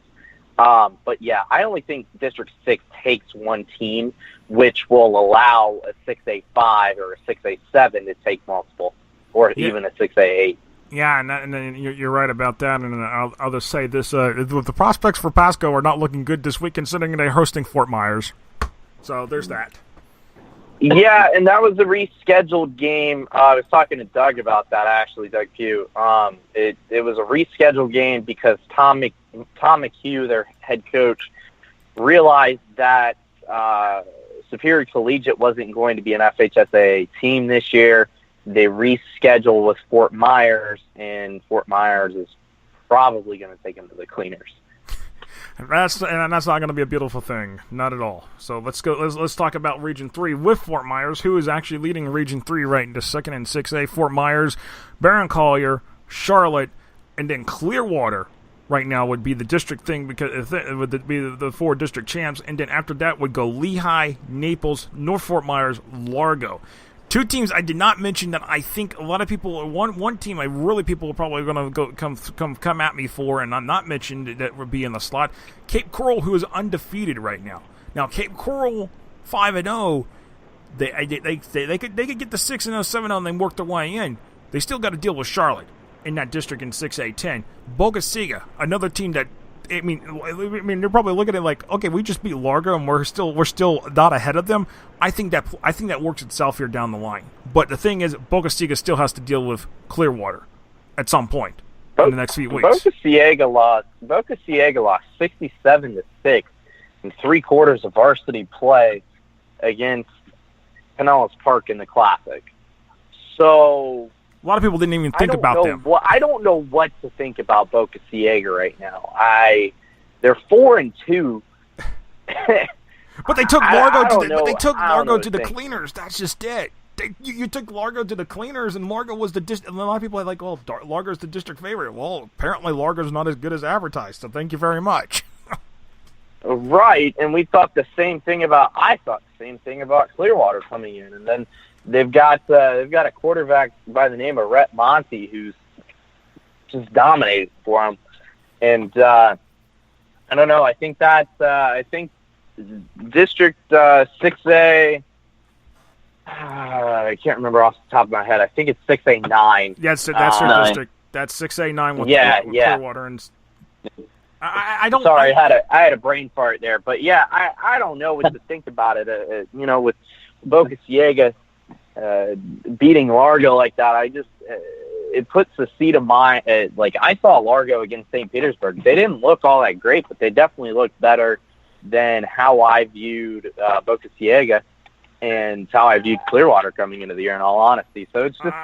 But yeah, I only think District 6 takes one team, which will allow a 6A5 or a 6A7 to take multiple, or even a 6A8. Yeah, and then you're right about that. And I'll just say this: the prospects for Pasco are not looking good this week, considering they're hosting Fort Myers. So there's that. Yeah, and that was a rescheduled game. I was talking to Doug about that, actually, Doug Pugh. It was a rescheduled game because Tom McHugh, their head coach, realized that Superior Collegiate wasn't going to be an FHSAA team this year. They rescheduled with Fort Myers, and Fort Myers is probably going to take them to the cleaners. And that's not going to be a beautiful thing, not at all. So let's go. Let's talk about Region 3 with Fort Myers, who is actually leading Region 3 right into 2nd and 6A. Fort Myers, Barron Collier, Charlotte, and then Clearwater. Right now would be the district thing, because it would be the 4 district champs, and then after that would go Lehigh, Naples, North Fort Myers, Largo. 2 teams I did not mention that I think a lot of people, one team people are probably going to come at me for, and I'm not mentioned that would be in the slot. Cape Coral, who is undefeated right now. Now Cape Coral 5-0, they could get the 6-0, 7-0, and then work their way in. They still got to deal with Charlotte in that district in 6A10. Bogosiga, another team that I mean, they're probably looking at it like, okay, we just beat Largo and we're still not ahead of them. I think that works itself here down the line. But the thing is, Boca Ciega still has to deal with Clearwater at some point in the next few weeks. Boca Ciega lost 67-6 in 3 quarters of varsity play against Pinellas Park in the Classic. So a lot of people didn't even think about them. I don't know what to think about Boca Ciega right now. They're 4-2. But they took Largo to the cleaners. That's just it. You took Largo to the cleaners, and Largo was and a lot of people are like, "Oh, Largo's the district favorite." Well, apparently Largo's not as good as advertised. So thank you very much. Right, and I thought the same thing about Clearwater coming in, and then they've got a quarterback by the name of Rhett Monty who's just dominated for them, and I don't know. I think District 6A. I can't remember off the top of my head. I think it's 6A9. Yeah, that's your district. That's 6A9 with Clearwater. And I don't. Sorry, I had a brain fart there, but yeah, I don't know what to think about it. With Boca Ciega beating Largo like that, it puts the seat of mind. Like I saw Largo against St. Petersburg. They didn't look all that great, but they definitely looked better than how I viewed Boca Ciega and how I viewed Clearwater coming into the year, in all honesty. So it's just,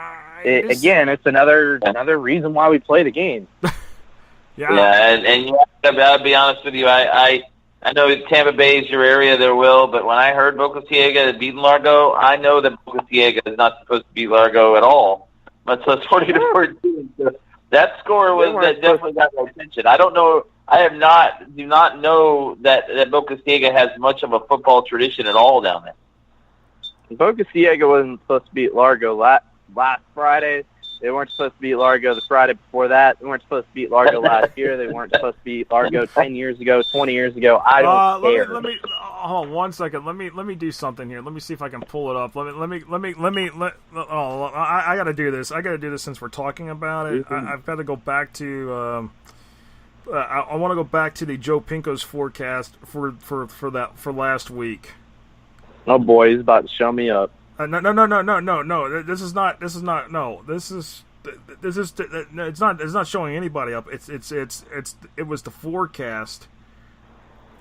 again, it's another reason why we play the game. And I'll be honest with you, I know Tampa Bay is your area, there will, but when I heard Boca Ciega had beaten Largo, I know that Boca Ciega is not supposed to beat Largo at all. But so 40-14, so that score that definitely got my attention. I don't know. I do not know that Boca Ciega has much of a football tradition at all down there. Boca Ciega wasn't supposed to beat Largo last Friday. They weren't supposed to beat Largo the Friday before that. They weren't supposed to beat Largo last year. They weren't supposed to beat Largo 10 years ago, 20 years ago. I don't care. Let me hold on 1 second. Let me do something here. Let me see if I can pull it up. I got to do this. I got to do this since we're talking about it. I've got to go back to. I want to go back to the Joe Pinko's forecast for last week. Oh boy, he's about to show me up. No. This is not. No, it's not showing anybody up. It was the forecast.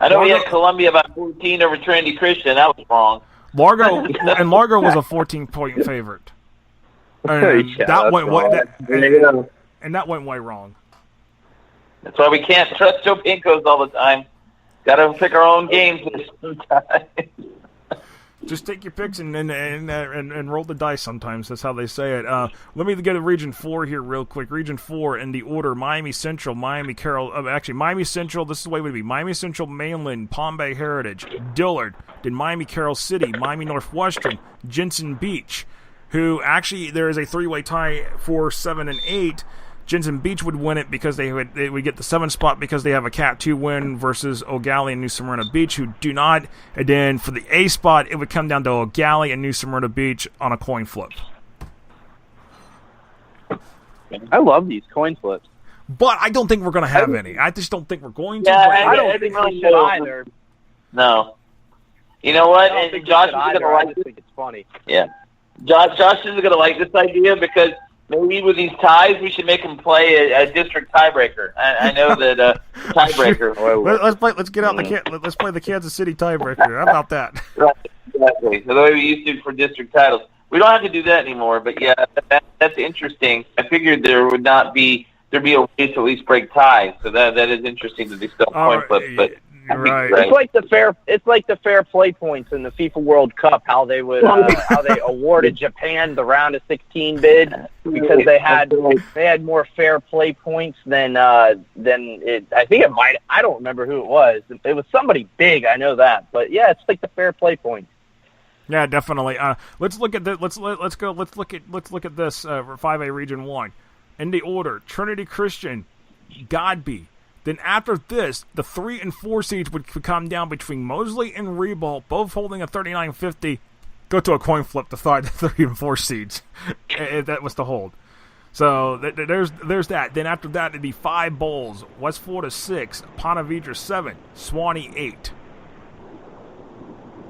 I know we had Columbia by 14 over Trinity Christian. That was wrong. Largo was a 14-point favorite. And that went way wrong. That's why we can't trust Joe Pinko's all the time. Got to pick our own games sometimes. Just take your picks and roll the dice sometimes. That's how they say it. Let me get a Region 4 here real quick. Region 4 in the order: Miami Central, Miami Carroll. Miami Central, this is the way it would be. Miami Central, Mainland, Palm Bay Heritage, Dillard, then Miami Carroll City, Miami Northwestern, Jensen Beach, who actually there is a 3-way tie for 7 and 8. Jensen Beach would win it because they would get the 7th spot because they have a Cat 2 win versus O'Galley and New Smyrna Beach, who do not. And then for the A spot, it would come down to O'Galley and New Smyrna Beach on a coin flip. I love these coin flips. But I don't think we're going to have any. I just don't think we're going to. Yeah, I don't think we should either. No. You know what? And Josh is going to like this. I think it's funny. Yeah. Josh is going to like this idea because maybe with these ties, we should make them play a district tiebreaker. I know that tiebreaker. Let's get out let's play the Kansas City tiebreaker. How about that? Right, exactly. So the way we used to for district titles, we don't have to do that anymore. But yeah, that's interesting. I figured there'd be a way to at least break ties. So that is interesting that they still coin flips, but. Right. It's like the fair play points in the FIFA World Cup. How they awarded Japan the round of 16 bid because they had more fair play points than it. I think it might. I don't remember who it was. It was somebody big. I know that. But yeah, it's like the fair play points. Yeah, definitely. Let's look at this. Let's look at this for 5A Region 1 in the order: Trinity Christian, Godby. Then after this, the 3 and 4 seeds would come down between Mosley and Ribault, both holding a 39-50. Go to a coin flip to find the 3 and 4 seeds, if that was to hold. So there's that. Then after that, it'd be 5 bowls. West Florida 6, Ponte Vedra 7, Swanee 8.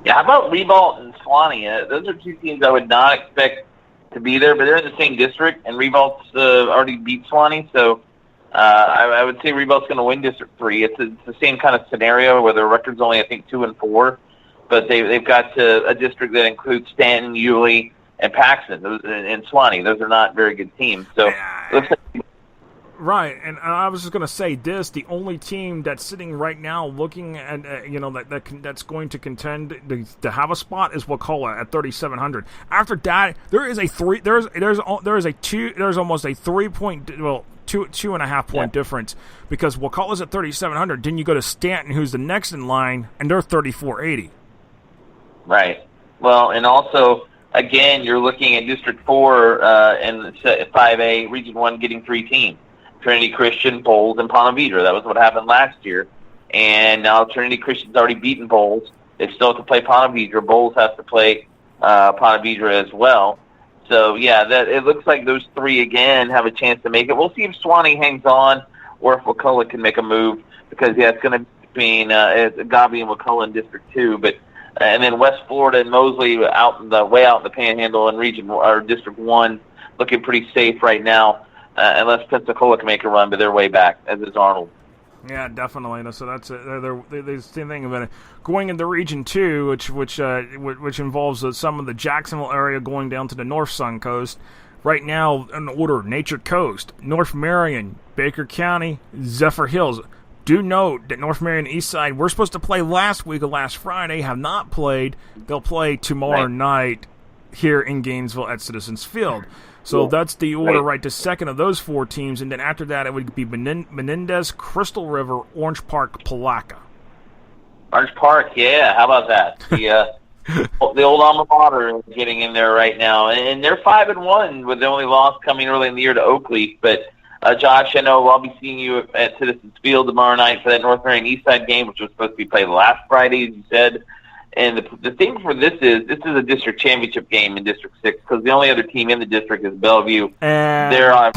Yeah, how about Revolt and Swanee? Those are two teams I would not expect to be there, but they're in the same district, and Revolt's already beat Swanee, so I would say Revolt's going to win District 3. It's the same kind of scenario where their record's only, I think, 2-4, but they've got a district that includes Stanton, Yulee, and Paxton, and Swanee. Those are not very good teams. So, looks like right, and I was just going to say this: the only team that's sitting right now, looking at that's going to contend to have a spot is Wakulla at 3,700. After that, there's almost a 3-point, well, 2.5 point difference, because Wakulla's at 3,700. Then you go to Stanton, who's the next in line, and they're 3,480. Right. Well, and also, again, you're looking at District 4 and 5A, Region 1 getting 3 teams. Trinity Christian, Bowles, and Ponte Vedra. That was what happened last year. And now Trinity Christian's already beaten Bowles. They still have to play Ponte Vedra. Bowles has to play Ponte Vedra as well. So, yeah, it looks like those 3, again, have a chance to make it. We'll see if Swanee hangs on or if Wakulla can make a move because, yeah, it's going to be between Gavi and Wakulla in District 2. But and then West Florida and Mosley way out in the Panhandle in Region or District 1 looking pretty safe right now. Unless Pensacola can make a run, but they're way back, as is Arnold. Yeah, definitely. So that's the same thing about it. Going into Region 2, which involves some of the Jacksonville area going down to the North Sun Coast. Right now, in order: Nature Coast, North Marion, Baker County, Zephyr Hills. Do note that North Marion Eastside, we're supposed to play last Friday, have not played. They'll play tomorrow night here in Gainesville at Citizens Field. So that's the order right to second of those 4 teams, and then after that it would be Menendez, Crystal River, Orange Park, Palaca. Orange Park, yeah, how about that? The old alma mater is getting in there right now, and they're 5-1 with the only loss coming early in the year to Oakleaf. But Josh, I know I'll be seeing you at Citizens Field tomorrow night for that North Marion Eastside game, which was supposed to be played last Friday, as you said. And the thing for this is a district championship game in District 6 because the only other team in the district is Bellevue. They're on.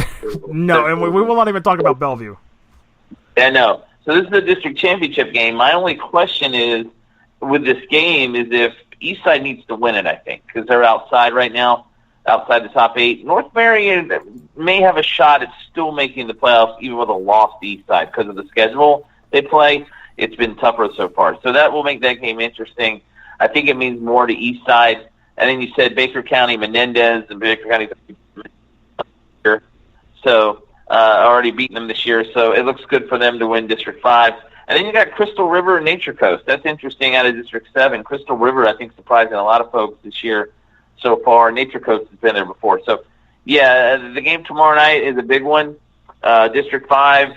No, and we will not even talk about Bellevue. I know. So this is a district championship game. My only question is with this game is if Eastside needs to win it, I think, because they're outside right now, outside the top 8. North Marion may have a shot at still making the playoffs even with a loss to Eastside because of the schedule they play. It's been tougher so far. So that will make that game interesting. I think it means more to Eastside. And then you said Baker County, Menendez, and Baker County so already beaten them this year. So it looks good for them to win District 5. And then you got Crystal River and Nature Coast. That's interesting out of District 7. Crystal River, I think, surprising a lot of folks this year so far. Nature Coast has been there before. So, yeah, the game tomorrow night is a big one. District 5,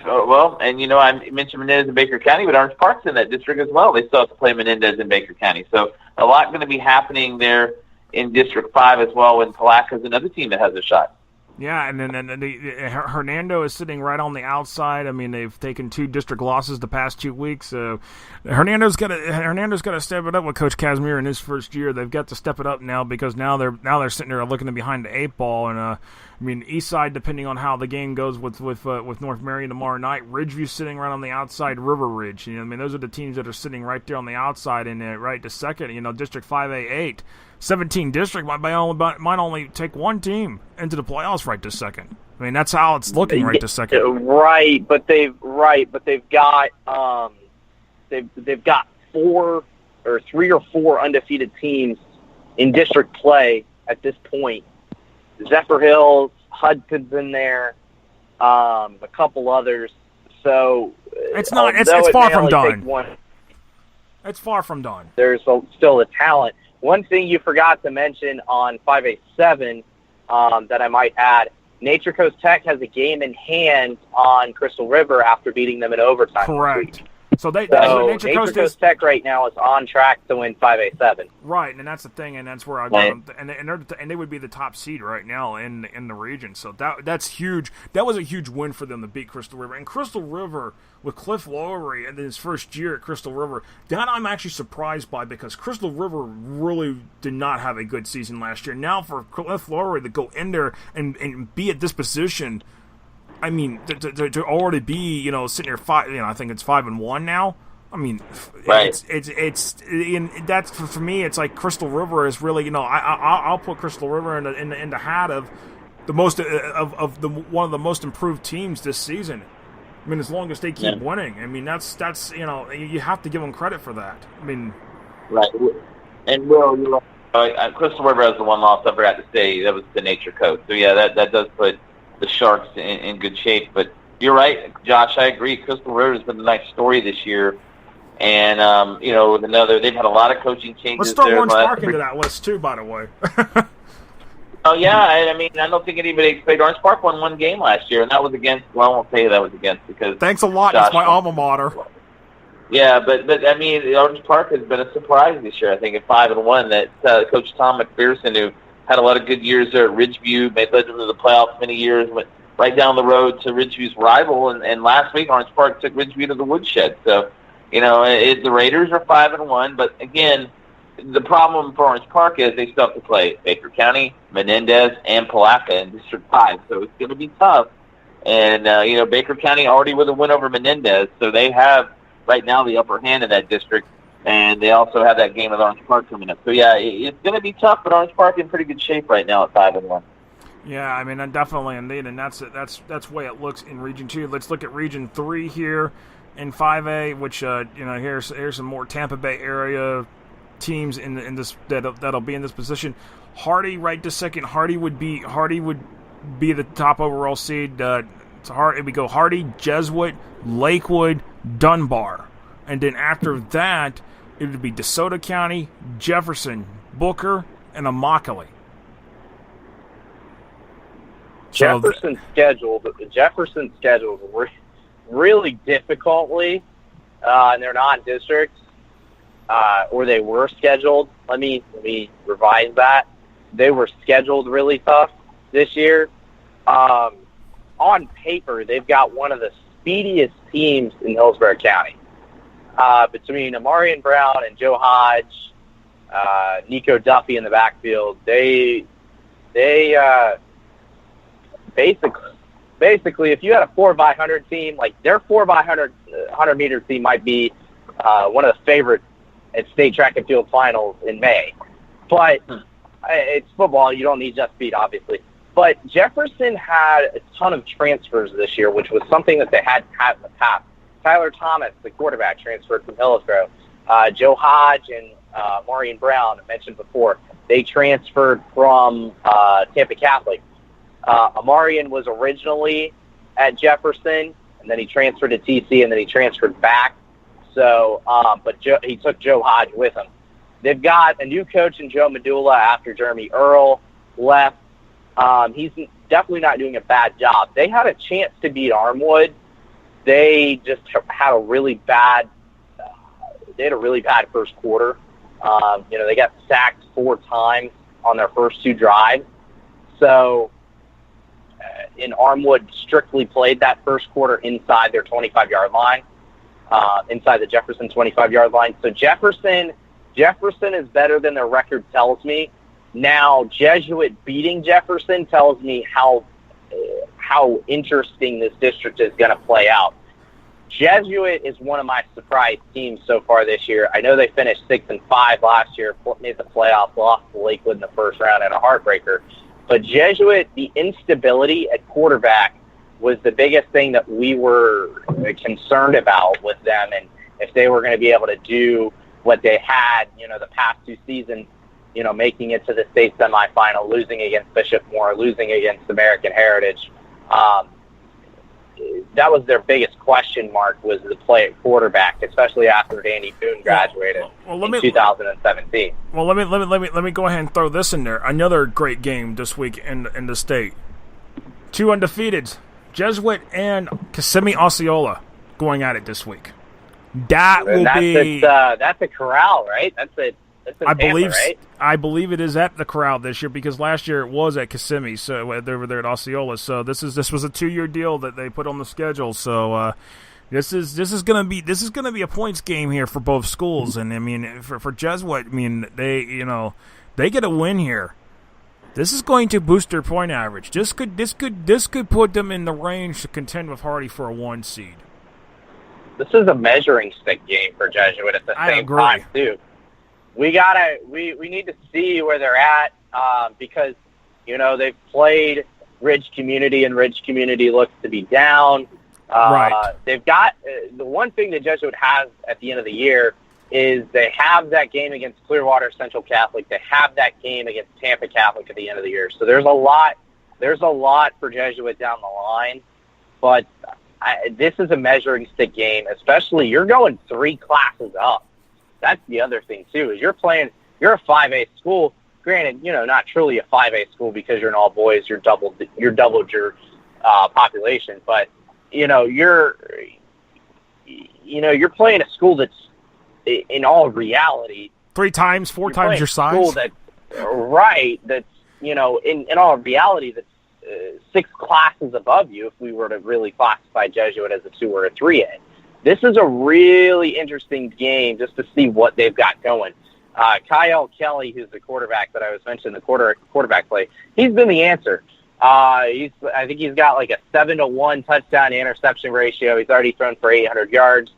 and I mentioned Menendez and Baker County, but Orange Park's in that district as well. They still have to play Menendez and Baker County. So a lot going to be happening there in District 5 as well, and Palaca's another team that has a shot. Yeah, and then Hernando is sitting right on the outside. I mean, they've taken 2 district losses the past 2 weeks. So Hernando's got to step it up with Coach Casimir in his first year. They've got to step it up now because now they're sitting there looking behind the 8 ball. And I mean, Eastside, depending on how the game goes with North Marion tomorrow night, Ridgeview sitting right on the outside, River Ridge. I mean, those are the teams that are sitting right there on the outside and right to second. District 5A 8. 17 district might only take 1 team into the playoffs right this second. I mean, that's how it's looking right this second. Right, but they've got 4 or 3 or 4 undefeated teams in district play at this point. Zephyr Hills, Hudson's in there, a couple others. So it's not. It's far from done. It's far from done. There's still a talent. One thing you forgot to mention on 5A7 that I might add, Nature Coast Tech has a game in hand on Crystal River after beating them in overtime. Correct. So Nature Coast Tech right now is on track to win 5A7. Right, and that's the thing, and that's where I got them. And they would be the top seed right now in the region. So that's huge. That was a huge win for them to beat Crystal River. And Crystal River with Cliff Lowery in his first year at Crystal River, that I'm actually surprised by, because Crystal River really did not have a good season last year. Now for Cliff Lowery to go in there and be at this position, I mean, to already be, sitting here I think it's 5-1 now. I mean, right. It's that's for me. It's like Crystal River is really, I'll put Crystal River in the hat of the most one of the most improved teams this season. I mean, as long as they keep winning, I mean, that's you have to give them credit for that. I mean, right. And Will, Crystal River has the one loss I forgot to say. That was the Nature Coast. So yeah, that does put the Sharks in good shape. But you're right, Josh. I agree. Crystal River has been a nice story this year, and they've had a lot of coaching changes. Let's throw Orange Park into that list too, by the way. Oh yeah, I mean, I don't think anybody expected. Orange Park won one game last year, and that was against. Well, I won't say that was against because. Thanks a lot. Josh, it's my alma mater. Yeah, but I mean, Orange Park has been a surprise this year. I think at 5-1, that Coach Tom McPherson, who had a lot of good years there at Ridgeview, led them to the playoffs many years, went right down the road to Ridgeview's rival, and last week Orange Park took Ridgeview to the woodshed. So, the Raiders are 5-1, but again, the problem for Orange Park is they still have to play Baker County, Menendez, and Palatka in District 5, so it's going to be tough. And, Baker County already with a win over Menendez, so they have right now the upper hand in that district, and they also have that game with Orange Park coming up. So, yeah, it's going to be tough, but Orange Park in pretty good shape right now at 5-1. Yeah, I mean, definitely indeed, and that's the way it looks in Region 2. Let's look at Region 3 here in 5A, which, here's some more Tampa Bay area teams in this that'll be in this position. Hardy right to second. Hardy would be the top overall seed. We go Hardy, Jesuit, Lakewood, Dunbar, and then after that it would be DeSoto County, Jefferson, Booker, and Immokalee. Jefferson's schedule really difficultly, and they're not districts. Or they were scheduled. Let me revise that. They were scheduled really tough this year. On paper, they've got one of the speediest teams in Hillsborough County. Between Amarian Brown and Joe Hodge, Nico Duffy in the backfield, they basically, if you had a 4x100 team, like their 4x100 100-meter team might be one of the favorites at state track and field finals in May. But it's football. You don't need just speed, obviously. But Jefferson had a ton of transfers this year, which was something that they hadn't had in the past. Tyler Thomas, the quarterback, transferred from Hillsborough. Joe Hodge and Maureen Brown, I mentioned before, they transferred from Tampa Catholic. Amarian was originally at Jefferson, and then he transferred to TC, and then he transferred back. So, he took Joe Hodge with him. They've got a new coach in Joe Medulla after Jeremy Earl left. He's definitely not doing a bad job. They had a chance to beat Armwood. They just had a really bad first quarter. They got sacked 4 times on their first 2 drives. So, and Armwood strictly played that first quarter inside their 25-yard line. Inside the Jefferson 25-yard line. So Jefferson is better than their record tells me. Now, Jesuit beating Jefferson tells me how interesting this district is going to play out. Jesuit is one of my surprise teams so far this year. I know they finished 6-5 last year, made the playoffs, lost to Lakewood in the first round, and a heartbreaker. But Jesuit, the instability at quarterback was the biggest thing that we were concerned about with them, and if they were going to be able to do what they had, the past 2 seasons, making it to the state semifinal, losing against Bishop Moore, losing against American Heritage. That was their biggest question mark, was the play at quarterback, especially after Danny Boone graduated in 2017. Well, let me go ahead and throw this in there. Another great game this week in the state. 2 undefeateds. Jesuit and Kissimmee Osceola going at it this week. That will be. That's a Corral, right? That's in Tampa, right? I believe it is at the Corral this year because last year it was at Kissimmee, so they were there at Osceola. So this was a 2-year deal that they put on the schedule. So this is gonna be a points game here for both schools, and I mean for Jesuit, I mean they get a win here. This is going to boost their point average. This could put them in the range to contend with Hardy for a 1 seed. This is a measuring stick game for Jesuit at the same time too. We need to see where they're at because they've played Ridge Community and Ridge Community looks to be down. Right. They've got the one thing that Jesuit has at the end of the year is they have that game against Clearwater Central Catholic. They have that game against Tampa Catholic at the end of the year. So there's a lot for Jesuit down the line, but this is a measuring stick game, especially you're going 3 classes up. That's the other thing too, is you're a 5A school. Granted, not truly a 5A school because you're an all boys, you're doubled your population, but you're playing a school that's in all reality 4 times your size. School that's in all reality that's 6 classes above you if we were to really classify Jesuit as a 2 or a 3A. This is a really interesting game just to see what they've got going. Kyle Kelly, who's the quarterback that I was mentioning, the quarterback play, he's been the answer. I think he's got like a 7-to-1 touchdown to interception ratio. He's already thrown for 800 yards.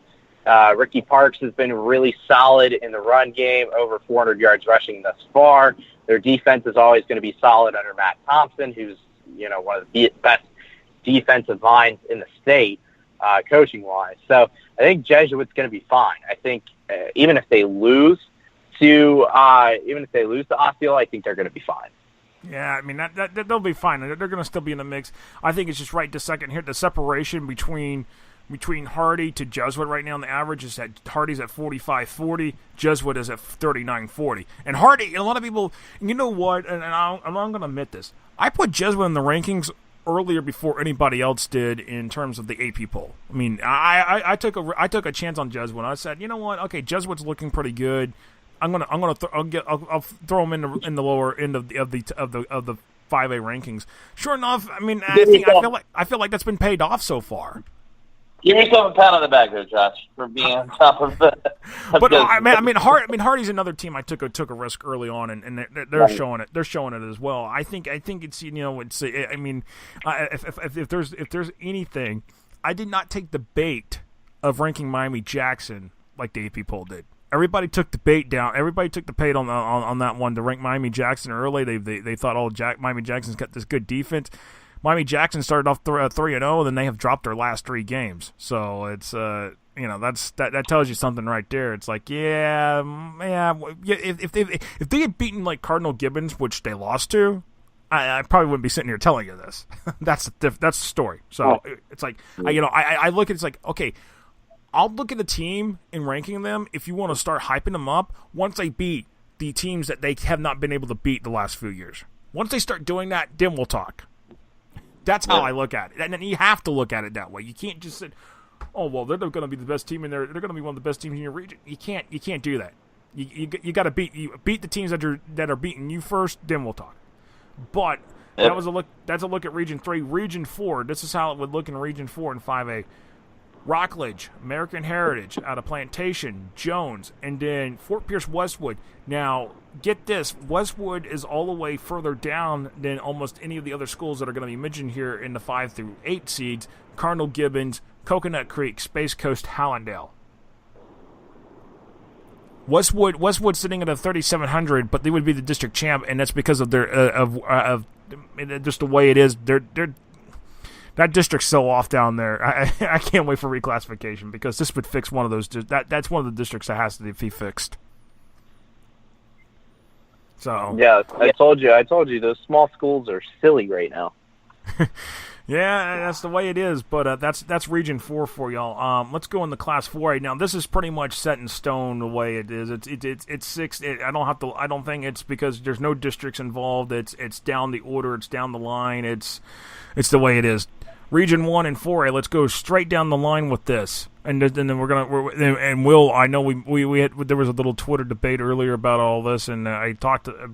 Ricky Parks has been really solid in the run game, over 400 yards rushing thus far. Their defense is always going to be solid under Matt Thompson, who's one of the best defensive minds in the state, coaching-wise. So I think Jesuit's going to be fine. I think even if they lose to Osceola, I think they're going to be fine. Yeah, I mean that they'll be fine. They're going to still be in the mix. I think it's just right to second here. The separation between Hardy to Jesuit right now, on the average is that Hardy's at 45-40, Jesuit is at 39-40. And Hardy, a lot of people, you know what? And I'm going to admit this. I put Jesuit in the rankings earlier before anybody else did in terms of the AP poll. I mean, I took a chance on Jesuit. I said, you know what? Okay, Jesuit's looking pretty good. I'll throw them in the lower end of the 5A rankings. Sure enough, I mean, I feel like that's been paid off so far. Give yourself a pat on the back there, Josh, for being on top of the. But I mean, Hardy's another team I took a risk early on, and they're showing it. They're showing it as well. I think it's I mean, if there's anything, I did not take the bait of ranking Miami Jackson like the AP poll did. Everybody took the bait down. Everybody took the bait on that one to rank Miami Jackson early. They thought, Miami Jackson's got this good defense. Miami Jackson started off 3-0, and then they have dropped their last 3 games. So it's that tells you something right there. It's like if they had beaten like Cardinal Gibbons, which they lost to, I probably wouldn't be sitting here telling you this. That's the story. So it's like I look at it's like, okay, I'll look at the team and ranking them if you want to start hyping them up once they beat the teams that they have not been able to beat the last few years. Once they start doing that, then we'll talk. That's how I look at it. And you have to look at it that way. You can't just say, oh, well, they're going to be the best team in there. They're going to be one of the best teams in your region. You can't do that. You got to beat the teams that are beating you first, then we'll talk. But that's a look at Region 3. Region 4, this is how it would look in Region 4 and 5A. Rockledge, American Heritage, out of Plantation, Jones, and then Fort Pierce Westwood. Now, get this, Westwood is all the way further down than almost any of the other schools that are going to be mentioned here in the 5 through 8 seeds. Cardinal Gibbons, Coconut Creek, Space Coast, Hallandale. Westwood sitting at a 3,700, but they would be the district champ, and that's because of their of just the way it is. They're that district's so off down there. I can't wait for reclassification because this would fix one of those. That's one of the districts that has to be fixed. So yeah, I told you those small schools are silly right now. Yeah, that's the way it is. But that's Region 4 for y'all. Let's go into Class 4A now. This is pretty much set in stone the way it is. It's 6. I don't think it's because there's no districts involved. It's down the order. It's down the line. It's the way it is. Region 1 and 4A. Let's go straight down the line with this. And then Will, I know we had, there was a little Twitter debate earlier about all this, and I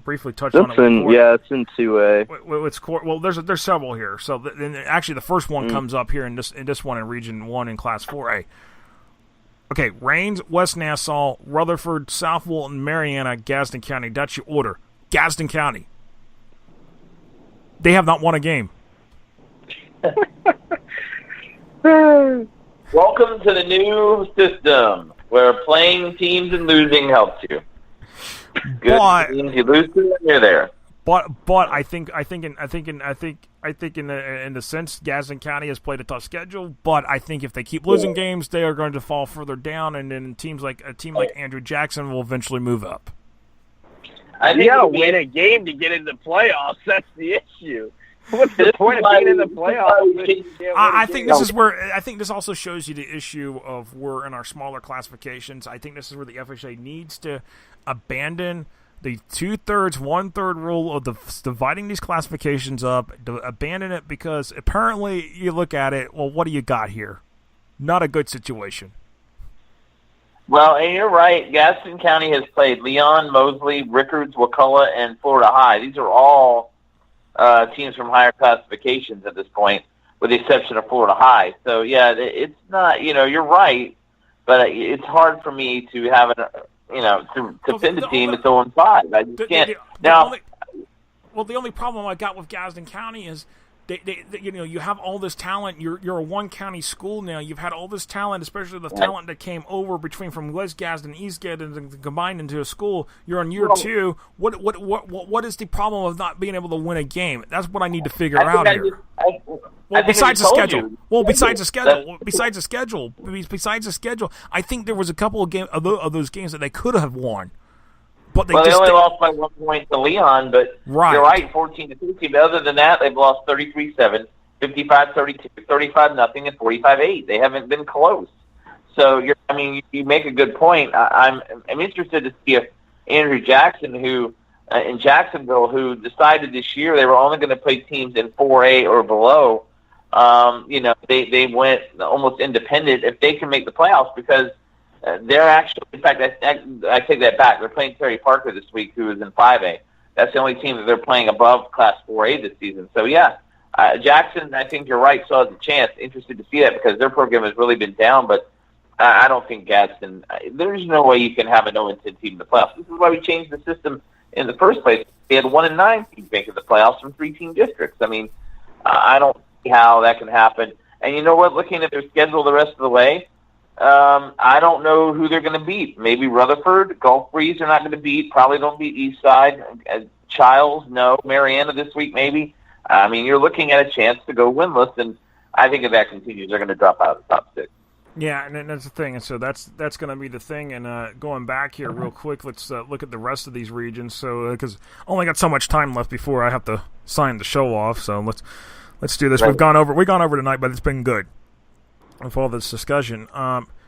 briefly touched on it. It's in 2A. Well, there's several here. So then actually the first one comes up here in this one in Region 1 in Class 4A. Okay, Rains, West Nassau, Rutherford, South Walton, Mariana, Gadsden County. That's your order. Gadsden County. They have not won a game. Welcome to the new system where playing teams and losing helps you. Good teams you lose to, and you're there. But I think in the sense Gadsden County has played a tough schedule. But I think if they keep losing games, they are going to fall further down, and then a team like Andrew Jackson will eventually move up. You gotta win a game to get into playoffs. That's the issue. What's the point of being in the playoffs? I think this is where this also shows you the issue of we're in our smaller classifications. I think this is where the FHA needs to abandon the 2/3, 1/3 rule of dividing these classifications up. Abandon it because apparently you look at it. Well, what do you got here? Not a good situation. Well, and you're right. Gadsden County has played Leon, Mosley, Rickards, Wakulla, and Florida High. These are all teams from higher classifications at this point, with the exception of Florida High. So, yeah, it's not, you're right, but it's hard for me to have to pin the team at 0-5. I just can't. The only problem I got with Gadsden County is you have all this talent. You're a one-county school now. You've had all this talent, especially the talent that came over from West Gadsden, East Gadsden, and combined into a school. You're in year 2. What is the problem of not being able to win a game? That's what I need to figure out here. Besides the schedule, I think there was a couple of those games that they could have won. But they only lost by 1 point to Leon, but you're right, 14-15. But other than that, they've lost 33-7, 55-32, 35-0, and 45-8. They haven't been close. So you make a good point. I'm interested to see if Andrew Jackson, who in Jacksonville, who decided this year they were only going to play teams in 4A or below. They went almost independent. If they can make the playoffs, because they're actually, in fact, I take that back. They're playing Terry Parker this week, who is in 5A. That's the only team that they're playing above Class 4A this season. So, yeah, Jackson, I think you're right, still has a chance. Interested to see that because their program has really been down, but I don't think Gadsden, there's no way you can have a 0-10 team in the playoffs. This is why we changed the system in the first place. They had 1-9 teams making the playoffs from 3-team districts. I don't see how that can happen. And you know what? Looking at their schedule the rest of the way, I don't know who they're going to beat. Maybe Rutherford, Gulf Breeze they're not going to beat. Probably don't beat Eastside. Childs, no. Mariana this week, maybe. You're looking at a chance to go winless, and I think if that continues, they're going to drop out of the top 6. Yeah, and that's the thing. And so that's going to be the thing. And going back here real quick, let's look at the rest of these regions. So because I only got so much time left before I have to sign the show off. So let's do this. Right. We've gone over tonight, but it's been good with all this discussion.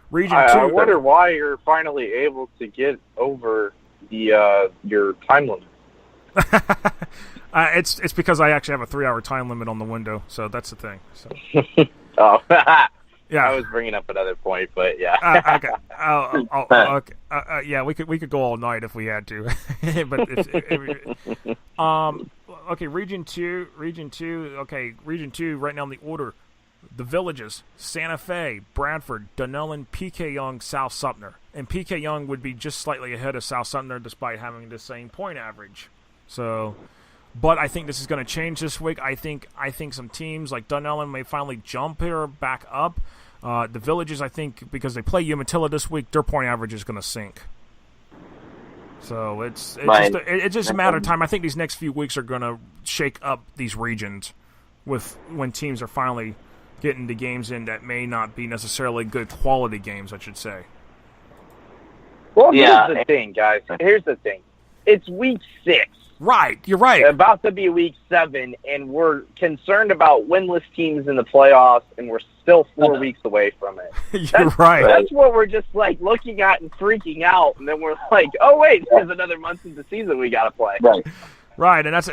Region 2. I wonder why you're finally able to get over the your time limit. It's because I actually have a 3-hour time limit on the window, so that's the thing. So. Oh, yeah. I was bringing up another point, but yeah. Okay. Okay. Yeah, we could go all night if we had to. But okay, Region 2. Okay, Region 2 right now in the order. The Villages, Santa Fe, Bradford, Dunellen, PK Young, South Sumner. And PK Young would be just slightly ahead of South Sumner despite having the same point average. So, but I think this is going to change this week. I think some teams like Dunellen may finally jump here back up. The Villages, I think, because they play Umatilla this week, their point average is going to sink. So it's just a matter of time. I think these next few weeks are going to shake up these regions with when teams are finally getting the games in that may not be necessarily good quality games, I should say. Well, here's the thing, guys. Here's the thing. It's week 6. Right, you're right. About to be week 7, and we're concerned about winless teams in the playoffs, and we're still 4 weeks away from it. You're right. That's what we're just looking at and freaking out, and then we're like, oh wait, there's another month of the season we got to play. Right, and that's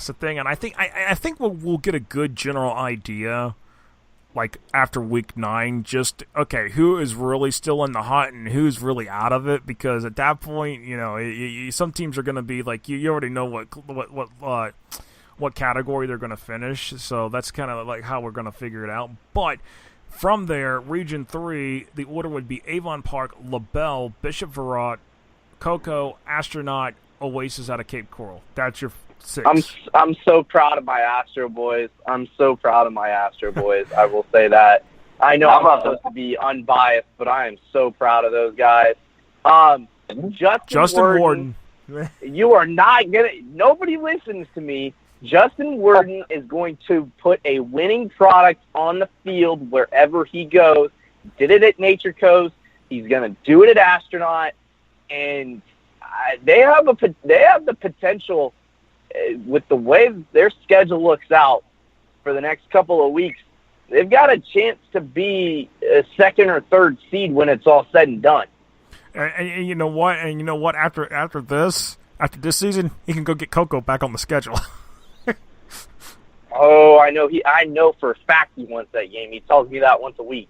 the thing, and I think we'll get a good general idea like after week 9, just okay, who is really still in the hunt and who's really out of it? Because at that point, some teams are going to be like you already know what category they're going to finish. So that's kind of like how we're going to figure it out. But from there, Region 3, the order would be Avon Park, LaBelle, Bishop Verrett, Cocoa, Astronaut, Oasis out of Cape Coral. That's your 6. I'm so proud of my Astro boys. I will say that. I know I'm supposed to be unbiased, but I am so proud of those guys. Justin Worden. You are not nobody listens to me. Justin Worden is going to put a winning product on the field wherever he goes. He did it at Nature Coast. He's going to do it at Astronaut, and they have the potential. With the way their schedule looks out for the next couple of weeks, they've got a chance to be a 2nd or 3rd seed when it's all said and done. And you know what? After this season, he can go get Coco back on the schedule. Oh, I know for a fact he wants that game. He tells me that once a week.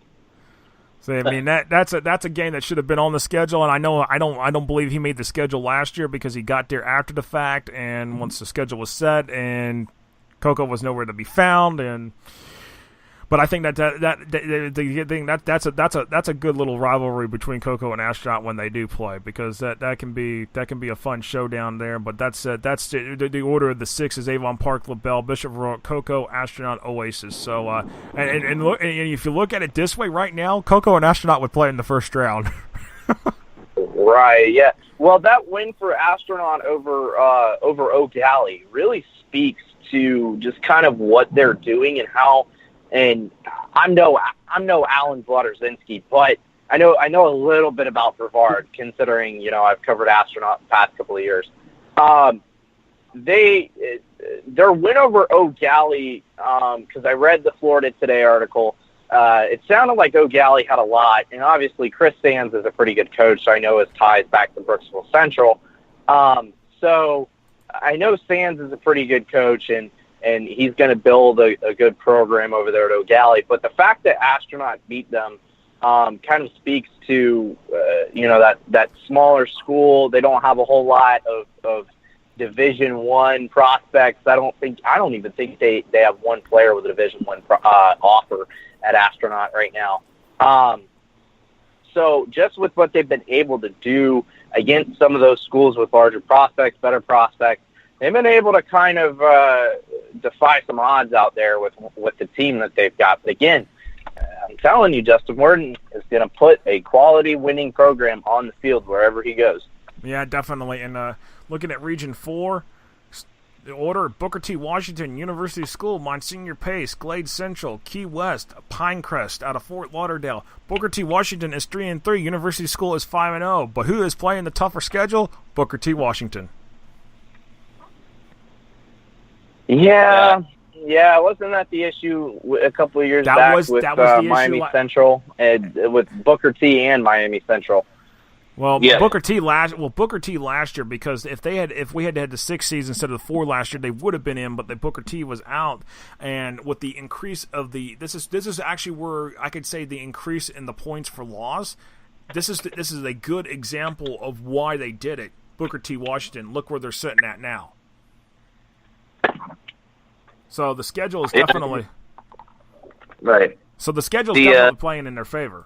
So I mean that's a game that should have been on the schedule, and I don't believe he made the schedule last year because he got there after the fact, and once the schedule was set, and Coco was nowhere to be found, but I think that's a good little rivalry between Coco and Astronaut when they do play, because that can be a fun showdown there. But that's the order of the 6 is Avon Park, LaBelle, Bishop Verrett, Coco, Astronaut, Oasis. So and if you look at it this way right now, Coco and Astronaut would play in the first round. Right. Yeah. Well, that win for Astronaut over Oak Alley really speaks to just kind of what they're doing and how. And I'm no Alan Zlotowski, but I know a little bit about Brevard, considering I've covered Astronaut the past couple of years. Their win over Oak Alley, because I read the Florida Today article. It sounded like Oak Alley had a lot, and obviously Chris Sands is a pretty good coach, so I know his ties back to Brooksville Central. So I know Sands is a pretty good coach, and he's going to build a good program over there at Oak Alley. But the fact that Astronaut beat them kind of speaks to, that smaller school. They don't have a whole lot of Division I prospects. I don't even think they have one player with a Division I offer at Astronaut right now. So just with what they've been able to do against some of those schools with larger prospects, better prospects, they've been able to kind of defy some odds out there with the team that they've got. But again, I'm telling you, Justin Worden is going to put a quality winning program on the field wherever he goes. Yeah, definitely. And looking at Region 4, the order: Booker T. Washington, University School, Monsignor Pace, Glade Central, Key West, Pinecrest out of Fort Lauderdale. Booker T. Washington is 3-3. University School is 5-0. But who is playing the tougher schedule? Booker T. Washington. Yeah, wasn't that the issue a couple of years back with Miami Central and with Booker T and Miami Central? Well, yeah. Booker T last year, because if we had the 6 seeds instead of the 4 last year, they would have been in, but the Booker T was out. And with the increase of this is actually where I could say the increase in the points for loss. This is a good example of why they did it. Booker T Washington, look where they're sitting at now. So the schedule is definitely right. So the schedule is definitely playing in their favor.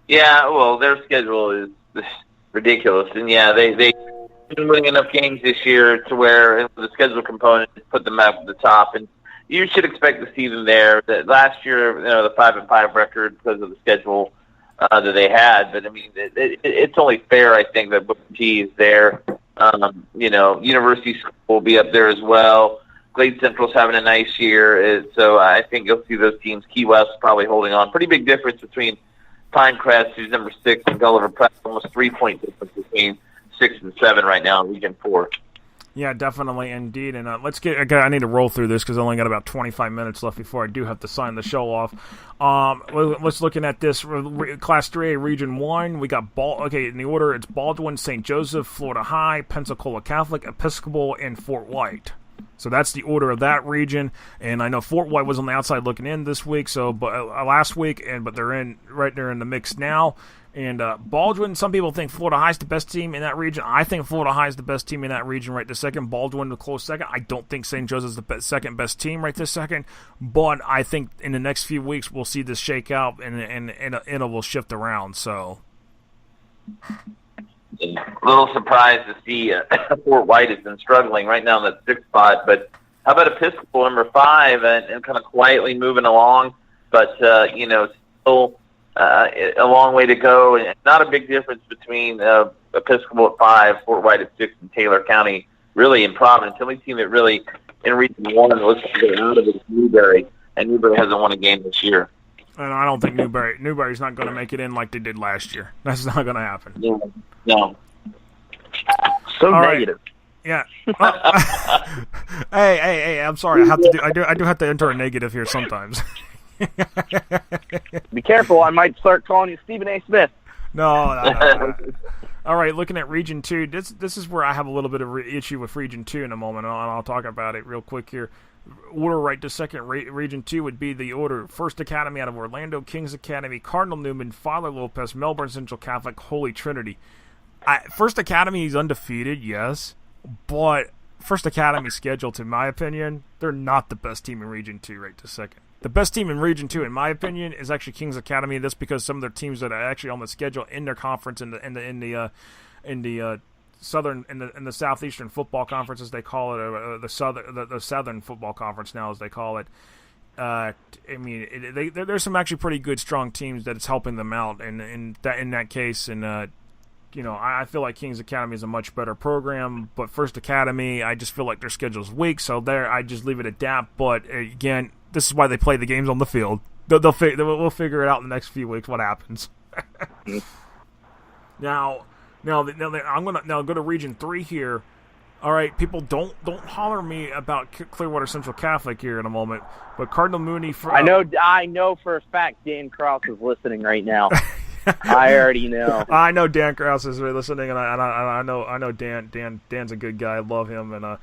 Yeah, well, their schedule is ridiculous, and they've been winning enough games this year to where the schedule component put them at the top, and you should expect to see them there. That last year, the 5-5 record because of the schedule that they had, but I mean, it's only fair, I think, that Booker T is there. University School will be up there as well. Glade Central's having a nice year, so I think you'll see those teams. Key West probably holding on. Pretty big difference between Pinecrest, who's number 6, and Gulliver Prep. Almost 3-point difference between 6 and 7 right now in Region 4. Yeah, definitely, indeed. And let's get. I need to roll through this because I only got about 25 minutes left before I do have to sign the show off. Let's looking at this Class 3A Region 1. We got in the order it's Baldwin, St. Joseph, Florida High, Pensacola Catholic, Episcopal, and Fort White. So that's the order of that region, and I know Fort White was on the outside looking in this week, but last week, but they're in right there in the mix now. And Baldwin, some people think Florida High is the best team in that region. I think Florida High is the best team in that region right this second. Baldwin the close second. I don't think St. Joseph's the second best team right this second, but I think in the next few weeks we'll see this shake out and it will shift around. So. A little surprised to see Fort White has been struggling right now in that 6th spot, but how about Episcopal number 5 and kind of quietly moving along, but still a long way to go, and not a big difference between Episcopal at 5, Fort White at 6, and Taylor County really in Providence. The only team that really in region 1 looks to get out of it is Newberry, and Newberry hasn't won a game this year. And I don't think Newberry's not going to make it in like they did last year. That's not going to happen. No. So all negative. Right. Yeah. Hey! I'm sorry. I do have to enter a negative here sometimes. Be careful. I might start calling you Stephen A. Smith. No. All right. Looking at Region 2, this is where I have a little bit of issue with Region 2 in a moment, and I'll talk about it real quick here. Order right to second. Region 2 would be the order: First Academy out of Orlando, Kings Academy, Cardinal Newman, Father Lopez, Melbourne Central Catholic, Holy Trinity. First Academy is undefeated, yes, but First Academy's schedule, in my opinion, they're not the best team in Region 2 right to second. The best team in Region 2, in my opinion, is actually Kings Academy. That's because some of their teams that are actually on the schedule in their conference in the Southern in the Southeastern Football Conference, as they call it, the Southern Football Conference now, as they call it. There's some actually pretty good, strong teams that it's helping them out, and in that case, I feel like Kings Academy is a much better program, but First Academy, I just feel like their schedule's weak, so there I just leave it at that. But again, this is why they play the games on the field. We'll figure it out in the next few weeks what happens. Now I'm gonna go to Region 3 here. All right, people, don't holler me about Clearwater Central Catholic here in a moment. But Cardinal Mooney. I know for a fact Dan Krause is listening right now. I already know. I know Dan Krause is listening, and I know Dan's a good guy. I love him, and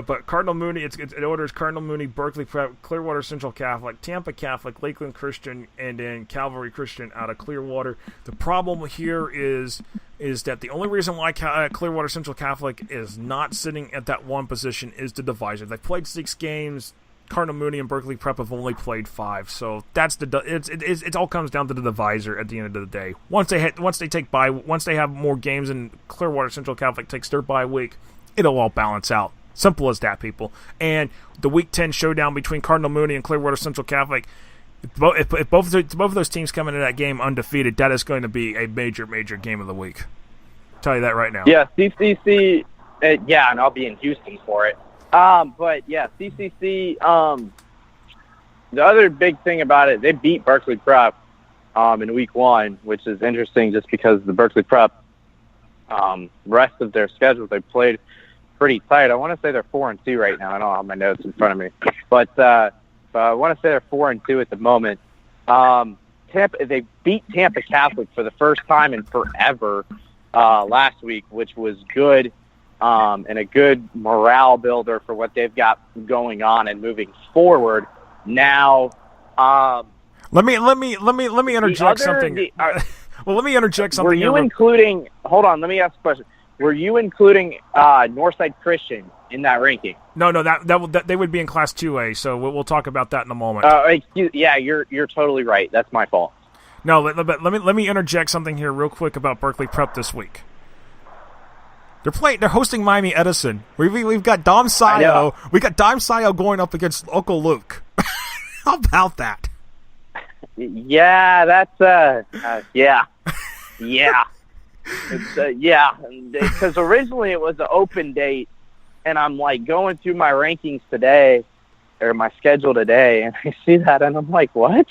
but Cardinal Mooney, it orders Cardinal Mooney, Berkeley Prep, Clearwater Central Catholic, Tampa Catholic, Lakeland Christian, and then Calvary Christian out of Clearwater. The problem here is that the only reason why Clearwater Central Catholic is not sitting at that one position is the divisor. They've played 6 games. Cardinal Mooney and Berkeley Prep have only played 5, so that's it all comes down to the divisor at the end of the day. Once they have more games and Clearwater Central Catholic takes their bye week, it'll all balance out. Simple as that, people. And the Week 10 showdown between Cardinal Mooney and Clearwater Central Catholic, if both of those teams come into that game undefeated, that is going to be a major game of the week. I'll tell you that right now. Yeah, CCC, and I'll be in Houston for it. But yeah, CCC, the other big thing about it, they beat Berkeley Prep in Week 1, which is interesting just because the Berkeley Prep rest of their schedule, they played pretty tight. I want to say they're 4-2 right now. I don't have my notes in front of me. But I want to say they're 4-2 at the moment. They beat Tampa Catholic for the first time in forever last week, which was good. And a good morale builder for what they've got going on and moving forward. Now, let me interject something. Let me interject something. Were you including? Hold on, let me ask a question. Were you including Northside Christian in that ranking? No, that they would be in Class 2A. So we'll talk about that in a moment. You're totally right. That's my fault. No, let me interject something here real quick about Berkeley Prep this week. They're hosting Miami Edison. We've got Dom Sayo. We got Dom Sayo going up against Uncle Luke. How about that? Yeah, that's yeah. Because originally it was an open date, and I'm like going through my rankings today, or my schedule today, and I see that, and I'm like, what?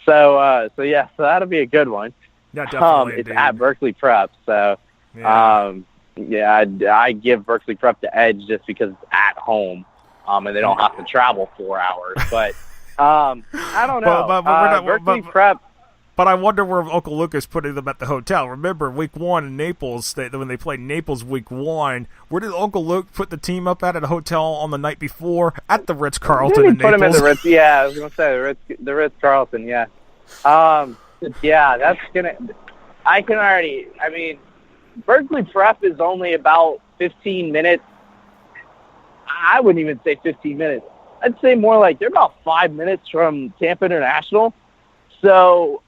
So that'll be a good one. Yeah, definitely. It's at Berkeley Prep, so I give Berkeley Prep the edge just because it's at home, and they don't have to travel 4 hours. But I don't know. Berkeley Prep, But I wonder where Uncle Luke is putting them at the hotel. Remember, week 1 in Naples, when they played Naples week 1, where did Uncle Luke put the team up at a hotel on the night before? At the Ritz-Carlton in Naples. Put them in the Ritz. Yeah, I was going to say the Ritz-Carlton. Yeah, yeah, that's gonna. I mean, Berkeley Prep is only about 15 minutes. I wouldn't even say 15 minutes. I'd say more like they're about 5 minutes from Tampa International. So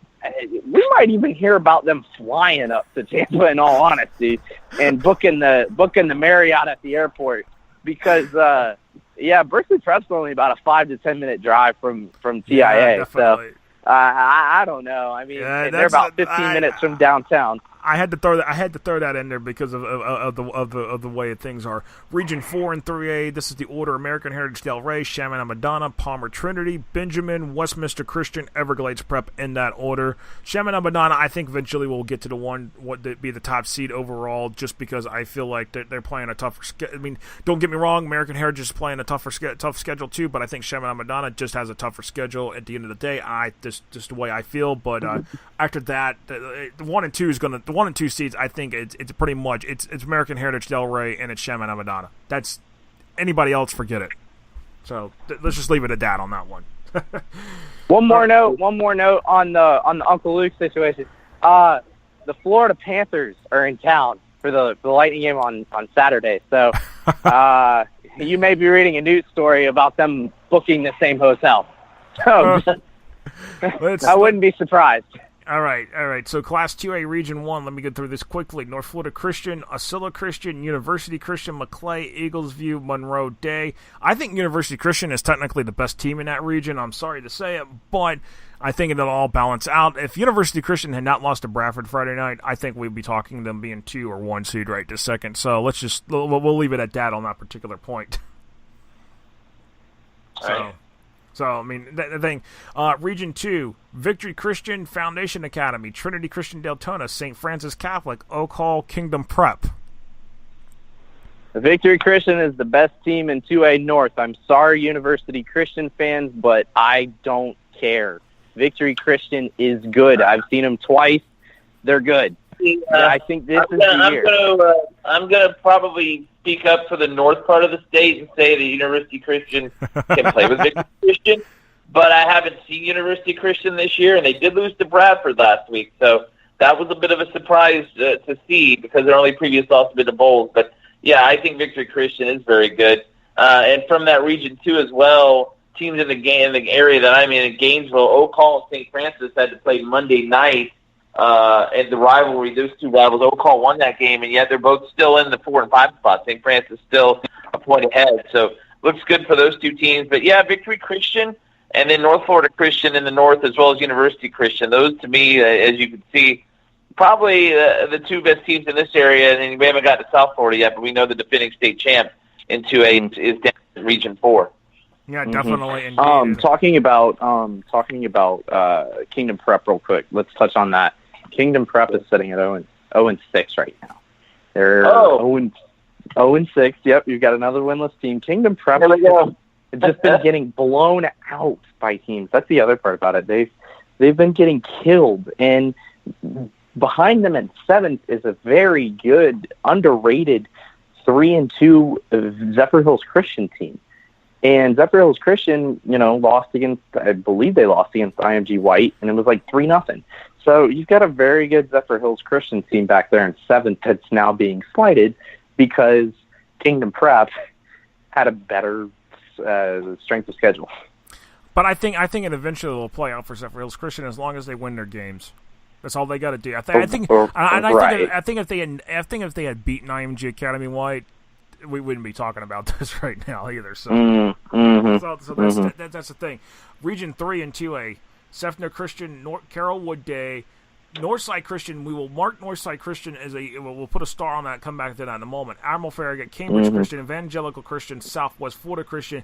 we might even hear about them flying up to Tampa, in all honesty, and booking the Marriott at the airport, because Berkeley Prep's only about a 5 to 10 minute drive from TIA. So I don't know. I mean, they're about 15 minutes from downtown. I had to throw that in there because of the way things are. Region 4 and 3A. This is the order: American Heritage Del Rey, Chaminade Madonna, Palmer Trinity, Benjamin, Westminster Christian, Everglades Prep, in that order. Chaminade Madonna, I think eventually will get to be the top seed overall, just because I feel like they're playing a tougher schedule. I mean, don't get me wrong, American Heritage is playing a tough schedule too, but I think Chaminade Madonna just has a tougher schedule at the end of the day. Just the way I feel. But after that, the 1 and 2 is going to. The 1 and 2 seeds, I think it's pretty much it's American Heritage Del Rey and it's Chaminade Madonna. That's anybody else, forget it. So let's just leave it at that on that one. One more note on the Uncle Luke situation. The Florida Panthers are in town for the Lightning game on Saturday. So you may be reading a news story about them booking the same hotel. So I wouldn't be surprised. All right. So Class 2A, Region 1, let me get through this quickly. North Florida Christian, Osceola Christian, University Christian, McClay, Eaglesview, Monroe Day. I think University Christian is technically the best team in that region. I'm sorry to say it, but I think it'll all balance out. If University Christian had not lost to Bradford Friday night, I think we'd be talking them being 2 or 1 seed right this second. So we'll leave it at that on that particular point. All right. So, I mean, the thing, Region 2, Victory Christian, Foundation Academy, Trinity Christian Deltona, St. Francis Catholic, Oak Hall, Kingdom Prep. Victory Christian is the best team in 2A North. I'm sorry, University Christian fans, but I don't care. Victory Christian is good. I've seen them twice. They're good. I think this is the year. I'm going to probably speak up for the north part of the state and say that University Christian can play with Victory Christian, but I haven't seen University Christian this year, and they did lose to Bradford last week, so that was a bit of a surprise to see because their only previous loss had been the Bulls. But, yeah, I think Victory Christian is very good. And from that Region 2 as well, teams in the area that I'm in Gainesville, Oak Hall and St. Francis had to play Monday night. And the rivalry, those two rivals, Oak Hall won that game, and yet they're both still in the 4 and 5 spot. St. Francis still a point ahead, so looks good for those two teams. But yeah, Victory Christian, and then North Florida Christian in the north, as well as University Christian. Those, to me, as you can see, probably the two best teams in this area. And we haven't got to South Florida yet, but we know the defending state champ in 2A is down in Region 4. Yeah, definitely. Talking about Kingdom Prep real quick. Let's touch on that. Kingdom Prep is sitting at 0-6 right now. They're 0-6. Yep, you've got another winless team. Kingdom Prep has just been getting blown out by teams. That's the other part about it. They've been getting killed, and behind them in 7th is a very good, underrated 3-2 Zephyr Hills Christian team. And Zephyr Hills Christian, lost against, I believe they lost against IMG White, and it was like 3-0. So you've got a very good Zephyr Hills Christian team back there in 7th that's now being slighted because Kingdom Prep had a better strength of schedule. But I think it eventually will play out for Zephyr Hills Christian as long as they win their games. That's all they got to do. I think if they had beaten IMG Academy White, we wouldn't be talking about this right now either. So, that's the thing. Region 3 and 2A, Sefner Christian, Carrollwood Day, Northside Christian. We will mark Northside Christian as we'll put a star on that. Come back to that in a moment. Admiral Farragut, Cambridge Christian, Evangelical Christian, Southwest Florida Christian,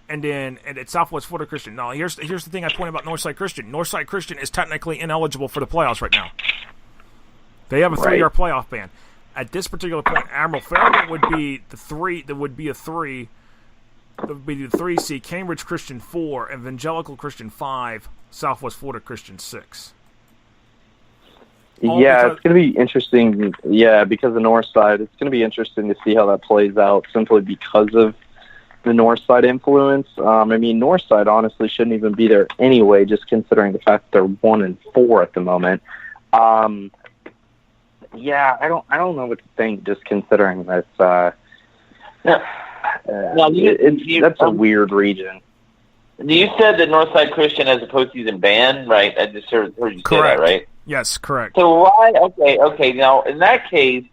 and it's Southwest Florida Christian. Now, here's the thing I pointed about Northside Christian. Northside Christian is technically ineligible for the playoffs right now. They have a 3-year playoff ban. At this particular point, Admiral Farragut would be the 3. That would be a 3. That would be the 3 seed. Cambridge Christian 4, Evangelical Christian 5, Southwest Florida Christian 6. Yeah, it's going to be interesting. Yeah, because the north side, it's going to be interesting to see how that plays out simply because of the north side influence. I mean, north side honestly shouldn't even be there anyway, just considering the fact that they're 1-4 at the moment. Yeah, I don't know what to think, just considering that. That's a weird region. You said that Northside Christian has a postseason ban, right? I just heard you say that, right? Yes, correct. So why? Okay. Now, in that case,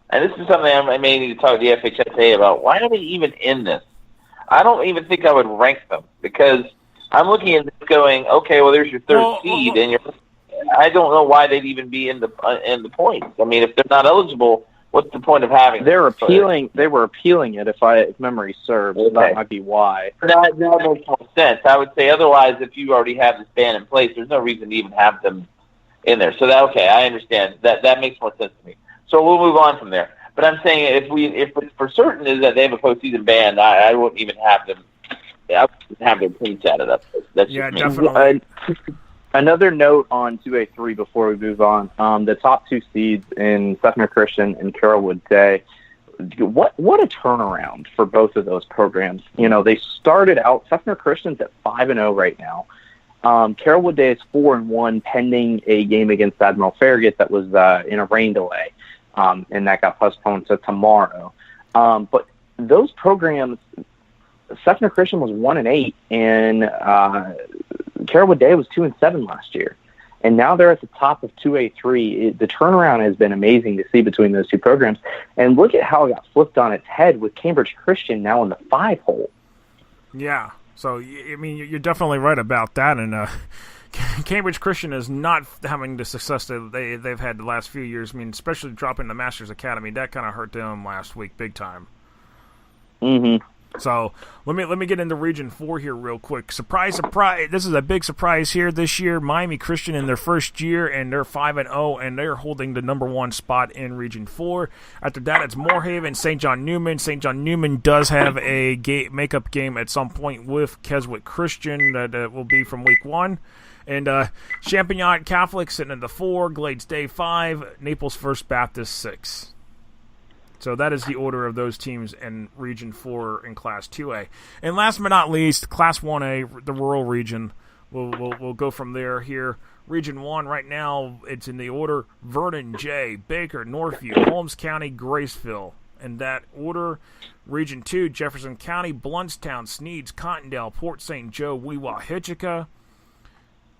and this is something I may need to talk to the FHSA about. Why are they even in this? I don't even think I would rank them because I'm looking at this going, okay, well, there's your third seed, and I don't know why they'd even be in the points. I mean, if they're not eligible, what's the point of having them? They were appealing it, if memory serves. Okay. That might be why. That makes more sense. I would say otherwise, if you already have this ban in place, there's no reason to even have them in there. So I understand. That makes more sense to me. So we'll move on from there. But I'm saying if it's for certain is that they have a postseason ban, I wouldn't even have them. I wouldn't have their points added up. That's just me. Definitely. Another note on 2A3 before we move on. The top two seeds in Sefner Christian and Carrollwood Day. What a turnaround for both of those programs. You know, they started out, Sefner Christian's at 5-0 right now. Carrollwood Day is 4-1 pending a game against Admiral Farragut that was in a rain delay. And that got postponed to tomorrow. But those programs, Sefner Christian was 1-8, and Carrollwood Day was 2-7 last year. And now they're at the top of 2A3. The turnaround has been amazing to see between those two programs. And look at how it got flipped on its head with Cambridge Christian now in the 5-hole. Yeah. So, I mean, you're definitely right about that. And Cambridge Christian is not having the success that they've had the last few years. I mean, especially dropping the Masters Academy, that kind of hurt them last week big time. Mm-hmm. So let me get into Region 4 here real quick. Surprise! This is a big surprise here this year. Miami Christian in their first year, and they're 5-0, and they're holding the number 1 spot in Region 4. After that, it's Moorhaven, St. John Newman. St. John Newman does have a makeup game at some point with Keswick Christian that will be from Week 1. And Champagnat Catholic sitting in the 4, Glades Day 5, Naples First Baptist 6. So that is the order of those teams in Region 4 in Class 2A. And last but not least, Class 1A, the rural region. We'll go from there here. Region 1 right now, it's in the order Vernon, Jay, Baker, Northview, Holmes County, Graceville. In that order, Region 2, Jefferson County, Bluntstown, Sneeds, Cottondale, Port St. Joe, Weewa, Hitchika.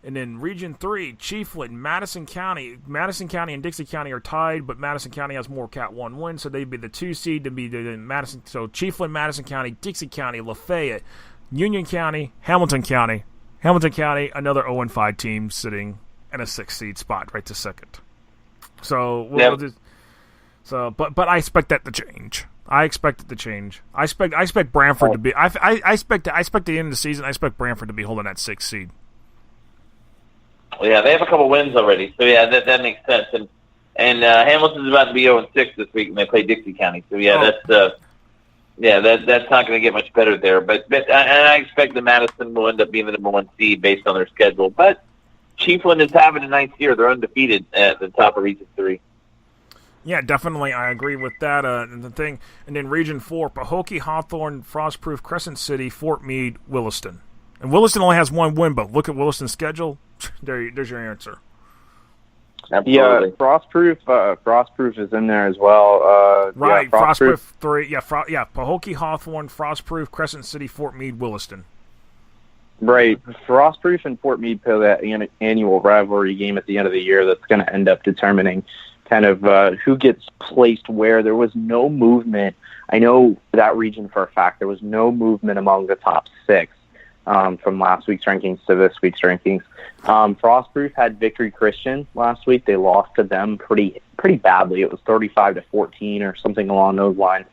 And then Region 3, Chiefland, Madison County. Madison County and Dixie County are tied, but Madison County has more Cat 1 wins, so they'd be the 2 seed to be the Madison. So Chiefland, Madison County, Dixie County, Lafayette, Union County, Hamilton County. Hamilton County, another 0-5 team sitting in a 6 seed spot right to second. So, but I expect that to change. I expect it to change. I expect Branford to be. I expect the end of the season. I expect Branford to be holding that 6 seed. Well, yeah, they have a couple wins already, so yeah, that makes sense. And Hamilton's about to be 0-6 this week when they play Dixie County. So yeah, that's not going to get much better there. But I expect that Madison will end up being the number 1 seed based on their schedule. But Chiefland is having a nice year; they're undefeated at the top of Region 3. Yeah, definitely, I agree with that. And then Region 4: Pahokee, Hawthorne, Frostproof, Crescent City, Fort Meade, Williston. And Williston only has 1 win, but look at Williston's schedule. There's your answer. Absolutely. Yeah, Frostproof is in there as well. Right, yeah, Frostproof 3. Yeah, Pahokee, Hawthorne, Frostproof, Crescent City, Fort Meade, Williston. Right, Frostproof and Fort Meade play that annual rivalry game at the end of the year that's going to end up determining kind of who gets placed where. There was no movement. I know that region for a fact. There was no movement among the top 6. From last week's rankings to this week's rankings. Frostproof had Victory Christian last week. They lost to them pretty badly. It was 35-14 or something along those lines.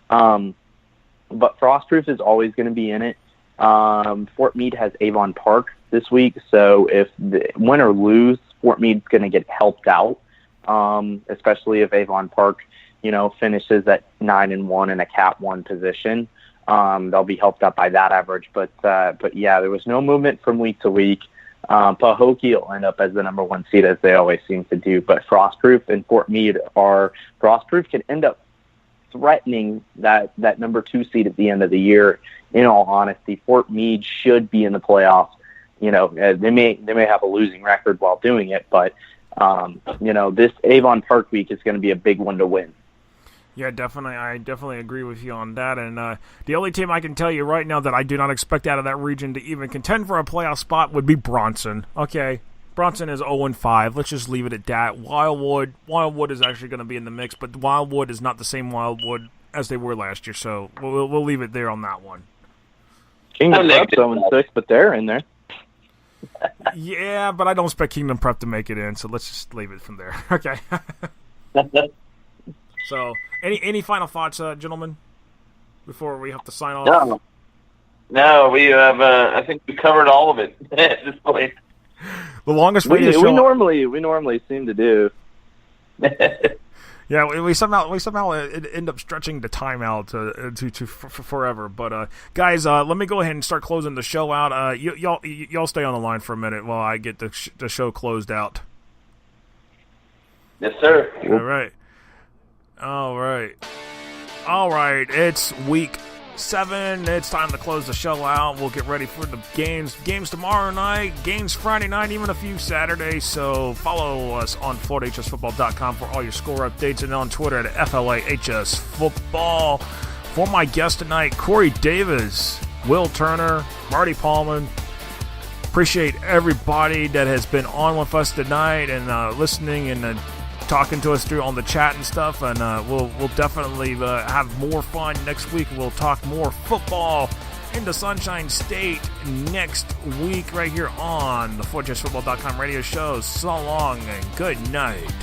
But Frostproof is always going to be in it. Fort Meade has Avon Park this week, so if win or lose, Fort Meade's going to get helped out, especially if Avon Park, finishes at 9-1 in a Cat 1 position. They'll be helped out by that average, but yeah, there was no movement from week to week. Pahokee will end up as the number 1 seed, as they always seem to do. But Frostproof and Fort Meade Frostproof can end up threatening that number 2 seed at the end of the year. In all honesty, Fort Meade should be in the playoffs. They may have a losing record while doing it, but this Avon Park week is going to be a big one to win. Yeah, definitely. I definitely agree with you on that. And the only team I can tell you right now that I do not expect out of that region to even contend for a playoff spot would be Bronson. Okay, Bronson is 0-5. Let's just leave it at that. Wildwood is actually going to be in the mix, but Wildwood is not the same Wildwood as they were last year, so we'll leave it there on that one. Kingdom Prep's 0-6, but they're in there. Yeah, but I don't expect Kingdom Prep to make it in, so let's just leave it from there. Okay. So, any final thoughts, gentlemen, before we have to sign off? No, we have. I think we covered all of it at this point. The longest way to show. We normally seem to do. Yeah, we somehow end up stretching the time out to forever. But guys, let me go ahead and start closing the show out. Y'all stay on the line for a minute while I get the show closed out. Yes, sir. All right. It's week 7. It's time to close the show out. We'll get ready for the games. Games tomorrow night. Games Friday night. Even a few Saturdays. So follow us on FloridaHSFootball.com for all your score updates, and on Twitter at FLAHSFootball. For my guest tonight, Corey Davis, Will Turner, Marty Paulman. Appreciate everybody that has been on with us tonight and listening and talking to us through on the chat and stuff, and we'll definitely have more fun next week. We'll talk more football in the Sunshine State next week right here on the FloridaHSFootball.com radio show. So long and good night.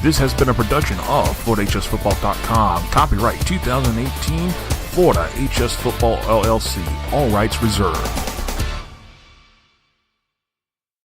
This has been a production of FloridaHSFootball.com. Copyright 2018, Florida HS Football LLC. All rights reserved.